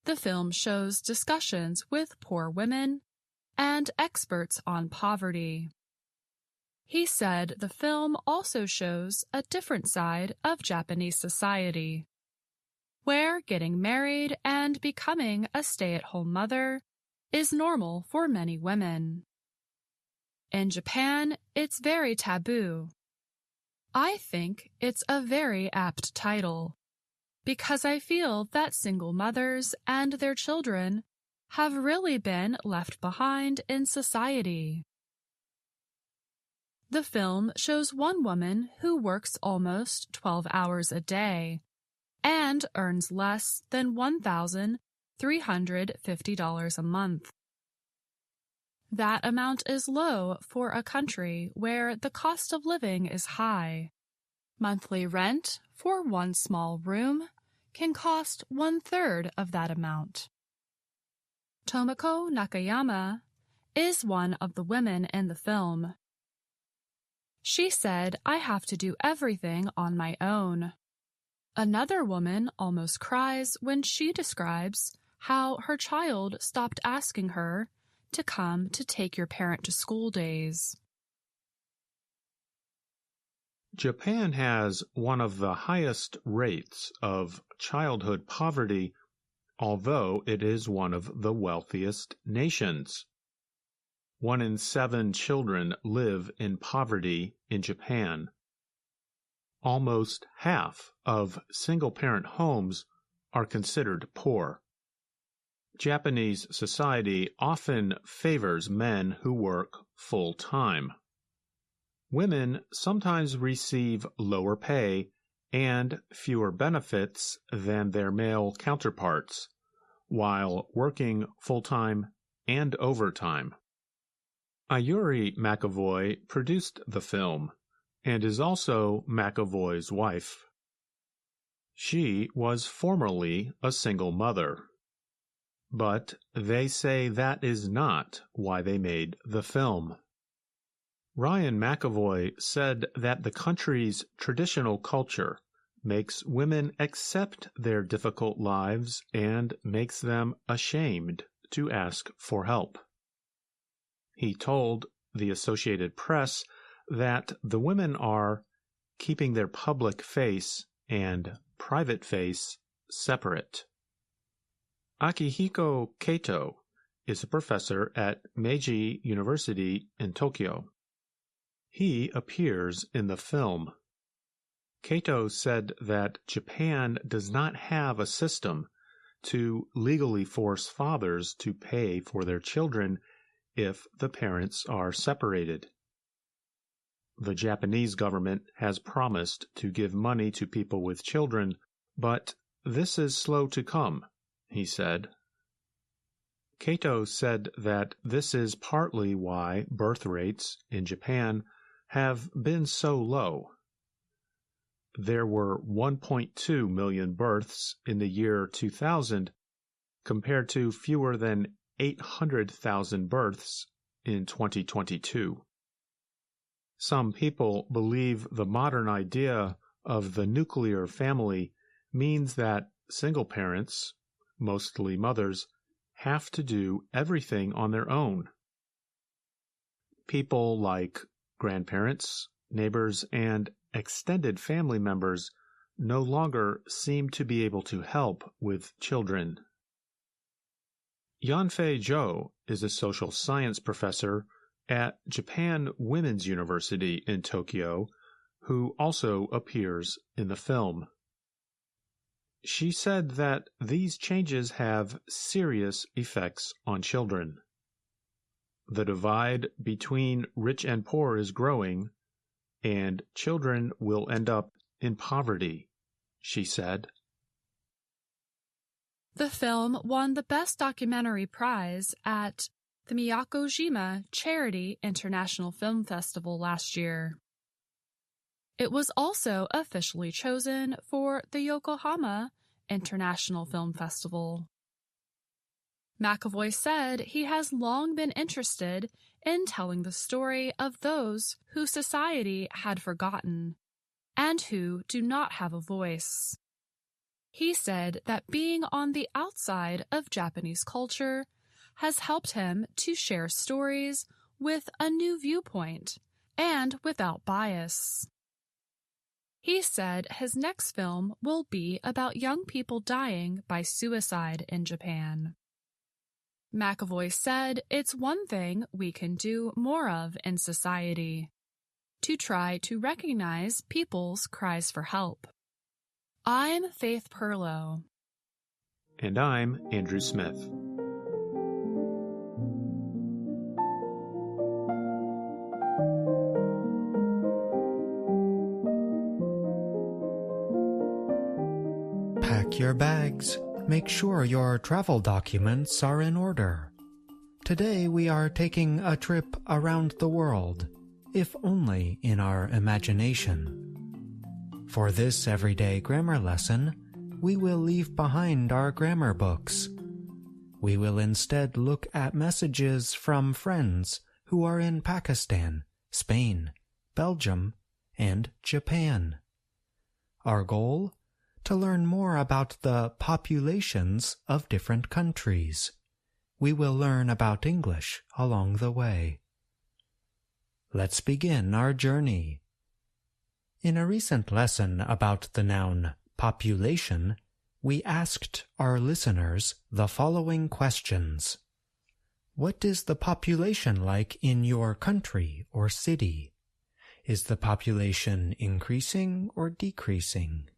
The film shows discussions with poor women and experts on poverty. He said the film also shows a different side of Japanese society, where getting married and becoming a stay-at-home mother is normal for many women. In Japan, it's very taboo. I think it's a very apt title, because I feel that single mothers and their children have really been left behind in society. The film shows one woman who works almost 12 hours a day and earns less than $1,350 a month. That amount is low for a country where the cost of living is high. Monthly rent for one small room can cost 1/3 of that amount. Tomoko Nakayama is one of the women in the film. She said, "I have to do everything on my own." Another woman almost cries when she describes how her child stopped asking her to come to take your parent to school days. Japan has one of the highest rates of childhood poverty, although it is one of the wealthiest nations. 1 in 7 children live in poverty in Japan. Almost half of single-parent homes are considered poor. Japanese society often favors men who work full-time. Women sometimes receive lower pay and fewer benefits than their male counterparts, while working full-time and overtime. Ayuri McAvoy produced the film and is also McAvoy's wife. She was formerly a single mother. But they say that is not why they made the film. Ryan McAvoy said that the country's traditional culture makes women accept their difficult lives and makes them ashamed to ask for help. He told the Associated Press that the women are keeping their public face and private face separate. Akihiko Kato is a professor at Meiji University in Tokyo. He appears in the film. Kato said that Japan does not have a system to legally force fathers to pay for their children if the parents are separated. The Japanese government has promised to give money to people with children, but this is slow to come, he said. Kato said that this is partly why birth rates in Japan have been so low. There were 1.2 million births in the year 2000, compared to fewer than 800,000 births in 2022. Some people believe the modern idea of the nuclear family means that single parents, mostly mothers, have to do everything on their own. People like grandparents, neighbors, and extended family members no longer seem to be able to help with children. Yanfei Zhou is a social science professor at Japan Women's University in Tokyo, who also appears in the film. She said that these changes have serious effects on children. The divide between rich and poor is growing, and children will end up in poverty, she said. The film won the Best Documentary Prize at the Miyakojima Charity International Film Festival last year. It was also officially chosen for the Yokohama International Film Festival. McAvoy said he has long been interested in telling the story of those who society had forgotten and who do not have a voice. He said that being on the outside of Japanese culture has helped him to share stories with a new viewpoint and without bias. He said his next film will be about young people dying by suicide in Japan. McAvoy said it's one thing we can do more of in society, to try to recognize people's cries for help. I'm Faith Perlow. And I'm Andrew Smith. Pack your bags. Make sure your travel documents are in order. Today we are taking a trip around the world, if only in our imagination. For this everyday grammar lesson, we will leave behind our grammar books. We will instead look at messages from friends who are in Pakistan, Spain, Belgium, and Japan. Our goal? To learn more about the populations of different countries. We will learn about English along the way. Let's begin our journey. In a recent lesson about the noun population, we asked our listeners the following questions. What is the population like in your country or city? Is the population increasing or decreasing?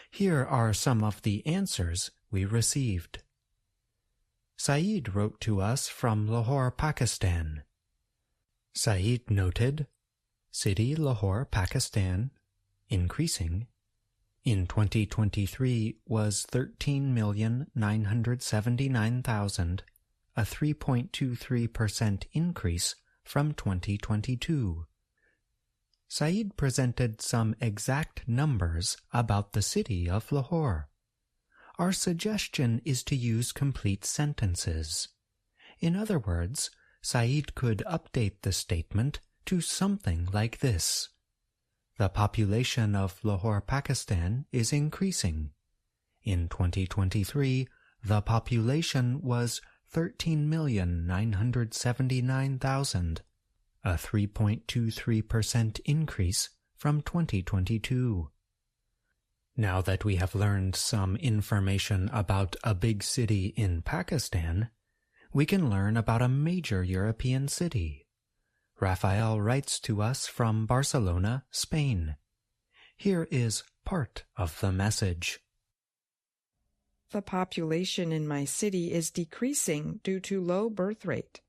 Here are some of the answers we received. Saeed wrote to us from Lahore, Pakistan. Saeed noted, City Lahore, Pakistan, increasing, in 2023 was 13,979,000, a 3.23% increase from 2022. Saeed presented some exact numbers about the city of Lahore. Our suggestion is to use complete sentences. In other words, Saeed could update the statement to something like this. The population of Lahore, Pakistan is increasing. In 2023, the population was 13,979,000. A 3.23% increase from 2022. Now that we have learned some information about a big city in Pakistan, we can learn about a major European city. Rafael writes to us from Barcelona, Spain. Here is part of the message. The population in my city is decreasing due to low birth rate,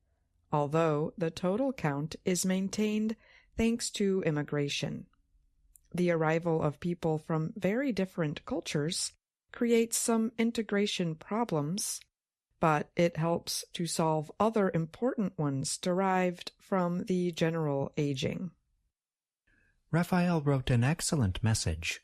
although the total count is maintained thanks to immigration. The arrival of people from very different cultures creates some integration problems, but it helps to solve other important ones derived from the general aging. Raphael wrote an excellent message.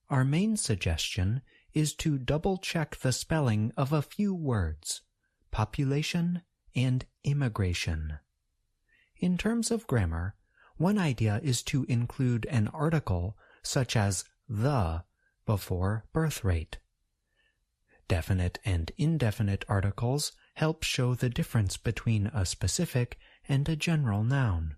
Our main suggestion is to double-check the spelling of a few words, population and immigration. In terms of grammar, one idea is to include an article such as the before birth rate. Definite and indefinite articles help show the difference between a specific and a general noun.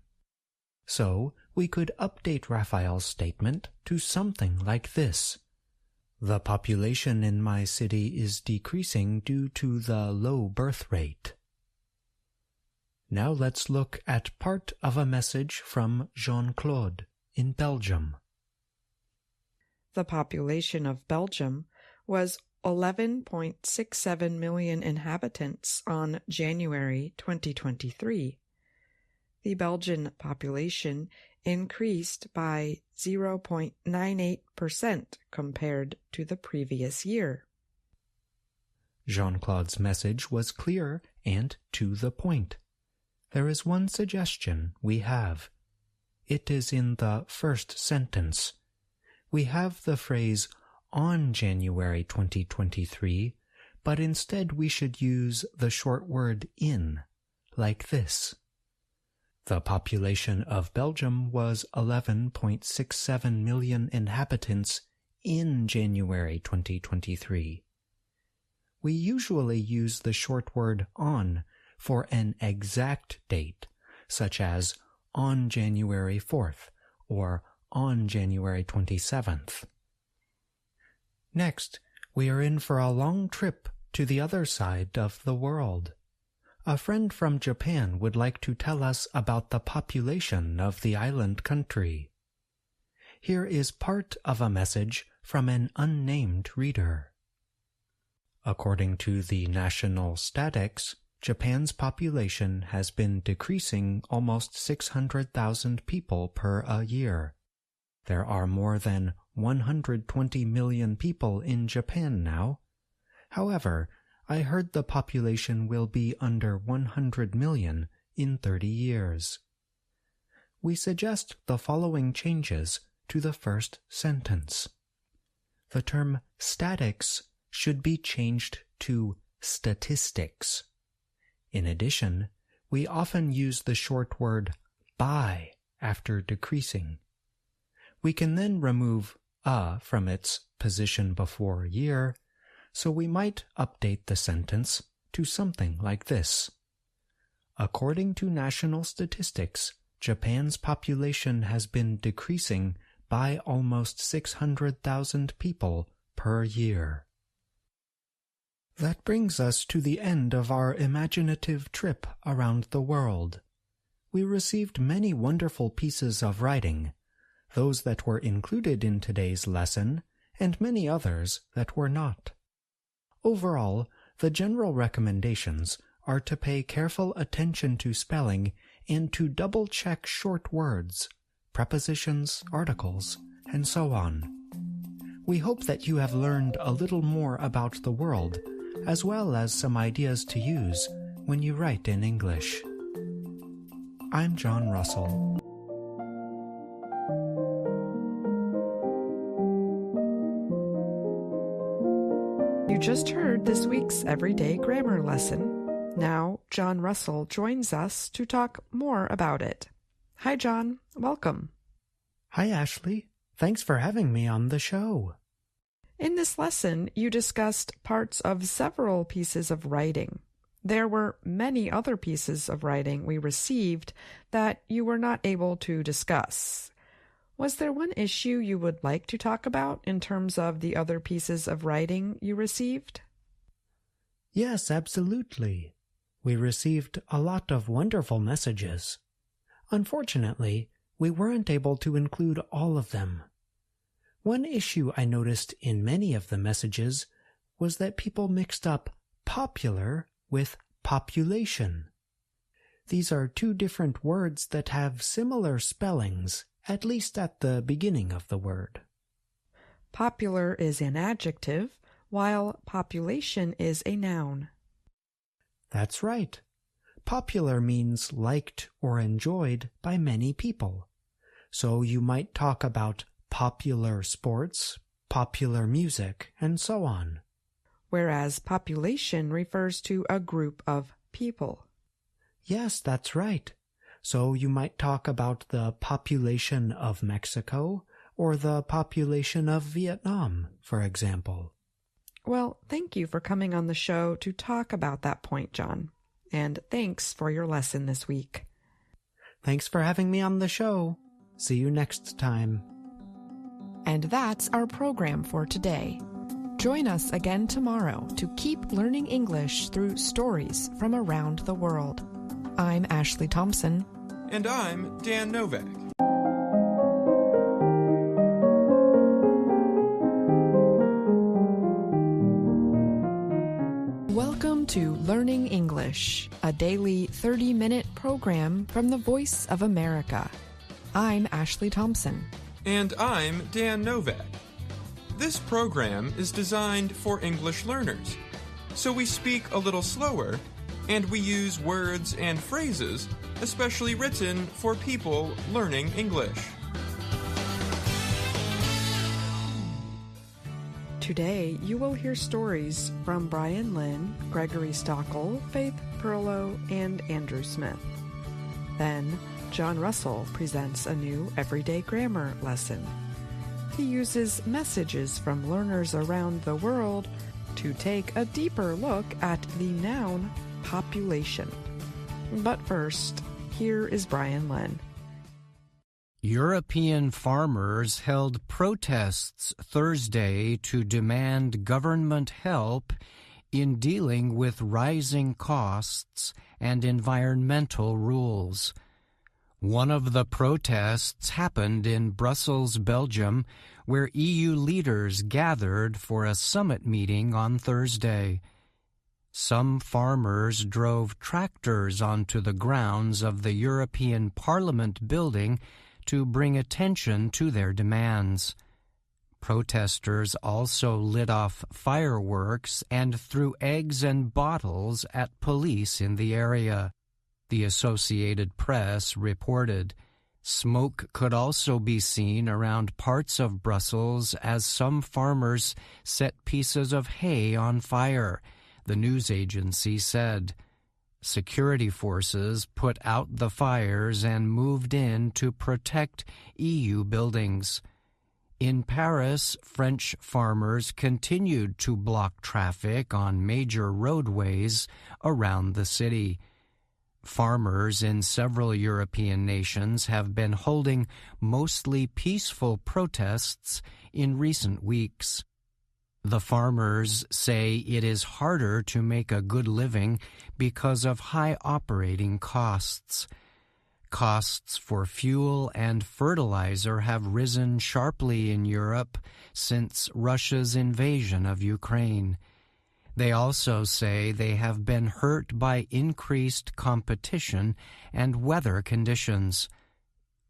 So, we could update Raphael's statement to something like this. The population in my city is decreasing due to the low birth rate. Now let's look at part of a message from Jean-Claude in Belgium. The population of Belgium was 11.67 million inhabitants on January 2023. The Belgian population increased by 0.98% compared to the previous year. Jean-Claude's message was clear and to the point. There is one suggestion we have. It is in the first sentence. We have the phrase on January 2023, but instead we should use the short word in, like this. The population of Belgium was 11.67 million inhabitants in January 2023. We usually use the short word on for an exact date, such as on January 4th or on January 27th. Next, we are in for a long trip to the other side of the world. A friend from Japan would like to tell us about the population of the island country. Here is part of a message from an unnamed reader. According to the national statics, Japan's population has been decreasing almost 600,000 people per year. There are more than 120 million people in Japan now. However, I heard the population will be under 100 million in 30 years. We suggest the following changes to the first sentence. The term statics should be changed to statistics. In addition, we often use the short word by after decreasing. We can then remove from its position before year, so we might update the sentence to something like this. According to national statistics, Japan's population has been decreasing by almost 600,000 people per year. That brings us to the end of our imaginative trip around the world. We received many wonderful pieces of writing, those that were included in today's lesson, and many others that were not. Overall, the general recommendations are to pay careful attention to spelling and to double-check short words, prepositions, articles, and so on. We hope that you have learned a little more about the world, as well as some ideas to use when you write in English. I'm John Russell. You just heard this week's Everyday Grammar lesson. Now, John Russell joins us to talk more about it. Hi, John. Welcome. Hi, Ashley. Thanks for having me on the show. In this lesson, you discussed parts of several pieces of writing. There were many other pieces of writing we received that you were not able to discuss. Was there one issue you would like to talk about in terms of the other pieces of writing you received? Yes, absolutely. We received a lot of wonderful messages. Unfortunately, we weren't able to include all of them. One issue I noticed in many of the messages was that people mixed up popular with population. These are two different words that have similar spellings, at least at the beginning of the word. Popular is an adjective, while population is a noun. That's right. Popular means liked or enjoyed by many people. So you might talk about popular sports, popular music, and so on. Whereas population refers to a group of people. Yes, that's right. So you might talk about the population of Mexico or the population of Vietnam, for example. Well, thank you for coming on the show to talk about that point, John. And thanks for your lesson this week. Thanks for having me on the show. See you next time. And that's our program for today. Join us again tomorrow to keep learning English through stories from around the world. I'm Ashley Thompson. And I'm Dan Novak. to Learning English, a daily 30-minute program from the Voice of America. I'm Ashley Thompson. And I'm Dan Novak. This program is designed for English learners, so we speak a little slower, and we use words and phrases especially written for people learning English. Today, you will hear stories from Brian Lynn, Gregory Stockel, Faith Perlow, and Andrew Smith. Then, John Russell presents a new everyday grammar lesson. He uses messages from learners around the world to take a deeper look at the noun population. But first, here is Brian Lynn. European farmers held protests Thursday to demand government help in dealing with rising costs and environmental rules. One of the protests happened in Brussels, Belgium, where EU leaders gathered for a summit meeting on Thursday. Some farmers drove tractors onto the grounds of the European Parliament building to bring attention to their demands. Protesters also lit off fireworks and threw eggs and bottles at police in the area. The Associated Press reported. Smoke could also be seen around parts of Brussels as some farmers set pieces of hay on fire, the news agency said. Security forces put out the fires and moved in to protect EU buildings. In Paris, French farmers continued to block traffic on major roadways around the city. Farmers in several European nations have been holding mostly peaceful protests in recent weeks. The farmers say it is harder to make a good living because of high operating costs. Costs for fuel and fertilizer have risen sharply in Europe since Russia's invasion of Ukraine. They also say they have been hurt by increased competition and weather conditions.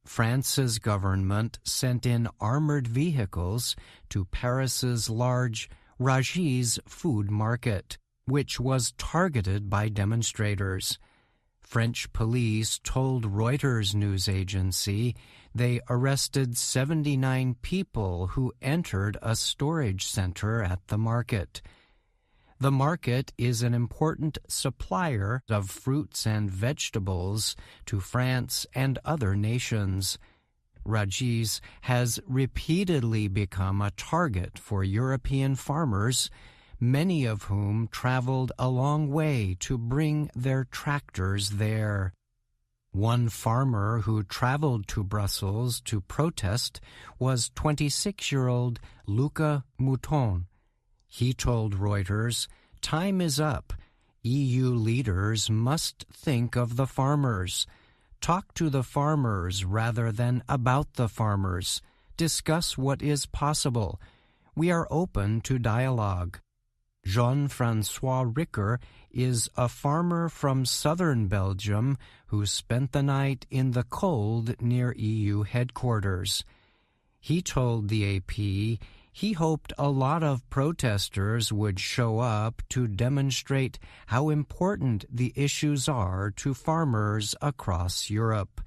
France's government sent in armored vehicles to Paris's large Rungis food market, which was targeted by demonstrators. French police told Reuters news agency they arrested 79 people who entered a storage center at the market. The market is an important supplier of fruits and vegetables to France and other nations. Rungis has repeatedly become a target for European farmers, many of whom traveled a long way to bring their tractors there. One farmer who traveled to Brussels to protest was 26-year-old Luca Mouton. He told Reuters, "Time is up. EU leaders must think of the farmers. Talk to the farmers rather than about the farmers. Discuss what is possible. We are open to dialogue." Jean-François Ricker is a farmer from southern Belgium who spent the night in the cold near EU headquarters. He told the AP he hoped a lot of protesters would show up to demonstrate how important the issues are to farmers across Europe.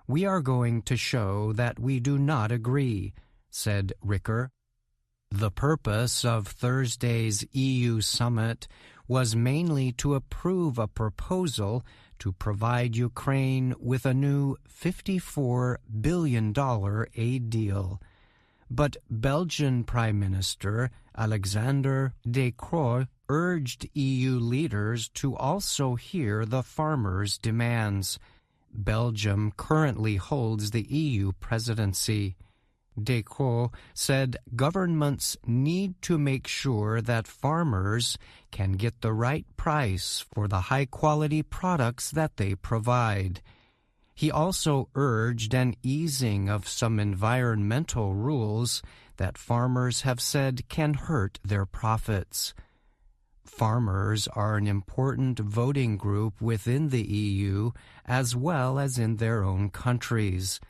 "We are going to show that we do not agree," said Ricker. The purpose of Thursday's EU summit was mainly to approve a proposal to provide Ukraine with a new $54 billion aid deal. But Belgian Prime Minister Alexander De Croo urged EU leaders to also hear the farmers' demands. Belgium currently holds the EU presidency. De Croo said governments need to make sure that farmers can get the right price for the high-quality products that they provide. He also urged an easing of some environmental rules that farmers have said can hurt their profits. Farmers are an important voting group within the EU as well as in their own countries.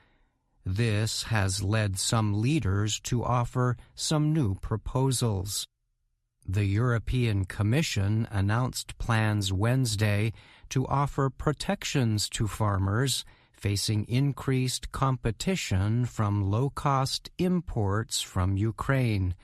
This has led some leaders to offer some new proposals. The European Commission announced plans Wednesday to offer protections to farmers facing increased competition from low-cost imports from Ukraine.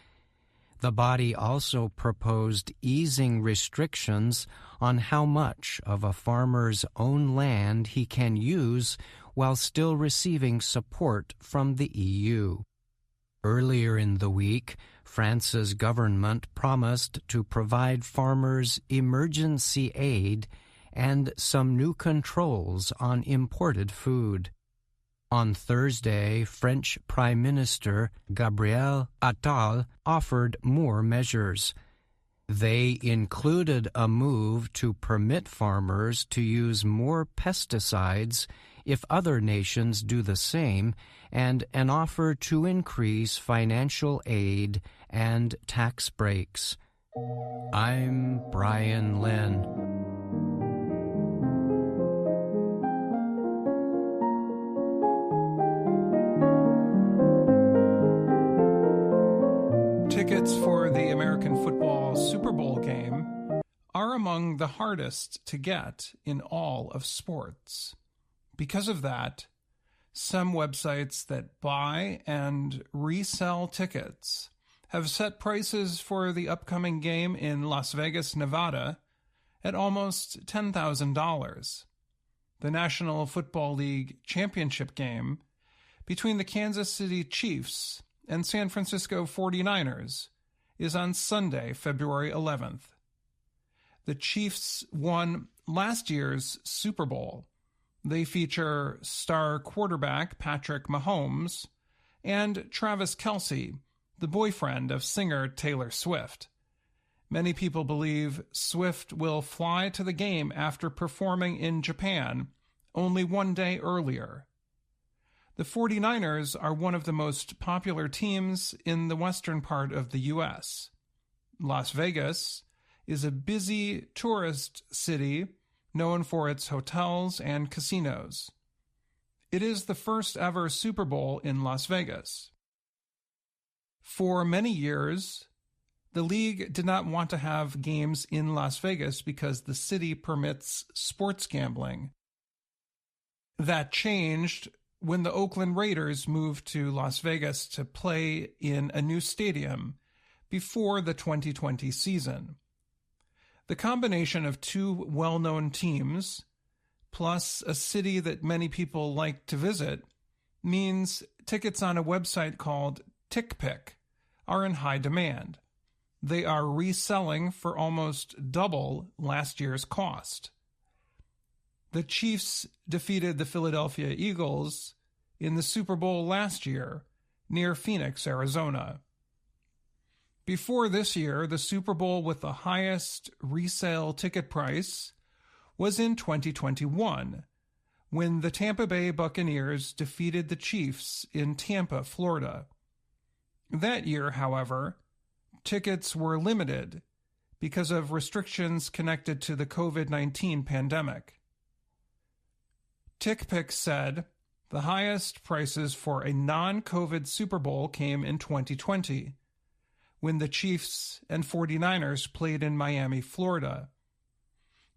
The body also proposed easing restrictions on how much of a farmer's own land he can use while still receiving support from the EU. Earlier in the week, France's government promised to provide farmers emergency aid and some new controls on imported food. On Thursday, French Prime Minister Gabriel Attal offered more measures. They included a move to permit farmers to use more pesticides if other nations do the same, and an offer to increase financial aid and tax breaks. I'm Brian Lynn. Tickets for the American football Super Bowl game are among the hardest to get in all of sports. Because of that, some websites that buy and resell tickets have set prices for the upcoming game in Las Vegas, Nevada at almost $10,000. The National Football League championship game between the Kansas City Chiefs and San Francisco 49ers is on Sunday, February 11th. The Chiefs won last year's Super Bowl. They feature star quarterback Patrick Mahomes and Travis Kelce, the boyfriend of singer Taylor Swift. Many people believe Swift will fly to the game after performing in Japan only one day earlier. The 49ers are one of the most popular teams in the western part of the U.S. Las Vegas is a busy tourist city known for its hotels and casinos. It is the first ever Super Bowl in Las Vegas. For many years, the league did not want to have games in Las Vegas because the city permits sports gambling. That changed when the Oakland Raiders moved to Las Vegas to play in a new stadium before the 2020 season. The combination of two well-known teams, plus a city that many people like to visit, means tickets on a website called TickPick are in high demand. They are reselling for almost double last year's cost. The Chiefs defeated the Philadelphia Eagles in the Super Bowl last year near Phoenix, Arizona. Before this year, the Super Bowl with the highest resale ticket price was in 2021, when the Tampa Bay Buccaneers defeated the Chiefs in Tampa, Florida. That year, however, tickets were limited because of restrictions connected to the COVID-19 pandemic. TickPick said the highest prices for a non-COVID Super Bowl came in 2020, when the Chiefs and 49ers played in Miami, Florida.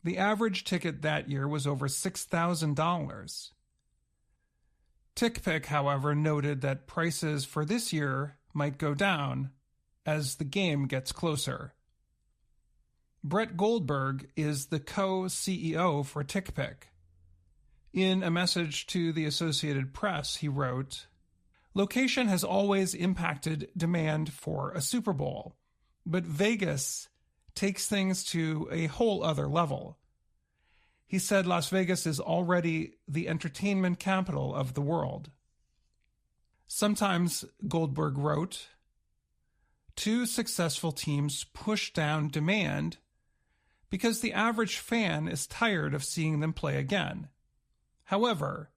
The average ticket that year was over $6,000. TickPick, however, noted that prices for this year might go down as the game gets closer. Brett Goldberg is the co-CEO for TickPick. In a message to the Associated Press, he wrote, "Location has always impacted demand for a Super Bowl, but Vegas takes things to a whole other level." He said Las Vegas is already the entertainment capital of the world. Sometimes, Goldberg wrote, two successful teams push down demand because the average fan is tired of seeing them play again. However,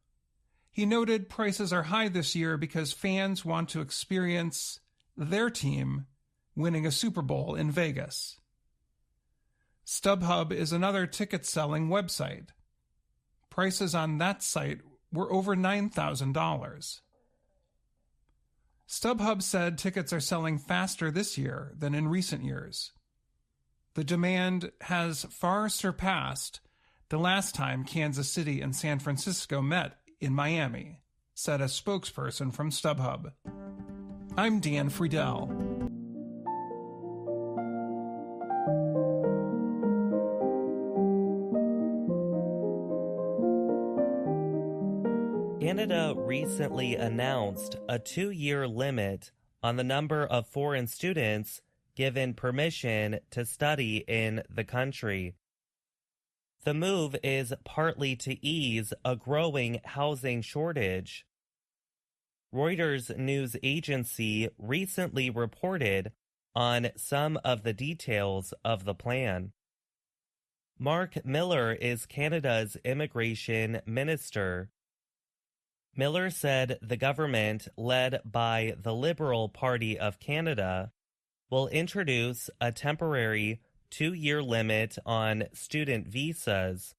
he noted prices are high this year because fans want to experience their team winning a Super Bowl in Vegas. StubHub is another ticket-selling website. Prices on that site were over $9,000. StubHub said tickets are selling faster this year than in recent years. The demand has far surpassed the last time Kansas City and San Francisco met in Miami, said a spokesperson from StubHub. I'm Dan Friedel. Canada recently announced a 2-year limit on the number of foreign students given permission to study in the country. The move is partly to ease a growing housing shortage. Reuters news agency recently reported on some of the details of the plan. Mark Miller is Canada's immigration minister. Miller said the government, led by the Liberal Party of Canada, will introduce a temporary 2-year limit on student visas.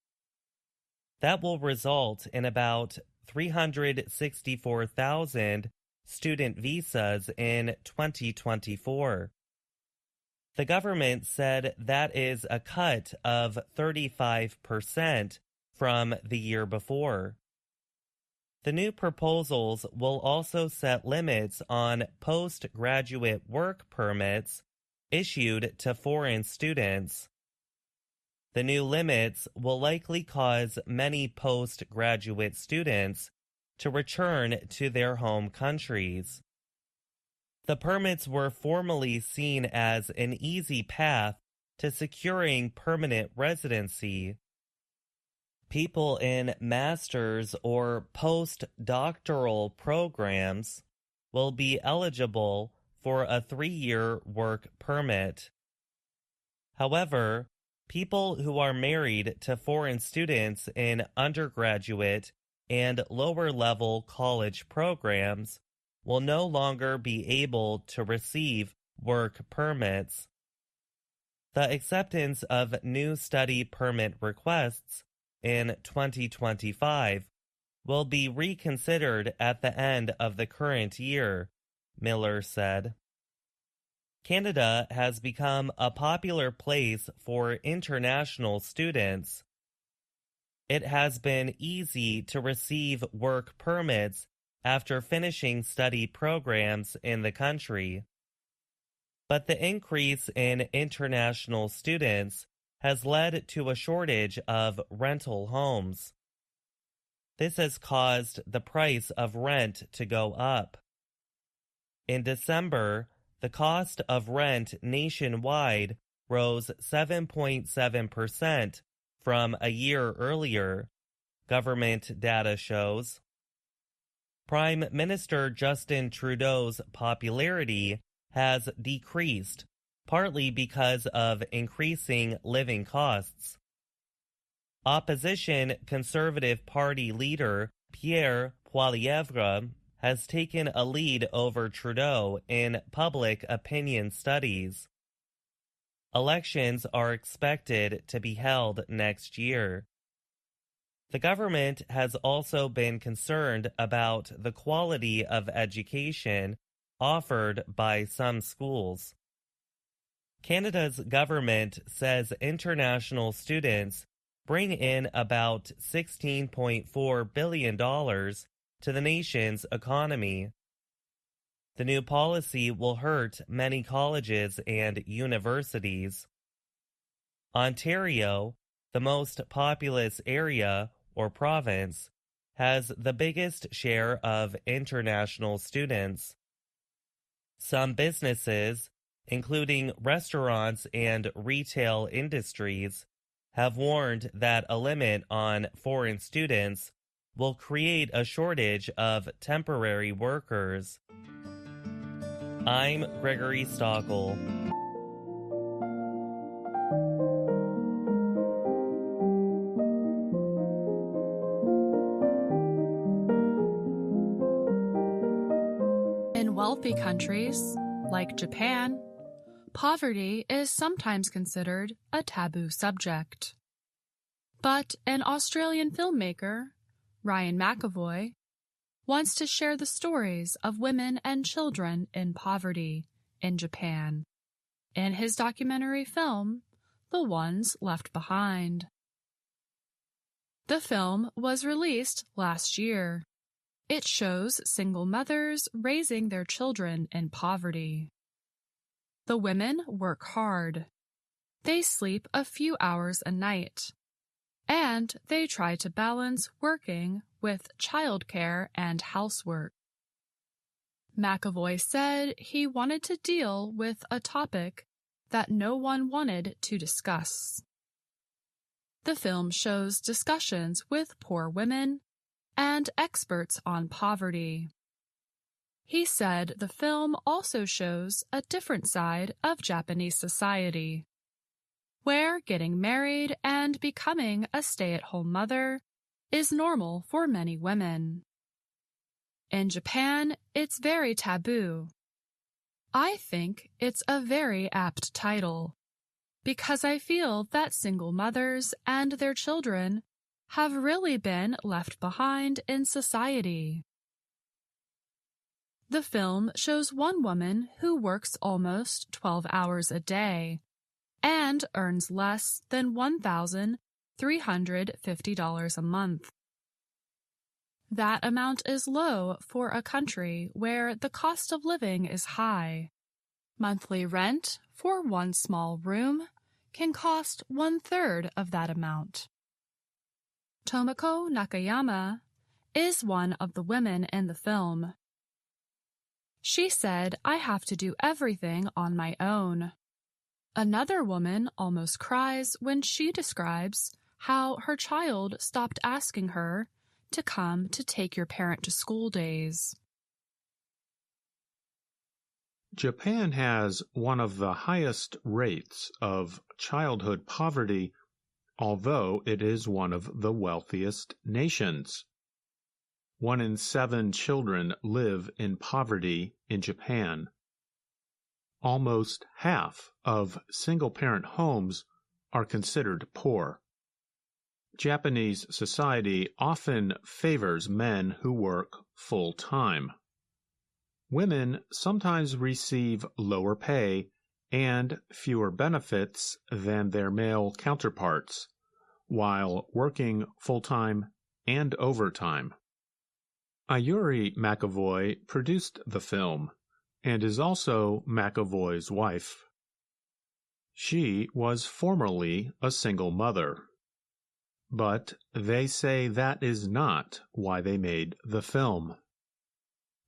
That will result in about 364,000 student visas in 2024. The government said that is a cut of 35% from the year before. The new proposals will also set limits on postgraduate work permits issued to foreign students. The new limits will likely cause many postgraduate students to return to their home countries. The permits were formerly seen as an easy path to securing permanent residency. People in master's or postdoctoral programs will be eligible for a 3-year work permit. However, people who are married to foreign students in undergraduate and lower-level college programs will no longer be able to receive work permits. The acceptance of new study permit requests in 2025 will be reconsidered at the end of the current year, Miller said. Canada has become a popular place for international students. It has been easy to receive work permits after finishing study programs in the country. But the increase in international students has led to a shortage of rental homes. This has caused the price of rent to go up. In December, the cost of rent nationwide rose 7.7% from a year earlier, government data shows. Prime Minister Justin Trudeau's popularity has decreased, partly because of increasing living costs. Opposition Conservative Party leader Pierre Poilievre has taken a lead over Trudeau in public opinion studies. Elections are expected to be held next year. The government has also been concerned about the quality of education offered by some schools. Canada's government says international students bring in about $16.4 billion to the nation's economy. The new policy will hurt many colleges and universities. Ontario, the most populous area or province, has the biggest share of international students. Some businesses, including restaurants and retail industries, have warned that a limit on foreign students will create a shortage of temporary workers. I'm Gregory Stockel. In wealthy countries, like Japan, Poverty is sometimes considered a taboo subject. But an Australian filmmaker, Ryan McAvoy, wants to share the stories of women and children in poverty in Japan in his documentary film, The Ones Left Behind. The film was released last year. It shows single mothers raising their children in poverty. The women work hard. They sleep a few hours a night. And they try to balance working with childcare and housework. McAvoy said he wanted to deal with a topic that no one wanted to discuss. The film shows discussions with poor women and experts on poverty. He said the film also shows a different side of Japanese society, where getting married and becoming a stay-at-home mother is normal for many women. In Japan, it's very taboo. I think it's a very apt title, because I feel that single mothers and their children have really been left behind in society. The film shows one woman who works almost 12 hours a day and earns less than $1,350 a month. That amount is low for a country where the cost of living is high. Monthly rent for one small room can cost 1/3 of that amount. Tomoko Nakayama is one of the women in the film. She said, "I have to do everything on my own." Another woman almost cries when she describes how her child stopped asking her to come to take your parent to school days. Japan has one of the highest rates of childhood poverty, although it is one of the wealthiest nations. 1 in 7 children live in poverty in Japan. Almost half of single-parent homes are considered poor. Japanese society often favors men who work full-time. Women sometimes receive lower pay and fewer benefits than their male counterparts, while working full-time and overtime. Ayuri McAvoy produced the film and is also McAvoy's wife. She was formerly a single mother, but they say that is not why they made the film.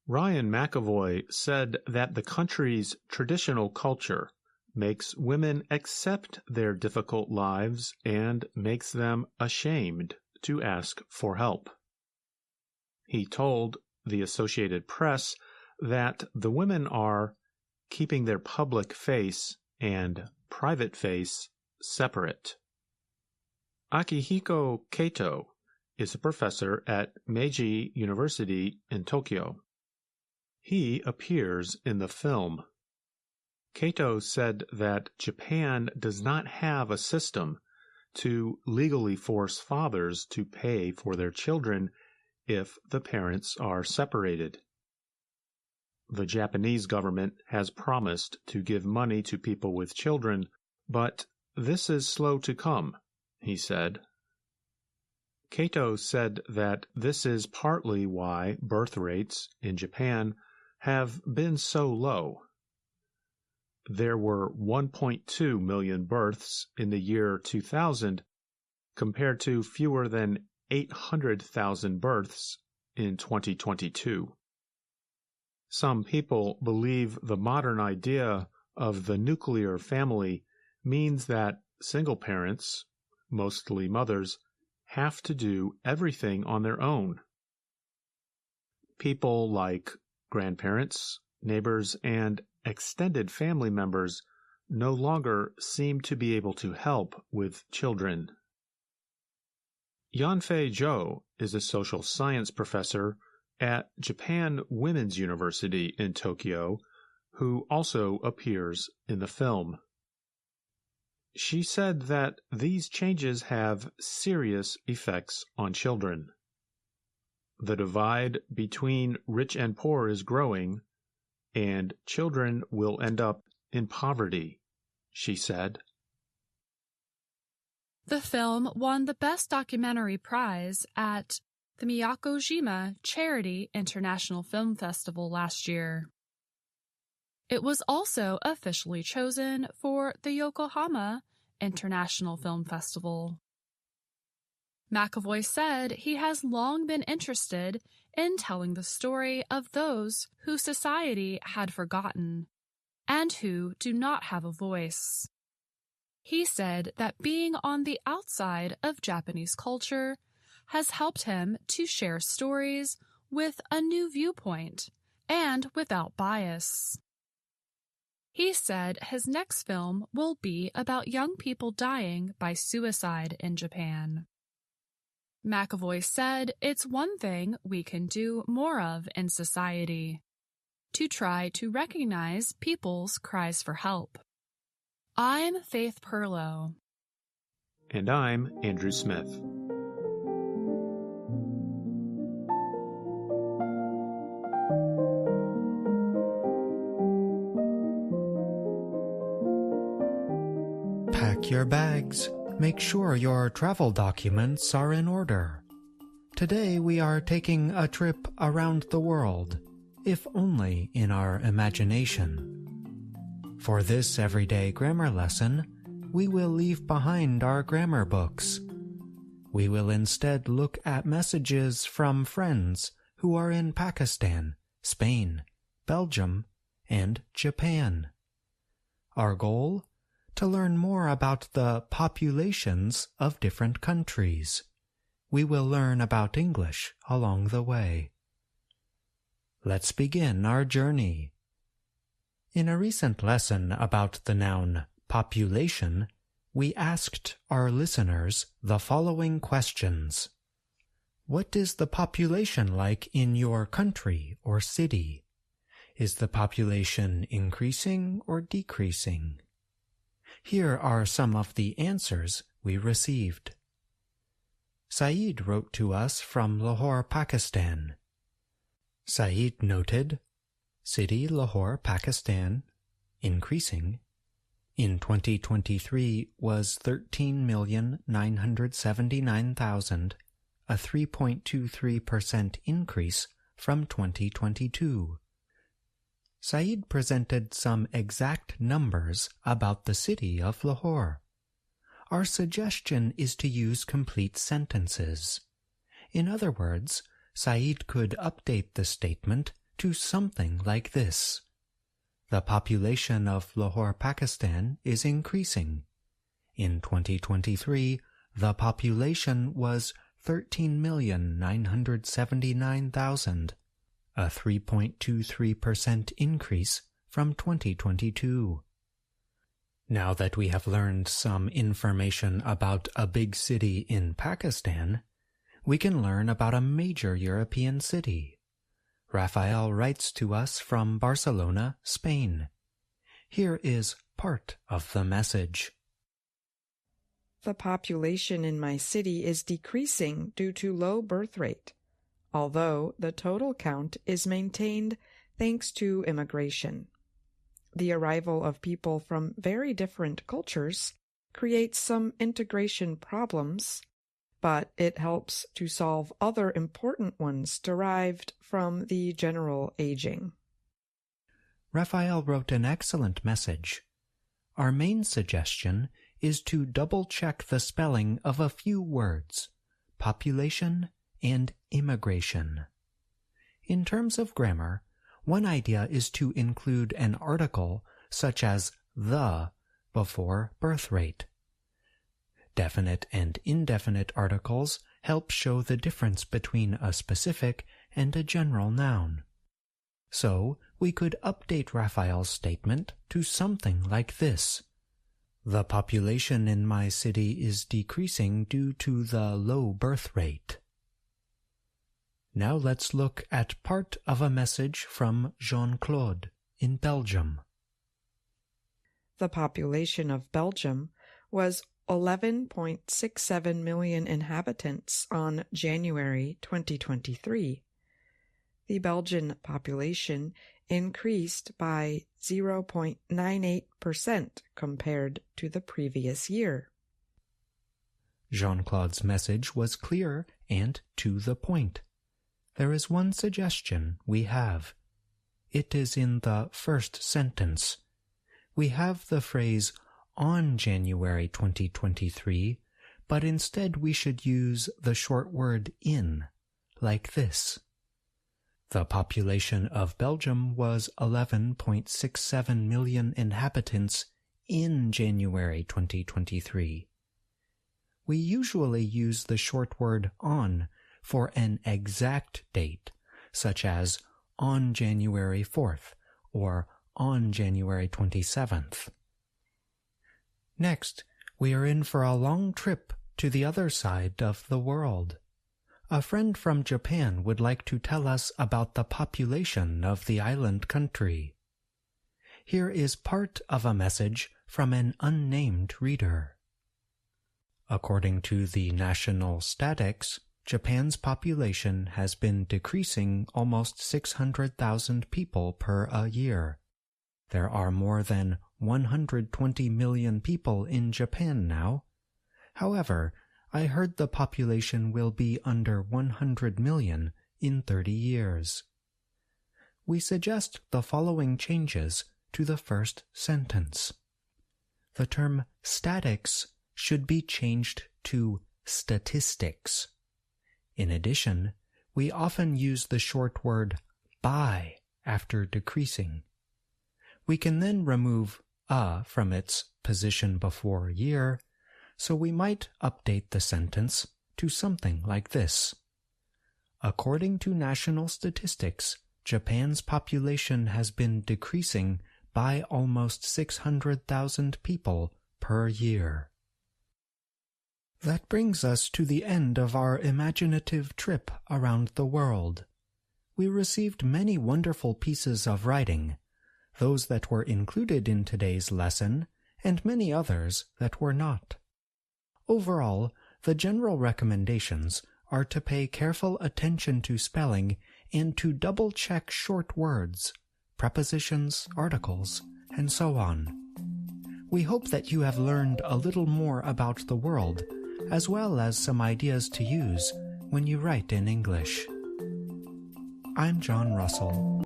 Ryan McAvoy said that the country's traditional culture makes women accept their difficult lives and makes them ashamed to ask for help. He told the Associated Press that the women are keeping their public face and private face separate. Akihiko Kato is a professor at Meiji University in Tokyo. He appears in the film. Kato said that Japan does not have a system to legally force fathers to pay for their children if the parents are separated. The Japanese government has promised to give money to people with children, but this is slow to come, he said. Kato said that this is partly why birth rates in Japan have been so low. There were 1.2 million births in the year 2000, compared to fewer than 800,000 births in 2022. Some people believe the modern idea of the nuclear family means that single parents, mostly mothers, have to do everything on their own. People like grandparents, neighbors, and extended family members no longer seem to be able to help with children. Yanfei Zhou is a social science professor at Japan Women's University in Tokyo, who also appears in the film. She said that these changes have serious effects on children. The divide between rich and poor is growing, and children will end up in poverty, she said. The film won the Best Documentary Prize at the Miyakojima Charity International Film Festival last year. It was also officially chosen for the Yokohama International Film Festival. McAvoy said he has long been interested in telling the story of those who society had forgotten and who do not have a voice. He said that being on the outside of Japanese culture has helped him to share stories with a new viewpoint and without bias. He said his next film will be about young people dying by suicide in Japan. McAvoy said it's one thing we can do more of in society, to try to recognize people's cries for help. I'm Faith Perlow. And I'm Andrew Smith. Pack your bags. Make sure your travel documents are in order. Today we are taking a trip around the world, if only in our imagination. For this everyday grammar lesson, we will leave behind our grammar books. We will instead look at messages from friends who are in Pakistan, Spain, Belgium, and Japan. Our goal? To learn more about the populations of different countries. We will learn about English along the way. Let's begin our journey. In a recent lesson about the noun population, we asked our listeners the following questions. What is the population like in your country or city? Is the population increasing or decreasing? Here are some of the answers we received. Saeed wrote to us from Lahore, Pakistan. Saeed noted, City Lahore, Pakistan, increasing, in 2023 was 13,979,000, a 3.23% increase from 2022. Saeed presented some exact numbers about the city of Lahore. Our suggestion is to use complete sentences. In other words, Saeed could update the statement to something like this. The population of Lahore, Pakistan is increasing. In 2023, the population was 13,979,000. A 3.23% increase from 2022. Now that we have learned some information about a big city in Pakistan, we can learn about a major European city. Raphael writes to us from Barcelona, Spain. Here is part of the message. The population in my city is decreasing due to low birth rate, although the total count is maintained thanks to immigration. The arrival of people from very different cultures creates some integration problems, but it helps to solve other important ones derived from the general aging. Raphael wrote an excellent message. Our main suggestion is to double-check the spelling of a few words, population and immigration. In terms of grammar, one idea is to include an article such as the before birth rate. Definite and indefinite articles help show the difference between a specific and a general noun. So, we could update Raphael's statement to something like this. The population in my city is decreasing due to the low birth rate. Now let's look at part of a message from Jean-Claude in Belgium. The population of Belgium was 11.67 million inhabitants on January 2023. The Belgian population increased by 0.98% compared to the previous year. Jean-Claude's message was clear and to the point. There is one suggestion we have. It is in the first sentence. We have the phrase on January 2023, but instead we should use the short word in, like this. The population of Belgium was 11.67 million inhabitants in January 2023. We usually use the short word on for an exact date, such as on January 4th or on January 27th. Next, we are in for a long trip to the other side of the world. A friend from Japan would like to tell us about the population of the island country. Here is part of a message from an unnamed reader. According to the national statics, Japan's population has been decreasing almost 600,000 people per year. There are more than 120 million people in Japan now. However, I heard the population will be under 100 million in 30 years. We suggest the following changes to the first sentence. The term statics should be changed to statistics. In addition, we often use the short word by after decreasing. We can then remove from its position before year, so we might update the sentence to something like this. According to national statistics, Japan's population has been decreasing by almost 600,000 people per year. That brings us to the end of our imaginative trip around the world. We received many wonderful pieces of writing, those that were included in today's lesson, and many others that were not. Overall, the general recommendations are to pay careful attention to spelling and to double-check short words, prepositions, articles, and so on. We hope that you have learned a little more about the world, as well as some ideas to use when you write in English. I'm John Russell.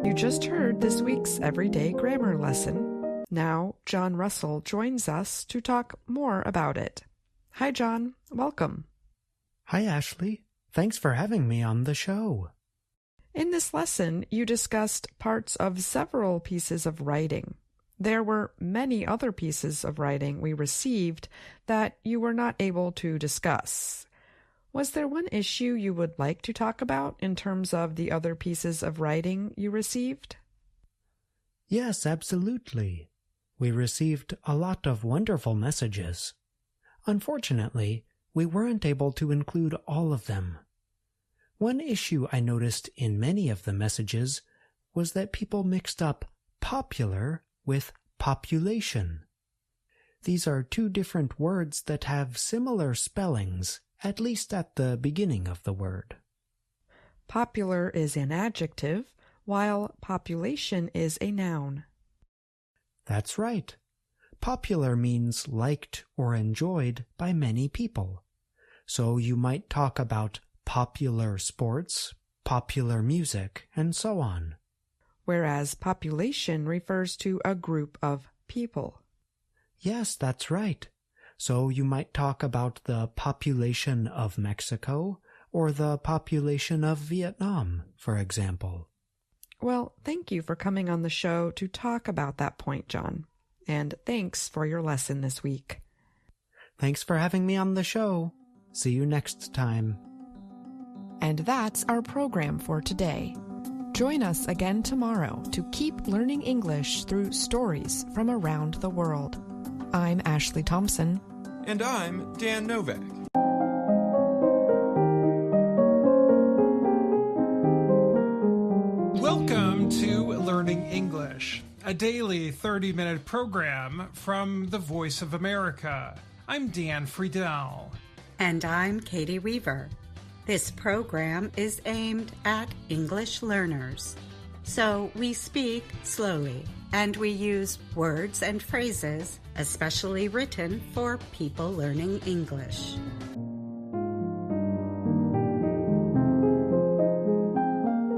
You just heard this week's Everyday Grammar lesson. Now, John Russell joins us to talk more about it. Hi, John. Welcome. Hi, Ashley. Thanks for having me on the show. In this lesson, you discussed parts of several pieces of writing. There were many other pieces of writing we received that you were not able to discuss. Was there one issue you would like to talk about in terms of the other pieces of writing you received? Yes, absolutely. We received a lot of wonderful messages. Unfortunately, we weren't able to include all of them. One issue I noticed in many of the messages was that people mixed up popular with population. These are two different words that have similar spellings, at least at the beginning of the word. Popular is an adjective, while population is a noun. That's right. Popular means liked or enjoyed by many people. So you might talk about popular sports, popular music, and so on. Whereas population refers to a group of people. Yes, that's right. So you might talk about the population of Mexico or the population of Vietnam, for example. Well, thank you for coming on the show to talk about that point, John. And thanks for your lesson this week. Thanks for having me on the show. See you next time. And that's our program for today. Join us again tomorrow to keep learning English through stories from around the world. I'm Ashley Thompson. And I'm Dan Novak. English, a daily 30-minute program from the Voice of America. I'm Dan Friedel. And I'm Katie Weaver. This program is aimed at English learners. So we speak slowly, and we use words and phrases especially written for people learning English.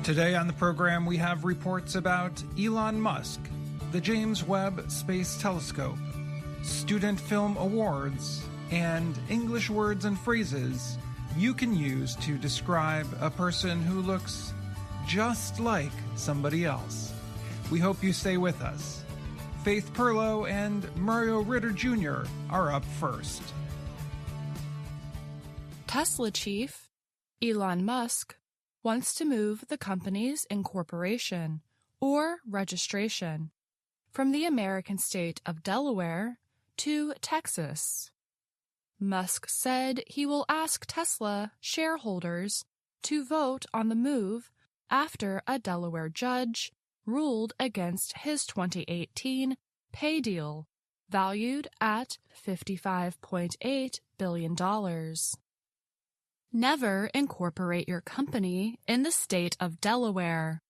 Today on the program, we have reports about Elon Musk, the James Webb Space Telescope, Student Film Awards, and English words and phrases you can use to describe a person who looks just like somebody else. We hope you stay with us. Faith Perlow and Mario Ritter Jr. are up first. Tesla chief Elon Musk wants to move the company's incorporation, or registration, from the American state of Delaware to Texas. Musk said he will ask Tesla shareholders to vote on the move after a Delaware judge ruled against his 2018 pay deal, valued at $55.8 billion. Never incorporate your company in the state of Delaware,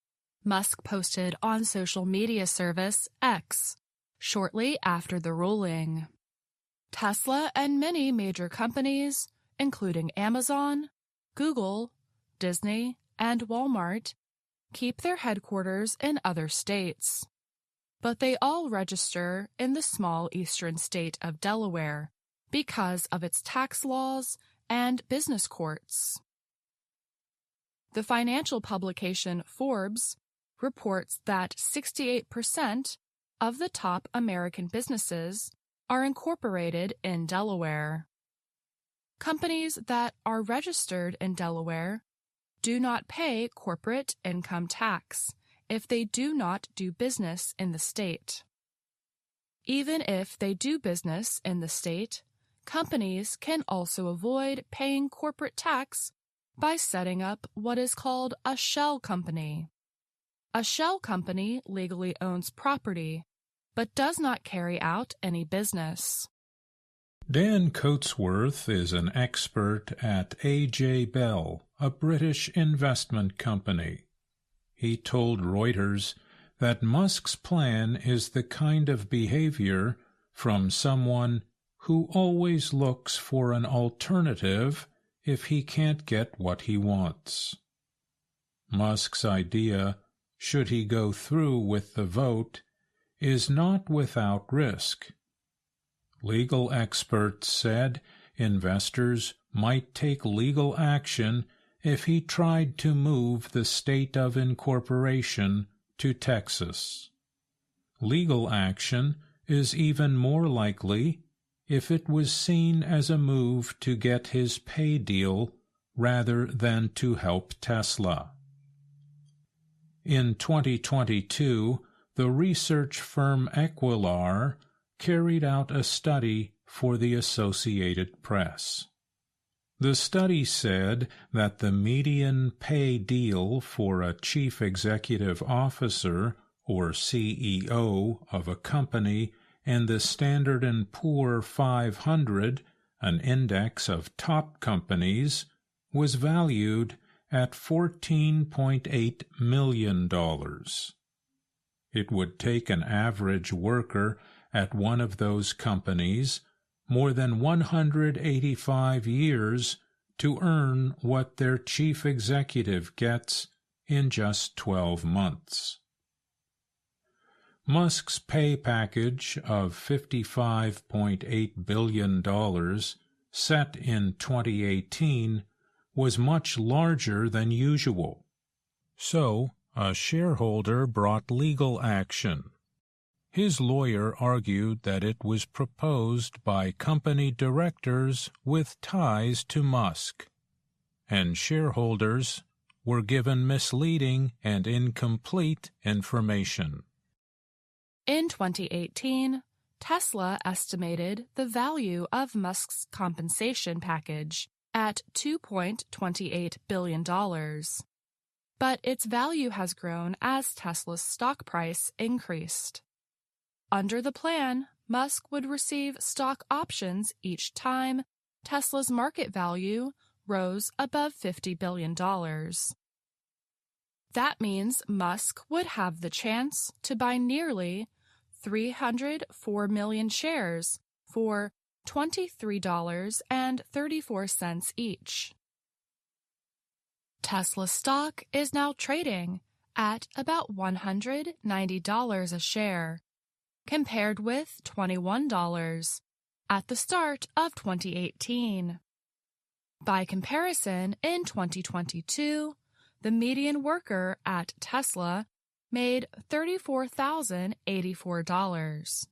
Musk posted on social media service X shortly after the ruling. Tesla and many major companies, including Amazon, Google, Disney, and Walmart, keep their headquarters in other states. But they all register in the small eastern state of Delaware because of its tax laws and business courts. The financial publication Forbes reports that 68% of the top American businesses are incorporated in Delaware. Companies that are registered in Delaware do not pay corporate income tax if they do not do business in the state. Even if they do business in the state, companies can also avoid paying corporate tax by setting up what is called a shell company. A shell company legally owns property, but does not carry out any business. Dan Coatsworth is an expert at A.J. Bell, a British investment company. He told Reuters that Musk's plan is the kind of behavior from someone who always looks for an alternative if he can't get what he wants. Musk's idea, should he go through with the vote, is not without risk. Legal experts said investors might take legal action if he tried to move the state of incorporation to Texas. Legal action is even more likely if it was seen as a move to get his pay deal rather than to help Tesla. In 2022, the research firm Equilar carried out a study for the Associated Press. The study said that the median pay deal for a chief executive officer or CEO of a company in the Standard & Poor 500, an index of top companies, was valued at $14.8 million. It would take an average worker at one of those companies more than 185 years to earn what their chief executive gets in just 12 months. Musk's pay package of $55.8 billion set in 2018 was much larger than usual. So, a shareholder brought legal action. His lawyer argued that it was proposed by company directors with ties to Musk, and shareholders were given misleading and incomplete information. In 2018, Tesla estimated the value of Musk's compensation package at $2.28 billion. but its value has grown as Tesla's stock price increased. Under the plan, Musk would receive stock options each time Tesla's market value rose above $50 billion. That means Musk would have the chance to buy nearly 304 million shares for $23.34 each. Tesla stock is now trading at about $190 a share, compared with $21 at the start of 2018. By comparison, in 2022, the median worker at Tesla made $34,084.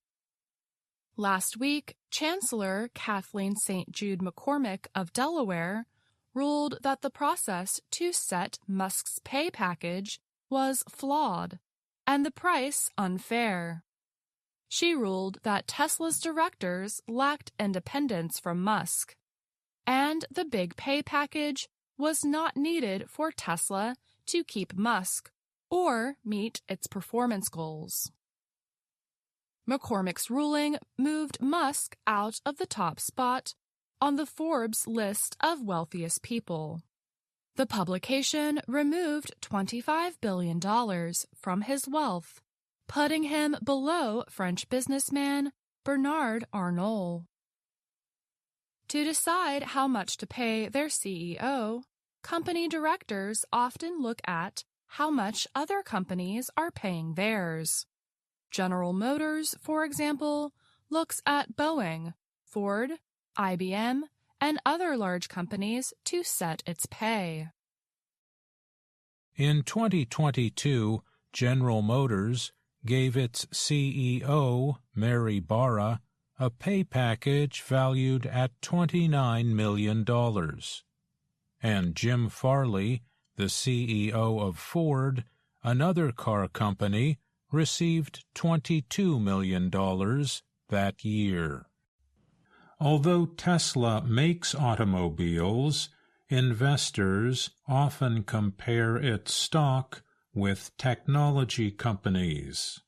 Last week, Chancellor Kathleen St. Jude McCormick of Delaware ruled that the process to set Musk's pay package was flawed and the price unfair. She ruled that Tesla's directors lacked independence from Musk, and the big pay package was not needed for Tesla to keep Musk or meet its performance goals. McCormick's ruling moved Musk out of the top spot on the Forbes list of wealthiest people. The publication removed $25 billion from his wealth, putting him below French businessman Bernard Arnault. To decide how much to pay their CEO, company directors often look at how much other companies are paying theirs. General Motors, for example, looks at Boeing, Ford, IBM, and other large companies to set its pay. In 2022, General Motors gave its CEO, Mary Barra, a pay package valued at $29 million. And Jim Farley, the CEO of Ford, another car company, received $22 million that year. Although Tesla makes automobiles, investors often compare its stock with technology companies.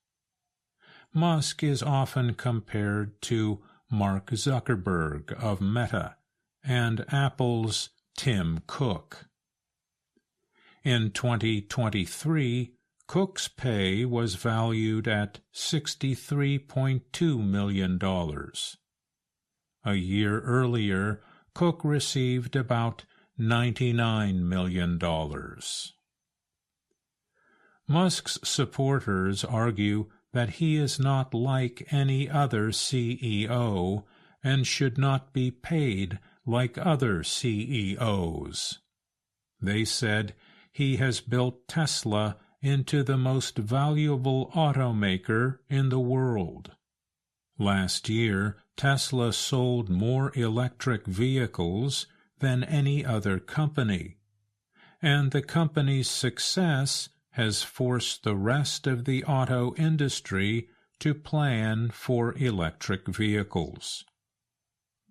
Musk is often compared to Mark Zuckerberg of Meta and Apple's Tim Cook. In 2023, Cook's pay was valued at $63.2 million. A year earlier, Cook received about $99 million. Musk's supporters argue that he is not like any other CEO and should not be paid like other CEOs. They said he has built Tesla into the most valuable automaker in the world. Last year, Tesla sold more electric vehicles than any other company, and the company's success has forced the rest of the auto industry to plan for electric vehicles.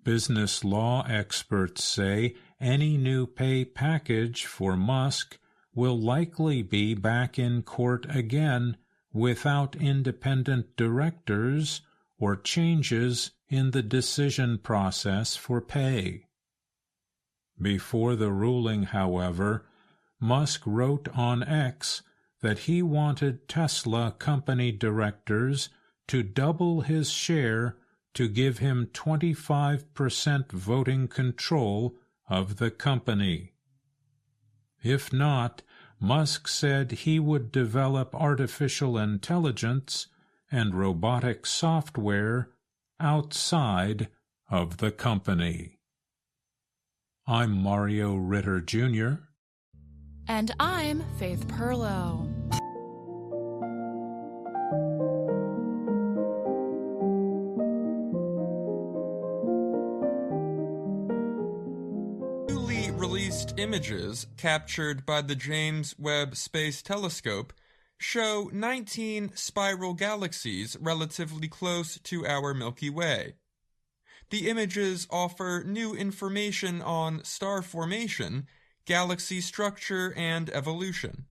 Business law experts say any new pay package for Musk will likely be back in court again without independent directors or changes in the decision process for pay. Before the ruling, however, Musk wrote on X that he wanted Tesla company directors to double his share to give him 25% voting control of the company. If not, Musk said he would develop artificial intelligence and robotic software outside of the company. I'm Mario Ritter, Jr. And I'm Faith Perlow. Newly released images captured by the James Webb Space Telescope show 19 spiral galaxies relatively close to our Milky Way. The images offer new information on star formation, galaxy structure, and evolution.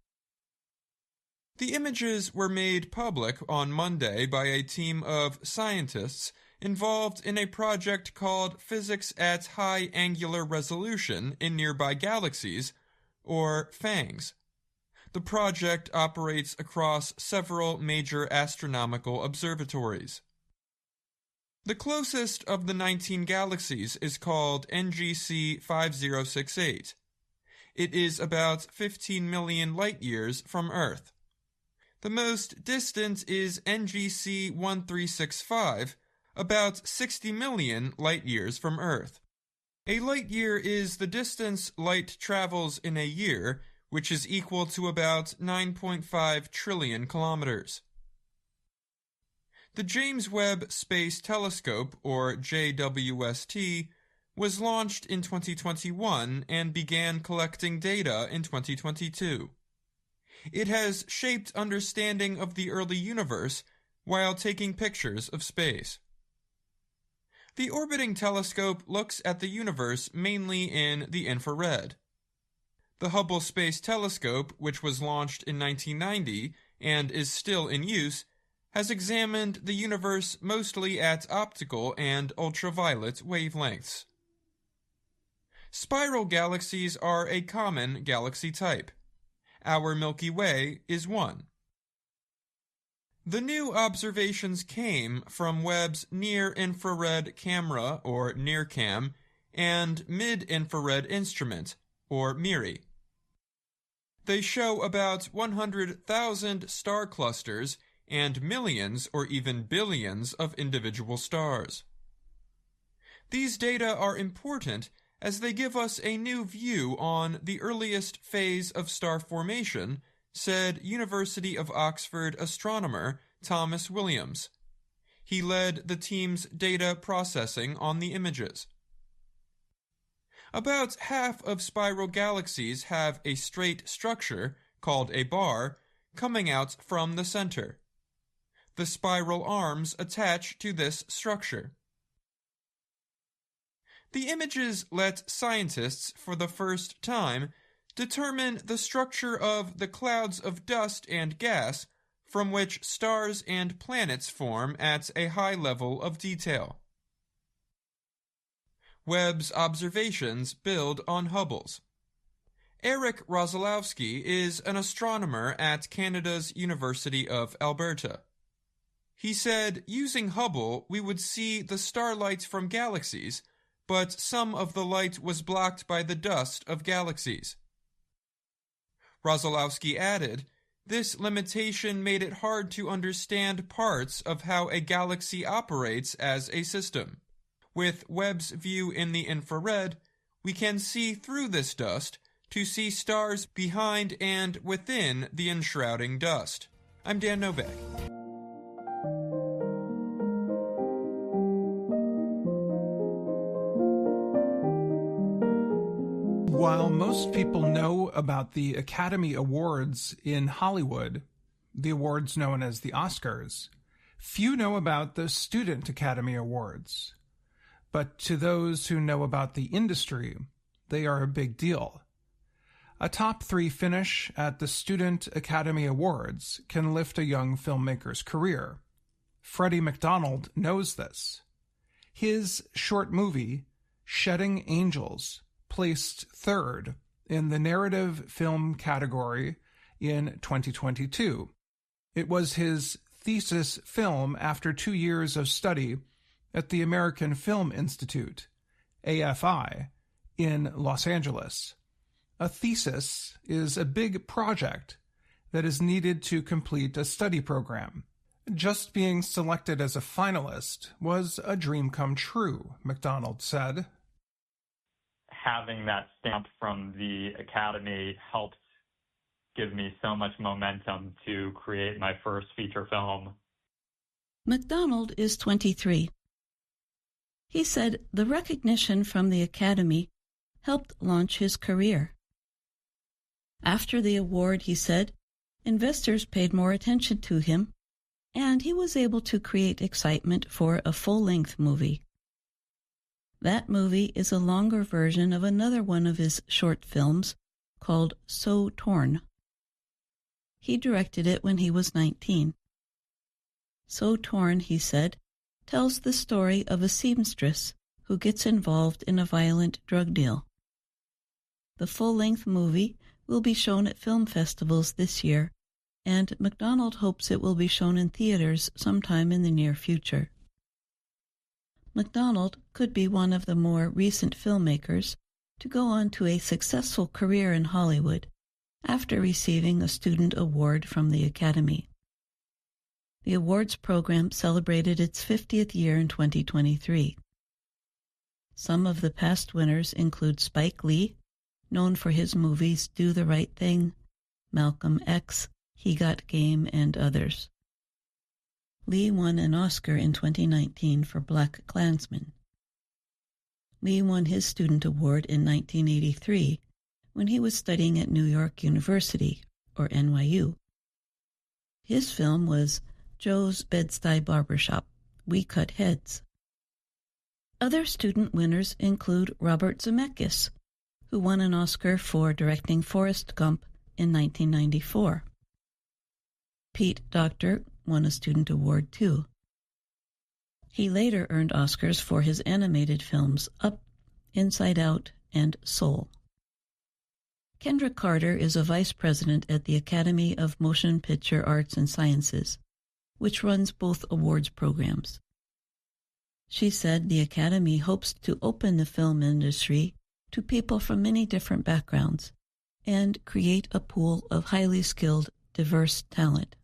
The images were made public on Monday by a team of scientists involved in a project called Physics at High Angular Resolution in Nearby Galaxies, or FANGS. The project operates across several major astronomical observatories. The closest of the 19 galaxies is called NGC 5068. It is about 15 million light-years from Earth. The most distant is NGC 1365, about 60 million light-years from Earth. A light-year is the distance light travels in a year, which is equal to about 9.5 trillion kilometers. The James Webb Space Telescope, or JWST, was launched in 2021 and began collecting data in 2022. It has shaped understanding of the early universe while taking pictures of space. The orbiting telescope looks at the universe mainly in the infrared. The Hubble Space Telescope, which was launched in 1990 and is still in use, has examined the universe mostly at optical and ultraviolet wavelengths. Spiral galaxies are a common galaxy type. Our Milky Way is one. The new observations came from Webb's Near-Infrared Camera, or NIRCam, and Mid-Infrared Instrument, or MIRI. They show about 100,000 star clusters and millions or even billions of individual stars. These data are important as they give us a new view on the earliest phase of star formation, said University of Oxford astronomer Thomas Williams. He led the team's data processing on the images. About half of spiral galaxies have a straight structure, called a bar, coming out from the center. The spiral arms attach to this structure. The images let scientists, for the first time, determine the structure of the clouds of dust and gas from which stars and planets form at a high level of detail. Webb's observations build on Hubble's. Eric Rosolowski is an astronomer at Canada's University of Alberta. He said, using Hubble, we would see the starlight from galaxies, but some of the light was blocked by the dust of galaxies. Rosolowski added, this limitation made it hard to understand parts of how a galaxy operates as a system. With Webb's view in the infrared, we can see through this dust to see stars behind and within the enshrouding dust. I'm Dan Novak. While most people know about the Academy Awards in Hollywood, the awards known as the Oscars, few know about the Student Academy Awards. But to those who know about the industry, they are a big deal. A top 3 finish at the Student Academy Awards can lift a young filmmaker's career. Freddie McDonald knows this. His short movie, Shedding Angels, placed 3rd in the narrative film category in 2022. It was his thesis film after 2 years of study at the American Film Institute, AFI, in Los Angeles. A thesis is a big project that is needed to complete a study program. Just being selected as a finalist was a dream come true, McDonald said. Having that stamp from the Academy helped give me so much momentum to create my first feature film. McDonald is 23. He said the recognition from the Academy helped launch his career. After the award, he said, investors paid more attention to him, and he was able to create excitement for a full-length movie. That movie is a longer version of another one of his short films called So Torn. He directed it when he was 19. So Torn, he said, tells the story of a seamstress who gets involved in a violent drug deal. The full-length movie will be shown at film festivals this year, and McDonald hopes it will be shown in theaters sometime in the near future. McDonald could be one of the more recent filmmakers to go on to a successful career in Hollywood after receiving a student award from the Academy. The awards program celebrated its 50th year in 2023. Some of the past winners include Spike Lee, known for his movies Do the Right Thing, Malcolm X, He Got Game, and others. Lee won an Oscar in 2019 for Black Klansman. Lee won his student award in 1983 when he was studying at New York University, or NYU. His film was Joe's Bed-Stuy Barbershop, We Cut Heads. Other student winners include Robert Zemeckis, who won an Oscar for directing Forrest Gump in 1994. Pete Docter won a student award too. He later earned Oscars for his animated films Up, Inside Out, and Soul. Kendra Carter is a vice president at the Academy of Motion Picture Arts and Sciences, which runs both awards programs. She said the Academy hopes to open the film industry to people from many different backgrounds and create a pool of highly skilled, diverse talent.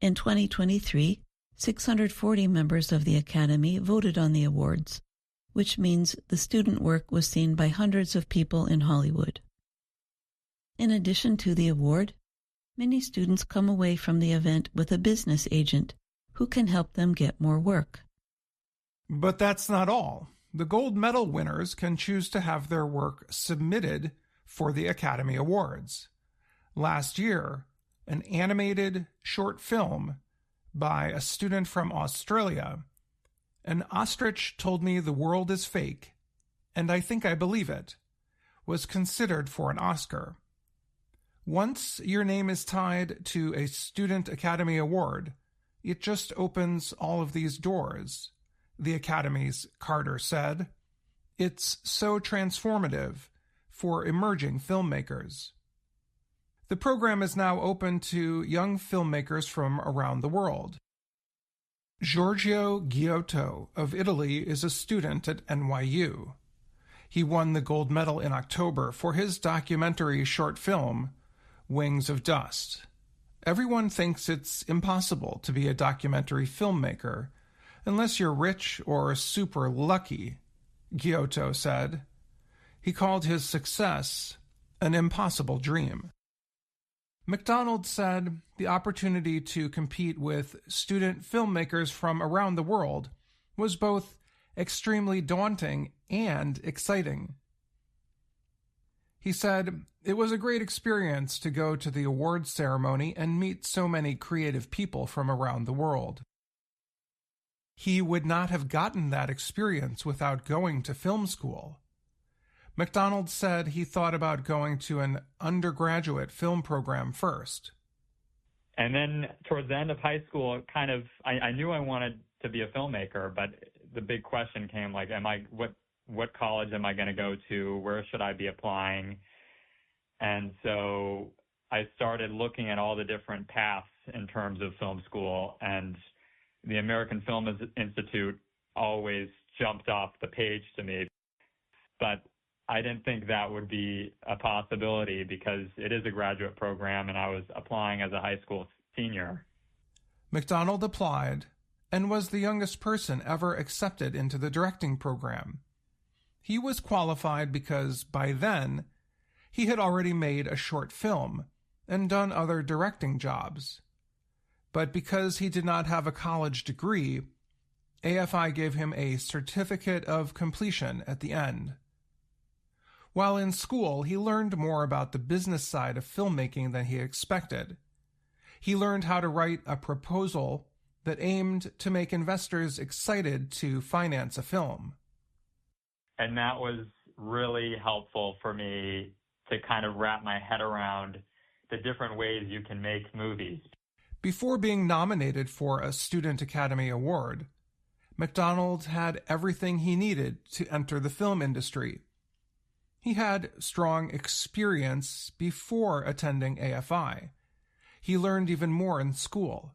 In 2023, 640 members of the Academy voted on the awards, which means the student work was seen by hundreds of people in Hollywood. In addition to the award, many students come away from the event with a business agent who can help them get more work. But that's not all. The gold medal winners can choose to have their work submitted for the Academy Awards. Last year, an animated short film by a student from Australia, An Ostrich Told Me the World is Fake, and I Think I Believe It, was considered for an Oscar. Once your name is tied to a Student Academy Award, it just opens all of these doors, the Academy's Carter said. It's so transformative for emerging filmmakers. The program is now open to young filmmakers from around the world. Giorgio Giotto of Italy is a student at NYU. He won the gold medal in October for his documentary short film, Wings of Dust. Everyone thinks it's impossible to be a documentary filmmaker unless you're rich or super lucky, Giotto said. He called his success an impossible dream. McDonald said the opportunity to compete with student filmmakers from around the world was both extremely daunting and exciting. He said, "It was a great experience to go to the awards ceremony and meet so many creative people from around the world." He would not have gotten that experience without going to film school. McDonald said he thought about going to an undergraduate film program first. And then towards the end of high school, I knew I wanted to be a filmmaker, but the big question came like, what college am I going to go to? Where should I be applying? And so I started looking at all the different paths in terms of film school, and the American Film Institute always jumped off the page to me. But I didn't think that would be a possibility because it is a graduate program and I was applying as a high school senior. McDonald applied and was the youngest person ever accepted into the directing program. He was qualified because by then he had already made a short film and done other directing jobs. But because he did not have a college degree, AFI gave him a certificate of completion at the end. While in school, he learned more about the business side of filmmaking than he expected. He learned how to write a proposal that aimed to make investors excited to finance a film. And that was really helpful for me to kind of wrap my head around, the different ways you can make movies. Before being nominated for a Student Academy Award, MacDonald had everything he needed to enter the film industry. He had strong experience before attending AFI. He learned even more in school.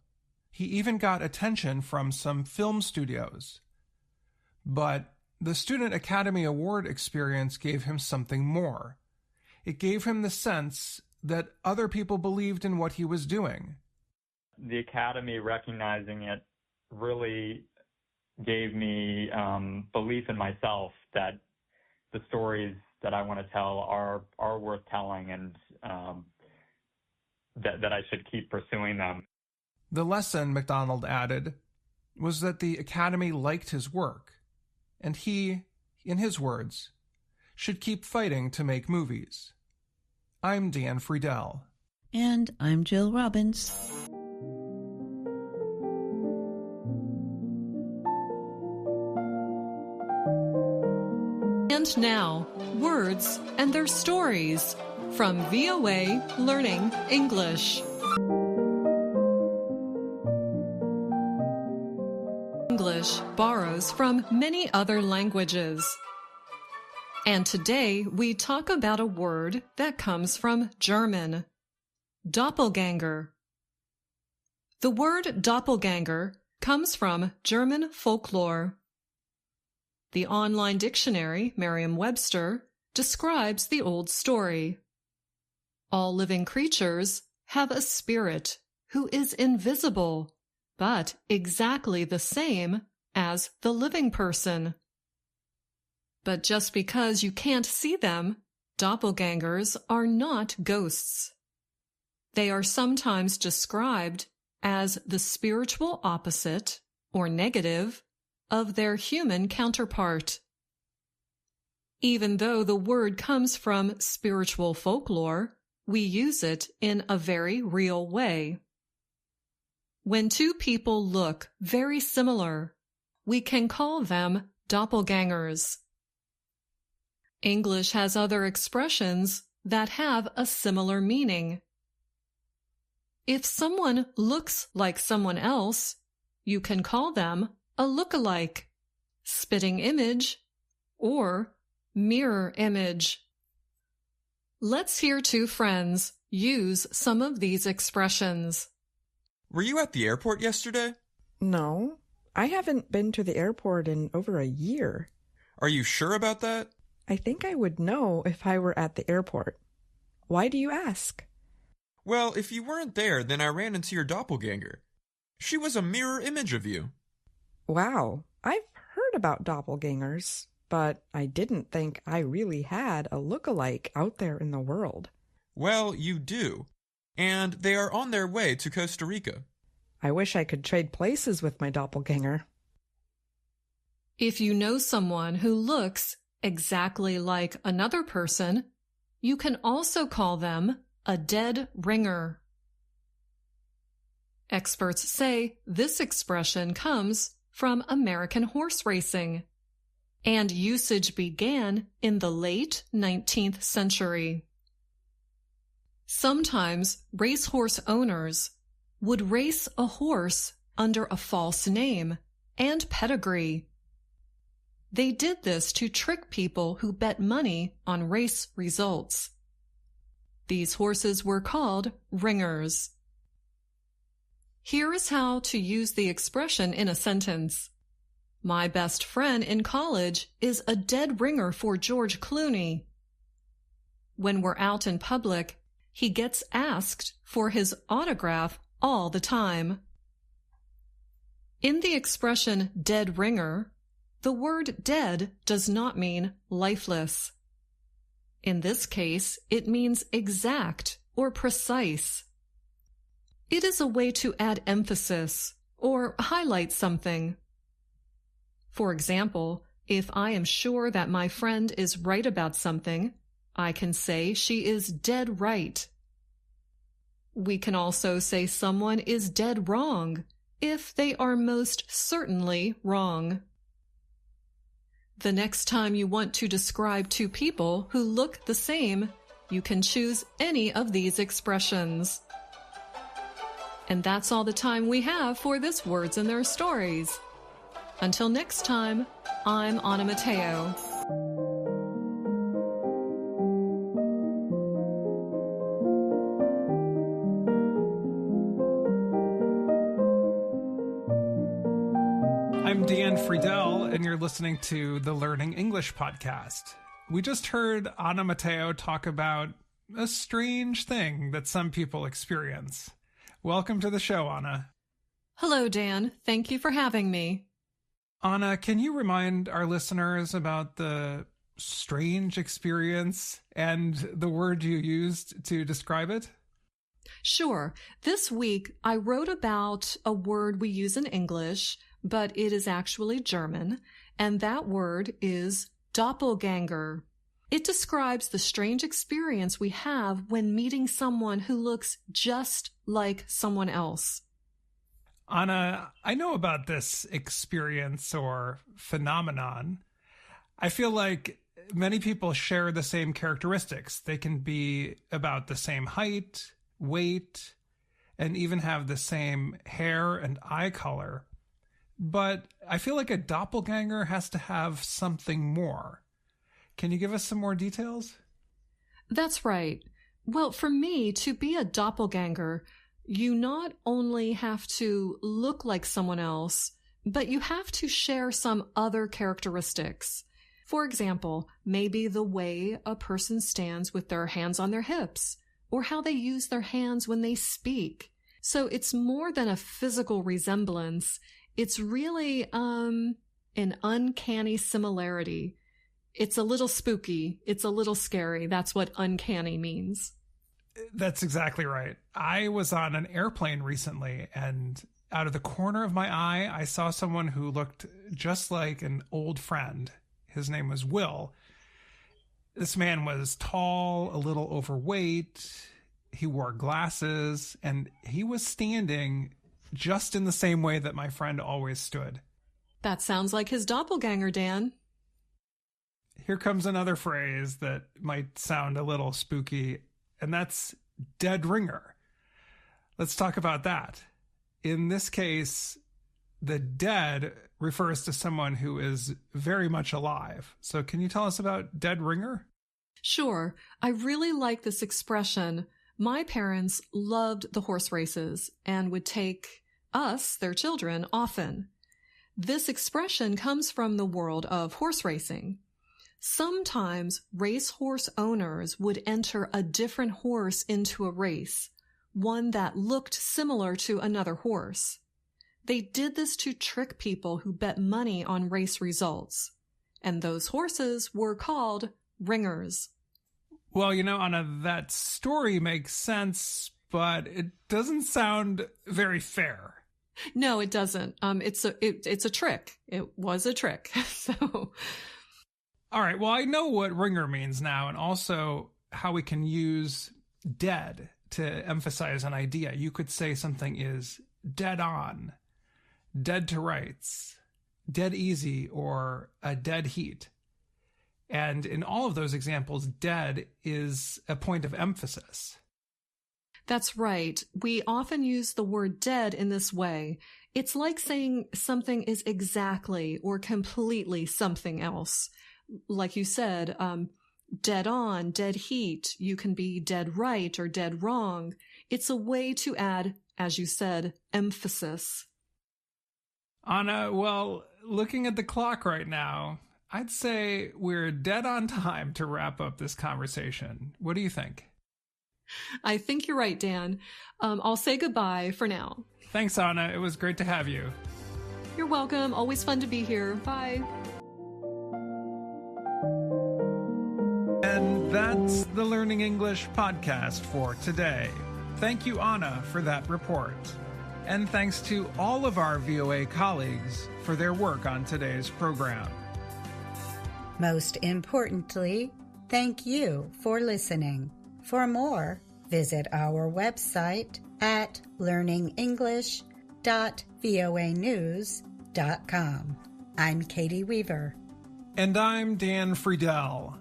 He even got attention from some film studios. But the Student Academy Award experience gave him something more. It gave him the sense that other people believed in what he was doing. The Academy recognizing it really gave me belief in myself that the stories that I want to tell are worth telling, and that I should keep pursuing them. The lesson, MacDonald added, was that the Academy liked his work, and he, in his words, should keep fighting to make movies. I'm Dan Friedel. And I'm Jill Robbins. And now, words and their stories from VOA Learning English. English borrows from many other languages. And today we talk about a word that comes from German, Doppelganger. The word doppelganger comes from German folklore. The online dictionary, Merriam-Webster, describes the old story. All living creatures have a spirit who is invisible, but exactly the same as the living person. But just because you can't see them, doppelgangers are not ghosts. They are sometimes described as the spiritual opposite, or negative, of their human counterpart. Even though the word comes from spiritual folklore, we use it in a very real way. When two people look very similar, we can call them doppelgangers. English has other expressions that have a similar meaning. If someone looks like someone else, you can call them a look-alike, spitting image, or mirror image. Let's hear two friends use some of these expressions. Were you at the airport yesterday? No, I haven't been to the airport in over a year. Are you sure about that? I think I would know if I were at the airport. Why do you ask? Well, if you weren't there, then I ran into your doppelganger. She was a mirror image of you. Wow, I've heard about doppelgangers, but I didn't think I really had a look-alike out there in the world. Well, you do, and they are on their way to Costa Rica. I wish I could trade places with my doppelganger. If you know someone who looks exactly like another person, you can also call them a dead ringer. Experts say this expression comes from American horse racing, and usage began in the late 19th century. Sometimes racehorse owners would race a horse under a false name and pedigree. They did this to trick people who bet money on race results. These horses were called ringers. Here is how to use the expression in a sentence. My best friend in college is a dead ringer for George Clooney. When we're out in public, he gets asked for his autograph all the time. In the expression dead ringer, the word dead does not mean lifeless. In this case, it means exact or precise. It is a way to add emphasis or highlight something. For example, if I am sure that my friend is right about something, I can say she is dead right. We can also say someone is dead wrong if they are most certainly wrong. The next time you want to describe two people who look the same, You can choose any of these expressions. And that's all the time we have for this Words and Their Stories. Until next time, I'm Anna Mateo. I'm Dan Friedel, and you're listening to the Learning English podcast. We just heard Anna Mateo talk about a strange thing that some people experience. Welcome to the show, Anna. Hello, Dan. Thank you for having me. Anna, can you remind our listeners about the strange experience and the word you used to describe it? Sure. This week, I wrote about a word we use in English, but it is actually German, and that word is Doppelganger. It describes the strange experience we have when meeting someone who looks just like someone else. Anna, I know about this experience or phenomenon. I feel like many people share the same characteristics. They can be about the same height, weight, and even have the same hair and eye color. But I feel like a doppelganger has to have something more. Can you give us some more details? That's right. Well, for me, to be a doppelganger, you not only have to look like someone else, but you have to share some other characteristics. For example, maybe the way a person stands with their hands on their hips, or how they use their hands when they speak. So it's more than a physical resemblance. It's really an uncanny similarity. It's a little spooky. It's a little scary. That's what uncanny means. That's exactly right. I was on an airplane recently, and out of the corner of my eye, I saw someone who looked just like an old friend. His name was Will. This man was tall, a little overweight. He wore glasses, and he was standing just in the same way that my friend always stood. That sounds like his doppelganger, Dan. Here comes another phrase that might sound a little spooky, and that's dead ringer. Let's talk about that. In this case, the dead refers to someone who is very much alive. So can you tell us about dead ringer? Sure. I really like this expression. My parents loved the horse races and would take us, their children, often. This expression comes from the world of horse racing. Sometimes racehorse owners would enter a different horse into a race, one that looked similar to another horse. They did this to trick people who bet money on race results, and those horses were called ringers. Well, Anna, that story makes sense, but it doesn't sound very fair. No, it doesn't. It's a trick. It was a trick. So. All right. Well, I know what ringer means now, and also how we can use dead to emphasize an idea. You could say something is dead on, dead to rights, dead easy, or a dead heat. And in all of those examples, dead is a point of emphasis. That's right. We often use the word dead in this way. It's like saying something is exactly or completely something else. Like you said, dead on, dead heat. You can be dead right or dead wrong. It's a way to add, as you said, emphasis. Anna, well, looking at the clock right now, I'd say we're dead on time to wrap up this conversation. What do you think? I think you're right, Dan. I'll say goodbye for now. Thanks, Anna. It was great to have you. You're welcome. Always fun to be here. Bye. And that's the Learning English podcast for today. Thank you, Anna, for that report. And thanks to all of our VOA colleagues for their work on today's program. Most importantly, thank you for listening. For more, visit our website at learningenglish.voanews.com. I'm Katie Weaver. And I'm Dan Friedel.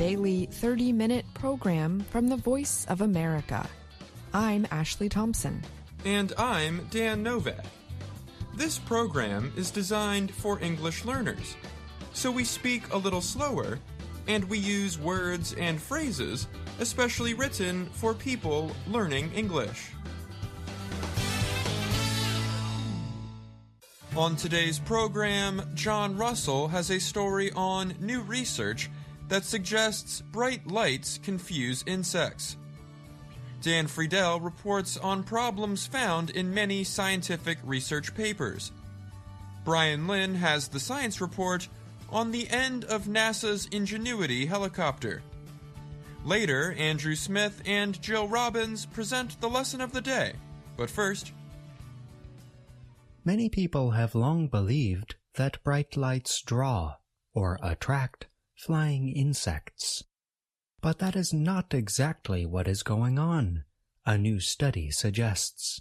daily 30-minute program from the Voice of America. I'm Ashley Thompson. And I'm Dan Novak. This program is designed for English learners, so we speak a little slower, and we use words and phrases especially written for people learning English. On today's program, John Russell has a story on new research that suggests bright lights confuse insects. Dan Friedel reports on problems found in many scientific research papers. Brian Lynn has the science report on the end of NASA's Ingenuity helicopter. Later, Andrew Smith and Jill Robbins present the lesson of the day. But first, many people have long believed that bright lights draw, or attract, flying insects. But that is not exactly what is going on, a new study suggests.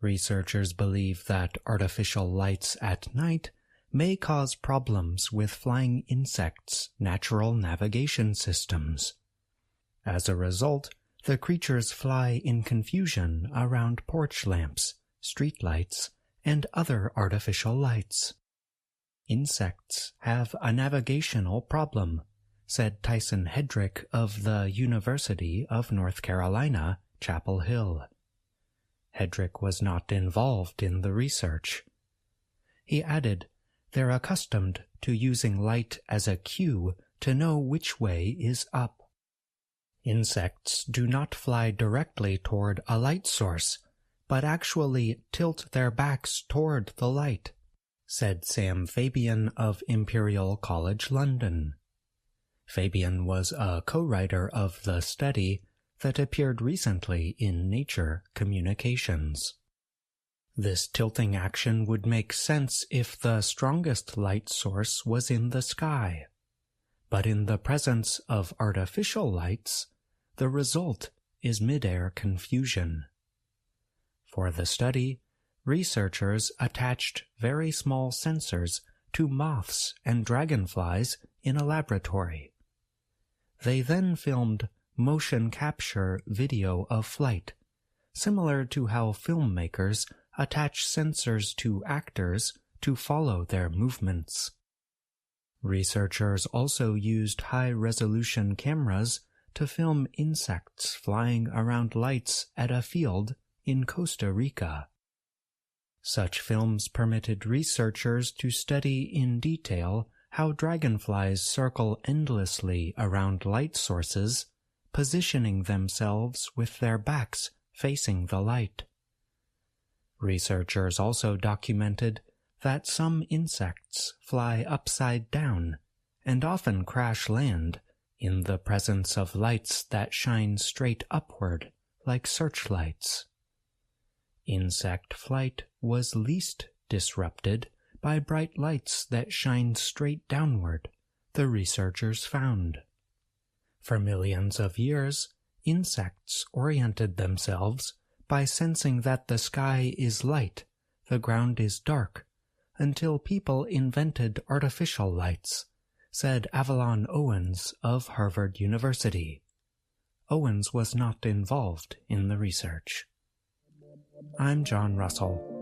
Researchers believe that artificial lights at night may cause problems with flying insects' natural navigation systems. As a result, the creatures fly in confusion around porch lamps, street lights, and other artificial lights. Insects have a navigational problem, said Tyson Hedrick of the University of North Carolina, Chapel Hill. Hedrick was not involved in the research. He added, "They're accustomed to using light as a cue to know which way is up. Insects do not fly directly toward a light source, but actually tilt their backs toward the light," said Sam Fabian of Imperial College London. Fabian was a co-writer of the study that appeared recently in Nature Communications. This tilting action would make sense if the strongest light source was in the sky. But in the presence of artificial lights, the result is mid-air confusion. For the study, researchers attached very small sensors to moths and dragonflies in a laboratory. They then filmed motion capture video of flight, similar to how filmmakers attach sensors to actors to follow their movements. Researchers also used high-resolution cameras to film insects flying around lights at a field in Costa Rica. Such films permitted researchers to study in detail how dragonflies circle endlessly around light sources, positioning themselves with their backs facing the light. Researchers also documented that some insects fly upside down and often crash land in the presence of lights that shine straight upward like searchlights. Insect flight was least disrupted by bright lights that shine straight downward, the researchers found. For millions of years, insects oriented themselves by sensing that the sky is light, the ground is dark, until people invented artificial lights, said Avalon Owens of Harvard University. Owens was not involved in the research. I'm John Russell.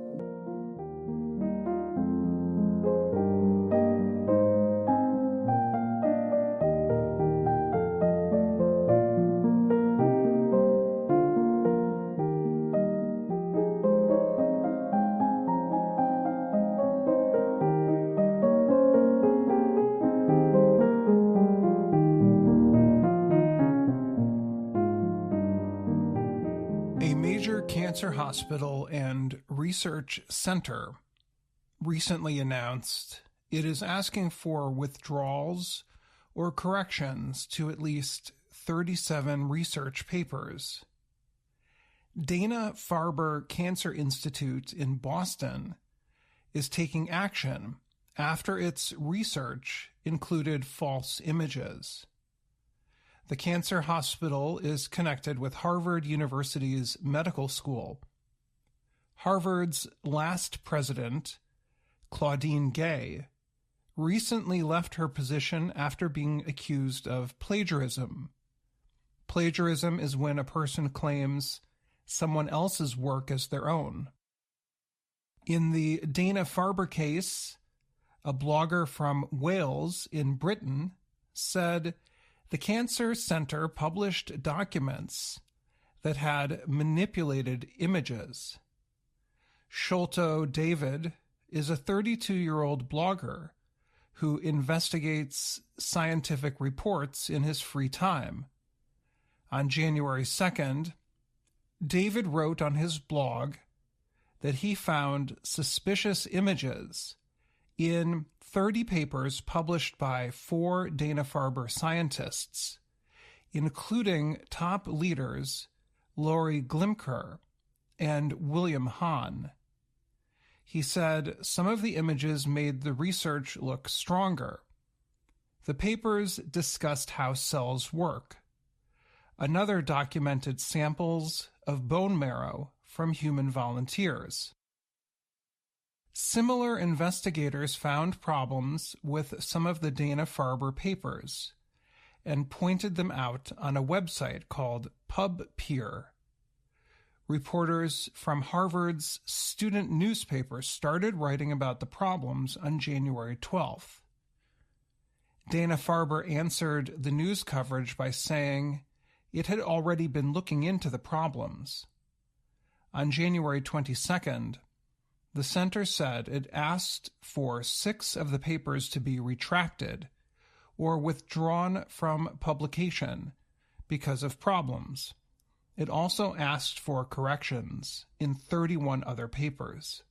Hospital and Research Center recently announced it is asking for withdrawals or corrections to at least 37 research papers. Dana-Farber Cancer Institute in Boston is taking action after its research included false images. The cancer hospital is connected with Harvard University's medical school. Harvard's last president, Claudine Gay, recently left her position after being accused of plagiarism. Plagiarism is when a person claims someone else's work as their own. In the Dana-Farber case, a blogger from Wales in Britain said the Cancer Center published documents that had manipulated images. Sholto David is a 32-year-old blogger who investigates scientific reports in his free time. On January 2nd, David wrote on his blog that he found suspicious images in 30 papers published by 4 Dana-Farber scientists, including top leaders Lori Glimker and William Hahn. He said some of the images made the research look stronger. The papers discussed how cells work. Another documented samples of bone marrow from human volunteers. Similar investigators found problems with some of the Dana-Farber papers and pointed them out on a website called PubPeer. Reporters from Harvard's student newspaper started writing about the problems on January 12th. Dana-Farber answered the news coverage by saying it had already been looking into the problems. On January 22nd, the center said it asked for 6 of the papers to be retracted or withdrawn from publication because of problems. It also asked for corrections in 31 other papers.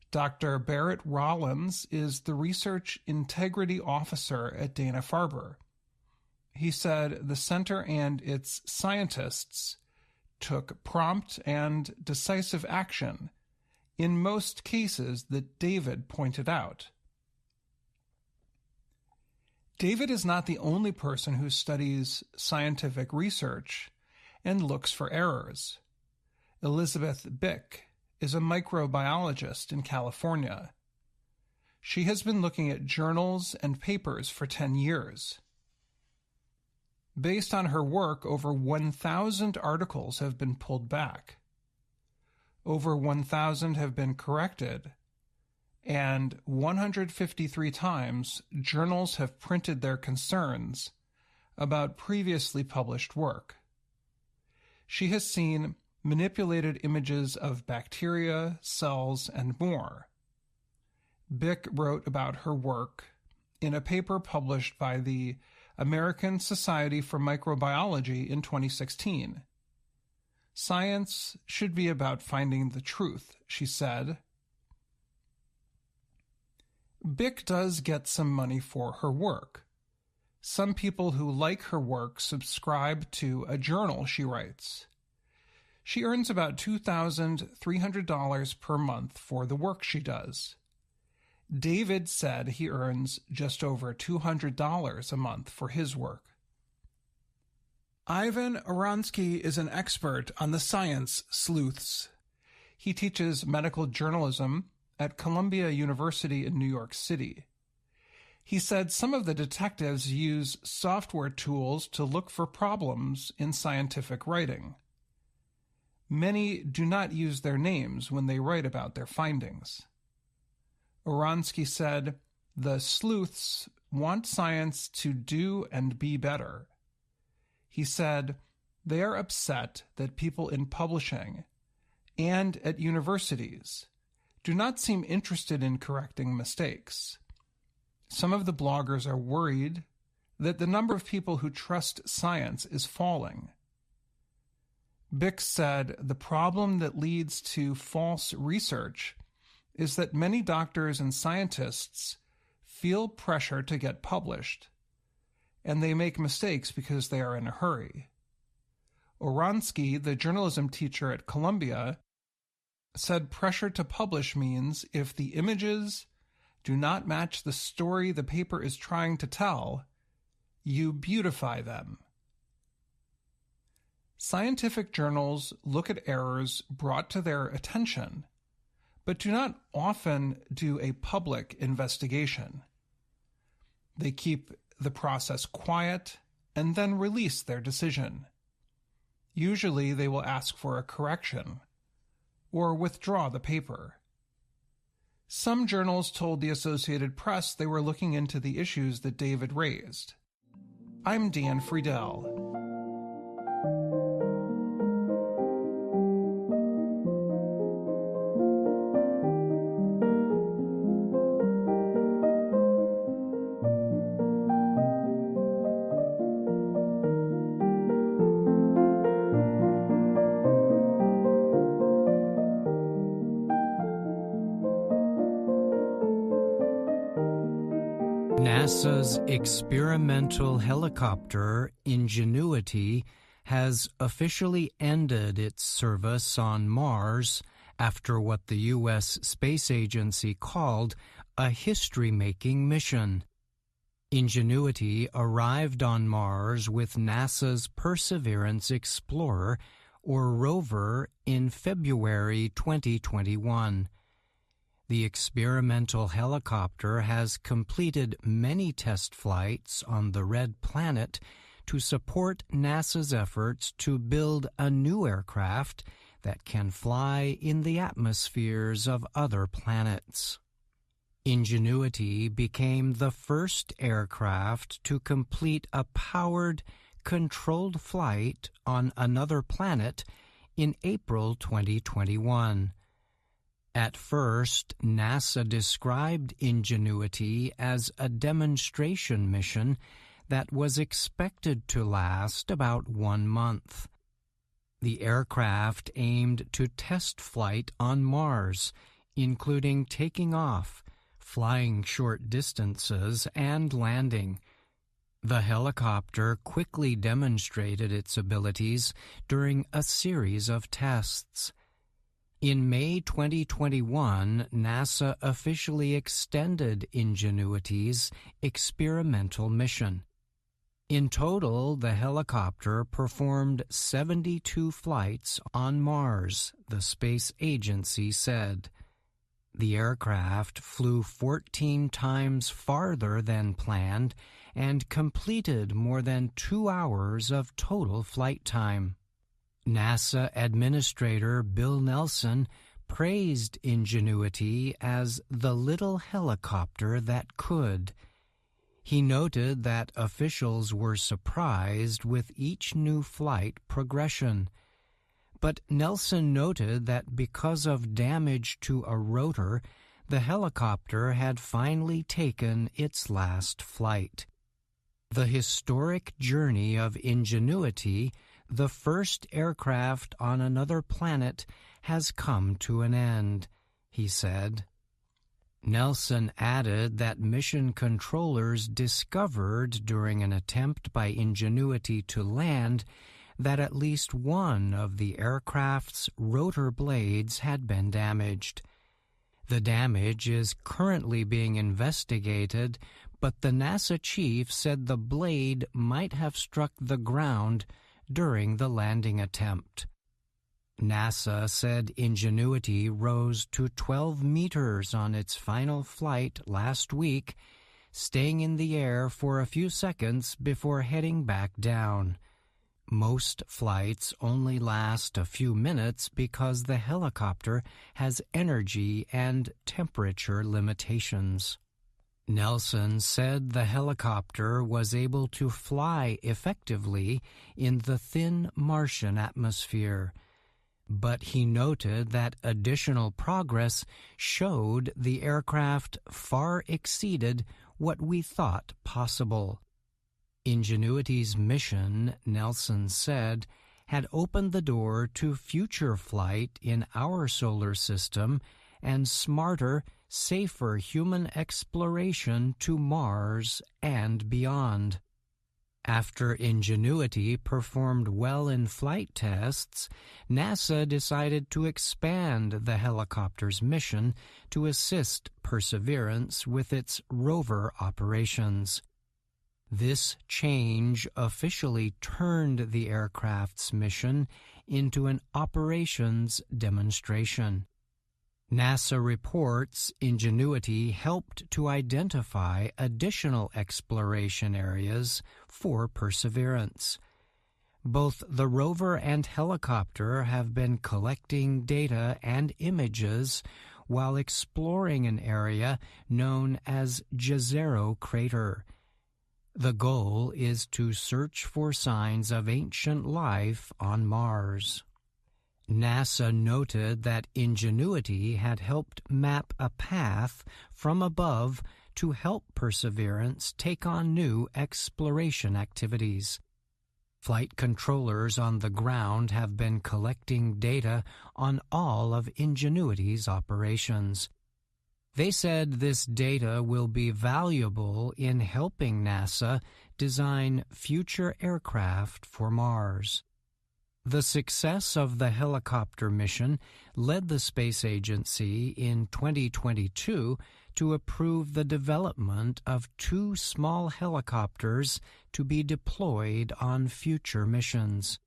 Dr. Barrett Rollins is the Research Integrity Officer at Dana-Farber. He said the center and its scientists took prompt and decisive action in most cases that David pointed out. David is not the only person who studies scientific research and looks for errors. Elizabeth Bick is a microbiologist in California. She has been looking at journals and papers for 10 years. Based on her work, over 1,000 articles have been pulled back. Over 1,000 have been corrected, and 153 times journals have printed their concerns about previously published work. She has seen manipulated images of bacteria, cells, and more. Bick wrote about her work in a paper published by the American Society for Microbiology in 2016. Science should be about finding the truth, she said. Bick does get some money for her work. Some people who like her work subscribe to a journal she writes. She earns about $2,300 per month for the work she does. David said he earns just over $200 a month for his work. Ivan Oransky is an expert on the science sleuths. He teaches medical journalism at Columbia University in New York City. He said some of the detectives use software tools to look for problems in scientific writing. Many do not use their names when they write about their findings. Oransky said, "The sleuths want science to do and be better." He said, they are upset that people in publishing and at universities do not seem interested in correcting mistakes. Some of the bloggers are worried that the number of people who trust science is falling. Bick said the problem that leads to false research is that many doctors and scientists feel pressure to get published, and they make mistakes because they are in a hurry. Oransky, the journalism teacher at Columbia, said pressure to publish means if the images do not match the story the paper is trying to tell, you beautify them. Scientific journals look at errors brought to their attention, but do not often do a public investigation. They keep the process quiet and then release their decision. Usually they will ask for a correction or withdraw the paper. Some journals told the Associated Press they were looking into the issues that David raised. I'm Dan Friedel. NASA's experimental helicopter Ingenuity has officially ended its service on Mars after what the U.S. Space Agency called a history-making mission. Ingenuity arrived on Mars with NASA's Perseverance Explorer, or rover, in February 2021. The experimental helicopter has completed many test flights on the Red Planet to support NASA's efforts to build a new aircraft that can fly in the atmospheres of other planets. Ingenuity became the first aircraft to complete a powered, controlled flight on another planet in April 2021. At first, NASA described Ingenuity as a demonstration mission that was expected to last about 1 month. The aircraft aimed to test flight on Mars, including taking off, flying short distances, and landing. The helicopter quickly demonstrated its abilities during a series of tests. In May 2021, NASA officially extended Ingenuity's experimental mission. In total, the helicopter performed 72 flights on Mars, the space agency said. The aircraft flew 14 times farther than planned and completed more than 2 hours of total flight time. NASA Administrator Bill Nelson praised Ingenuity as the little helicopter that could. He noted that officials were surprised with each new flight progression. But Nelson noted that because of damage to a rotor, the helicopter had finally taken its last flight. The historic journey of Ingenuity, the first aircraft on another planet, has come to an end, he said. Nelson added that mission controllers discovered during an attempt by Ingenuity to land that at least one of the aircraft's rotor blades had been damaged. The damage is currently being investigated, but the NASA chief said the blade might have struck the ground during the landing attempt. NASA said Ingenuity rose to 12 meters on its final flight last week, staying in the air for a few seconds before heading back down. Most flights only last a few minutes because the helicopter has energy and temperature limitations. Nelson said the helicopter was able to fly effectively in the thin Martian atmosphere, but he noted that additional progress showed the aircraft far exceeded what we thought possible. Ingenuity's mission, Nelson said, had opened the door to future flight in our solar system and smarter, safer human exploration to Mars and beyond. After Ingenuity performed well in flight tests, NASA decided to expand the helicopter's mission to assist Perseverance with its rover operations. This change officially turned the aircraft's mission into an operations demonstration. NASA reports Ingenuity helped to identify additional exploration areas for Perseverance. Both the rover and helicopter have been collecting data and images while exploring an area known as Jezero Crater. The goal is to search for signs of ancient life on Mars. NASA noted that Ingenuity had helped map a path from above to help Perseverance take on new exploration activities. Flight controllers on the ground have been collecting data on all of Ingenuity's operations. They said this data will be valuable in helping NASA design future aircraft for Mars. The success of the helicopter mission led the space agency in 2022 to approve the development of 2 small helicopters to be deployed on future missions.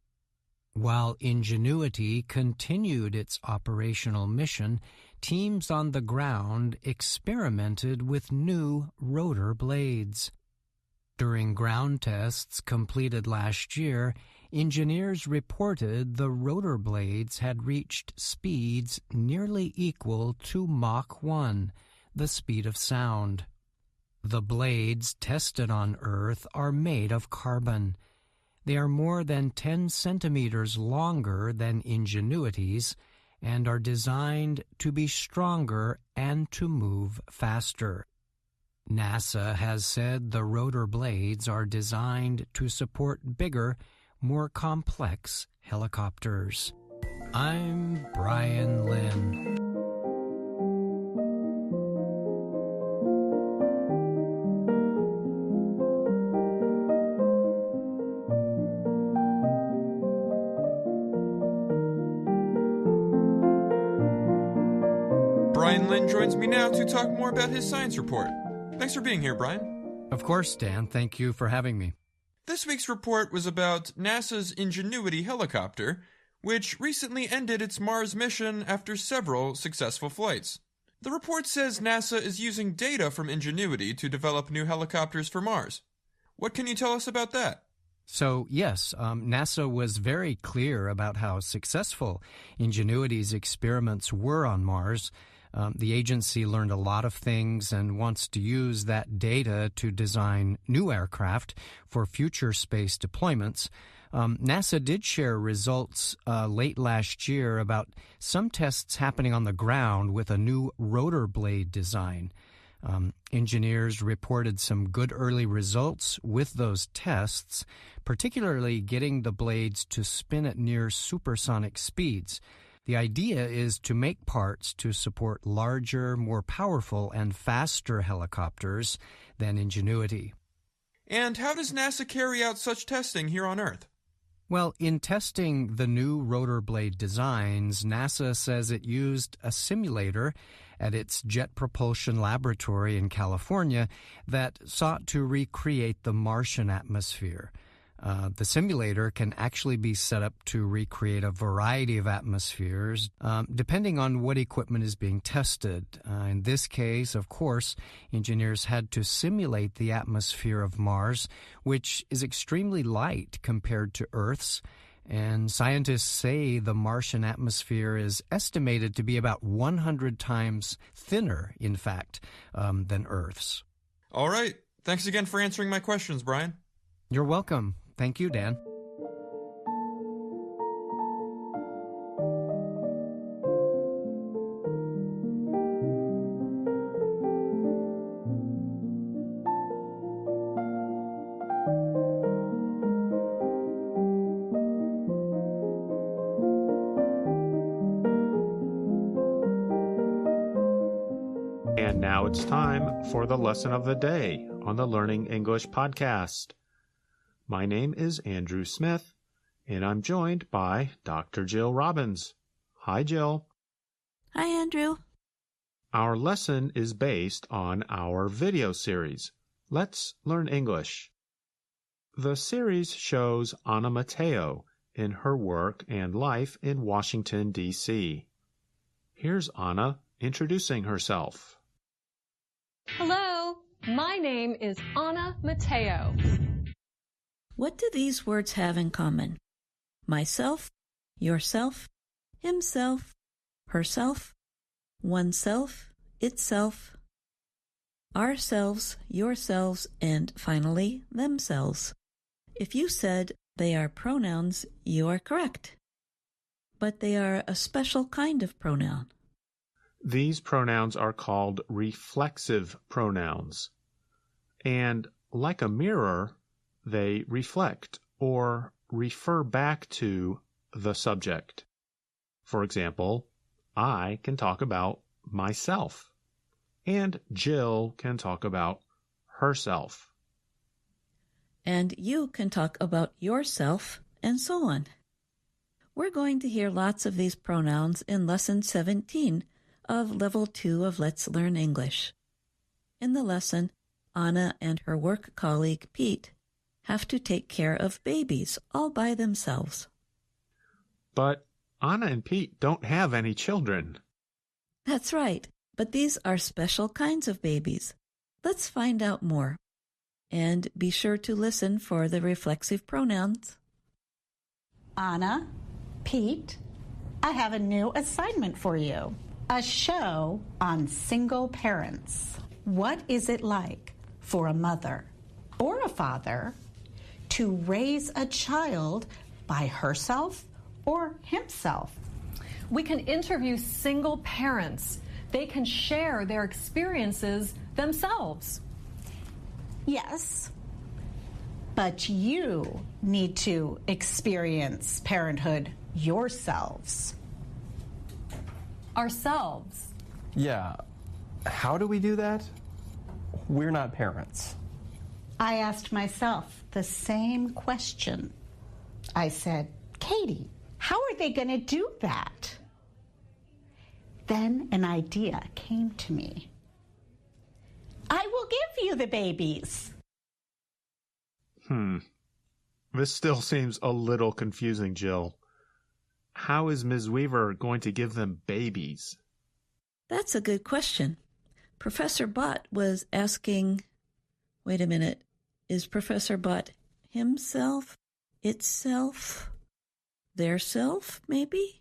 While Ingenuity continued its operational mission, teams on the ground experimented with new rotor blades. During ground tests completed last year, engineers reported the rotor blades had reached speeds nearly equal to Mach 1, the speed of sound. The blades tested on Earth are made of carbon. They are more than 10 centimeters longer than Ingenuity's and are designed to be stronger and to move faster. NASA has said the rotor blades are designed to support bigger, more complex helicopters. I'm Brian Lynn. Brian Lynn joins me now to talk more about his science report. Thanks for being here, Brian. Of course, Dan. Thank you for having me. This week's report was about NASA's Ingenuity helicopter, which recently ended its Mars mission after several successful flights. The report says NASA is using data from Ingenuity to develop new helicopters for Mars. What can you tell us about that? So, yes, NASA was very clear about how successful Ingenuity's experiments were on Mars. The agency learned a lot of things and wants to use that data to design new aircraft for future space deployments. NASA did share results late last year about some tests happening on the ground with a new rotor blade design. Engineers reported some good early results with those tests, particularly getting the blades to spin at near supersonic speeds. The idea is to make parts to support larger, more powerful, and faster helicopters than Ingenuity. And how does NASA carry out such testing here on Earth? Well, in testing the new rotor blade designs, NASA says it used a simulator at its Jet Propulsion Laboratory in California that sought to recreate the Martian atmosphere. The simulator can actually be set up to recreate a variety of atmospheres, depending on what equipment is being tested. In this case, of course, engineers had to simulate the atmosphere of Mars, which is extremely light compared to Earth's. And scientists say the Martian atmosphere is estimated to be about 100 times thinner, in fact, than Earth's. All right. Thanks again for answering my questions, Brian. You're welcome. Thank you, Dan. And now it's time for the lesson of the day on the Learning English podcast. My name is Andrew Smith, and I'm joined by Dr. Jill Robbins. Hi, Jill. Hi, Andrew. Our lesson is based on our video series, Let's Learn English. The series shows Anna Mateo in her work and life in Washington, D.C. Here's Anna introducing herself. Hello, my name is Anna Mateo. What do these words have in common? Myself, yourself, himself, herself, oneself, itself, ourselves, yourselves, and finally, themselves. If you said they are pronouns, you are correct. But they are a special kind of pronoun. These pronouns are called reflexive pronouns. And like a mirror, they reflect or refer back to the subject. For example, I can talk about myself, and Jill can talk about herself. And you can talk about yourself, and so on. We're going to hear lots of these pronouns in Lesson 17 of Level 2 of Let's Learn English. In the lesson, Anna and her work colleague Pete have to take care of babies all by themselves. But Anna and Pete don't have any children. That's right, but these are special kinds of babies. Let's find out more. And be sure to listen for the reflexive pronouns. Anna, Pete, I have a new assignment for you. A show on single parents. What is it like for a mother or a father to raise a child by herself or himself? We can interview single parents. They can share their experiences themselves. Yes, but you need to experience parenthood yourselves. Ourselves. Yeah. How do we do that? We're not parents. I asked myself the same question. I said, Katie, how are they going to do that? Then an idea came to me. I will give you the babies. This still seems a little confusing, Jill. How is Ms. Weaver going to give them babies? That's a good question. Professor Bott was asking, wait a minute, is Professor Bott himself, itself, their self, maybe?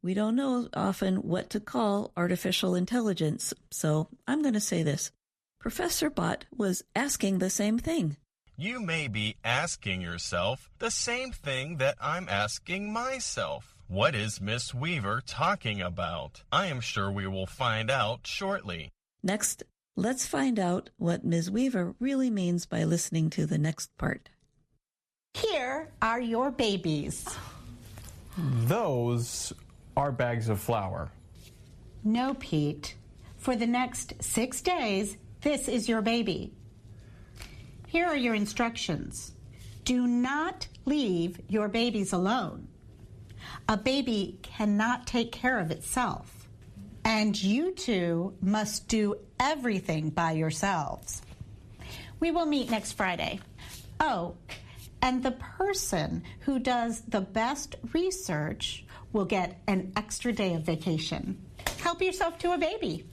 We don't know often what to call artificial intelligence, so I'm going to say this. Professor Bott was asking the same thing. You may be asking yourself the same thing that I'm asking myself. What is Miss Weaver talking about? I am sure we will find out shortly. Next, let's find out what Ms. Weaver really means by listening to the next part. Here are your babies. Those are bags of flour. No, Pete. For the next 6 days, this is your baby. Here are your instructions. Do not leave your babies alone. A baby cannot take care of itself, and you two must do everything by yourselves. We will meet next Friday. Oh, and the person who does the best research will get an extra day of vacation. Help yourself to a baby.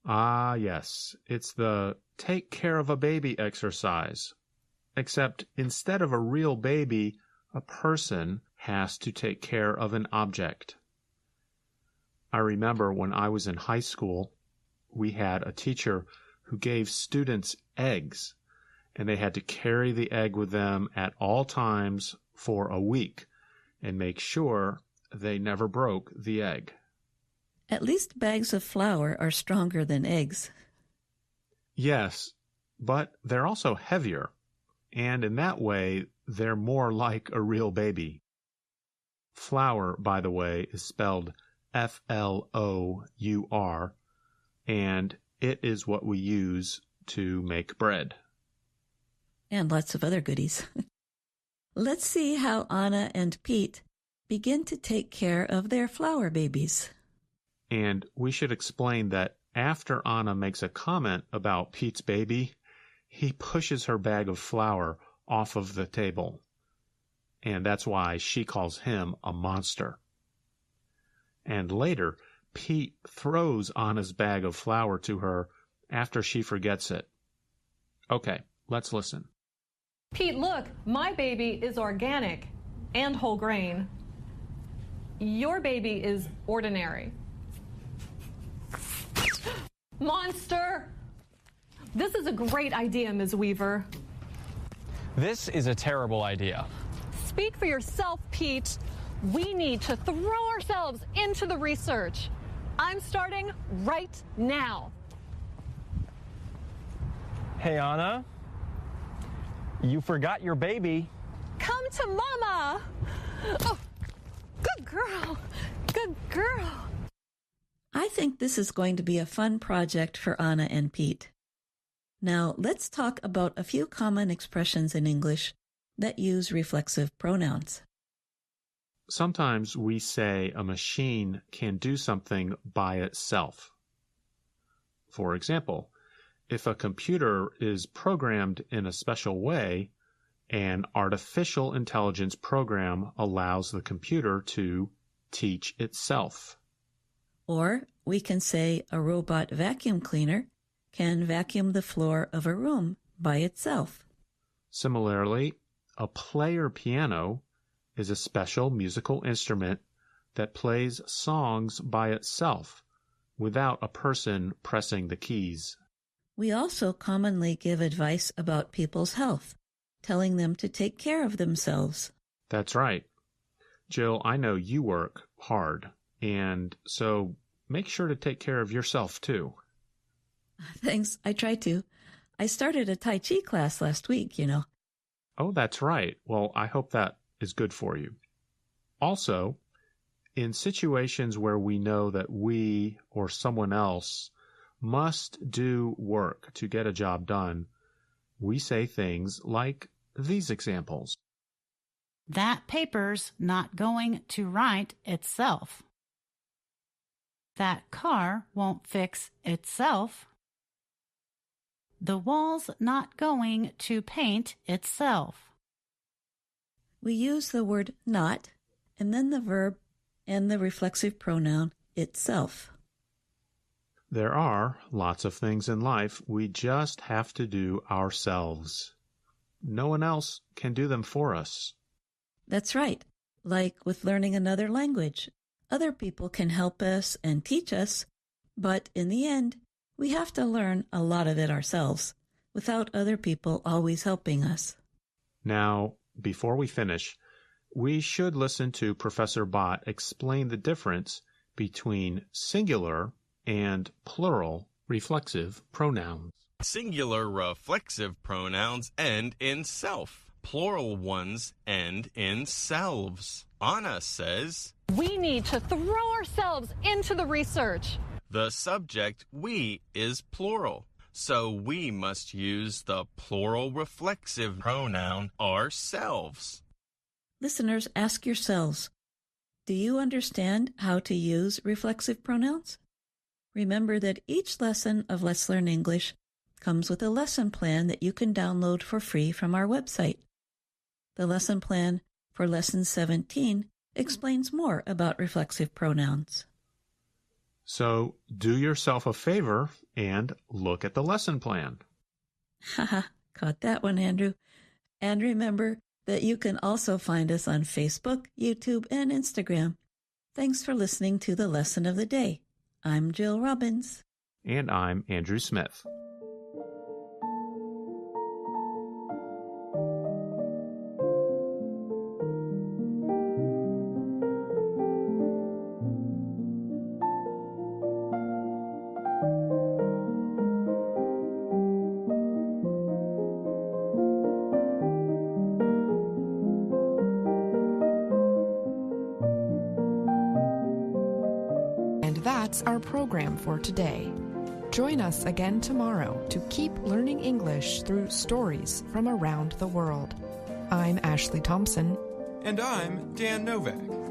Ah, yes. It's the take care of a baby exercise. Except instead of a real baby, a person has to take care of an object. I remember when I was in high school, we had a teacher who gave students eggs, and they had to carry the egg with them at all times for a week and make sure they never broke the egg. At least bags of flour are stronger than eggs. Yes, but they're also heavier, and in that way, they're more like a real baby. Flour, by the way, is spelled F-L-O-U-R, and it is what we use to make bread. And lots of other goodies. Let's see how Anna and Pete begin to take care of their flour babies. And we should explain that after Anna makes a comment about Pete's baby, he pushes her bag of flour off of the table. And that's why she calls him a monster. And later, Pete throws Anna's bag of flour to her after she forgets it. Okay, let's listen. Pete, look, my baby is organic and whole grain. Your baby is ordinary. Monster! This is a great idea, Ms. Weaver. This is a terrible idea. Speak for yourself, Pete. We need to throw ourselves into the research. I'm starting right now. Hey, Anna. You forgot your baby. Come to Mama! Oh, good girl. Good girl. I think this is going to be a fun project for Anna and Pete. Now, let's talk about a few common expressions in English that use reflexive pronouns. Sometimes we say a machine can do something by itself. For example, if a computer is programmed in a special way, an artificial intelligence program allows the computer to teach itself. Or we can say a robot vacuum cleaner can vacuum the floor of a room by itself. Similarly, a player piano is a special musical instrument that plays songs by itself without a person pressing the keys. We also commonly give advice about people's health, telling them to take care of themselves. That's right. Jill, I know you work hard, and so make sure to take care of yourself too. Thanks, I try to. I started a Tai Chi class last week, you know. Oh, that's right. Well, I hope that is good for you. Also, in situations where we know that we or someone else must do work to get a job done, we say things like these examples. That paper's not going to write itself. That car won't fix itself. The wall's not going to paint itself. We use the word not, and then the verb and the reflexive pronoun itself. There are lots of things in life we just have to do ourselves. No one else can do them for us. That's right. Like with learning another language. Other people can help us and teach us, but in the end, we have to learn a lot of it ourselves, without other people always helping us. Now, before we finish, we should listen to Professor Bott explain the difference between singular and plural reflexive pronouns. Singular reflexive pronouns end in self. Plural ones end in selves. Anna says, We need to throw ourselves into the research. The subject we is plural, so we must use the plural reflexive pronoun ourselves. Listeners, ask yourselves, do you understand how to use reflexive pronouns? Remember that each lesson of Let's Learn English comes with a lesson plan that you can download for free from our website. The lesson plan for Lesson 17 explains more about reflexive pronouns. So do yourself a favor and look at the lesson plan. Haha, caught that one, Andrew. And remember that you can also find us on Facebook, YouTube, and Instagram. Thanks for listening to the Lesson of the Day. I'm Jill Robbins. And I'm Andrew Smith. That's our program for today. Join us again tomorrow to keep learning English through stories from around the world. I'm Ashley Thompson. And I'm Dan Novak.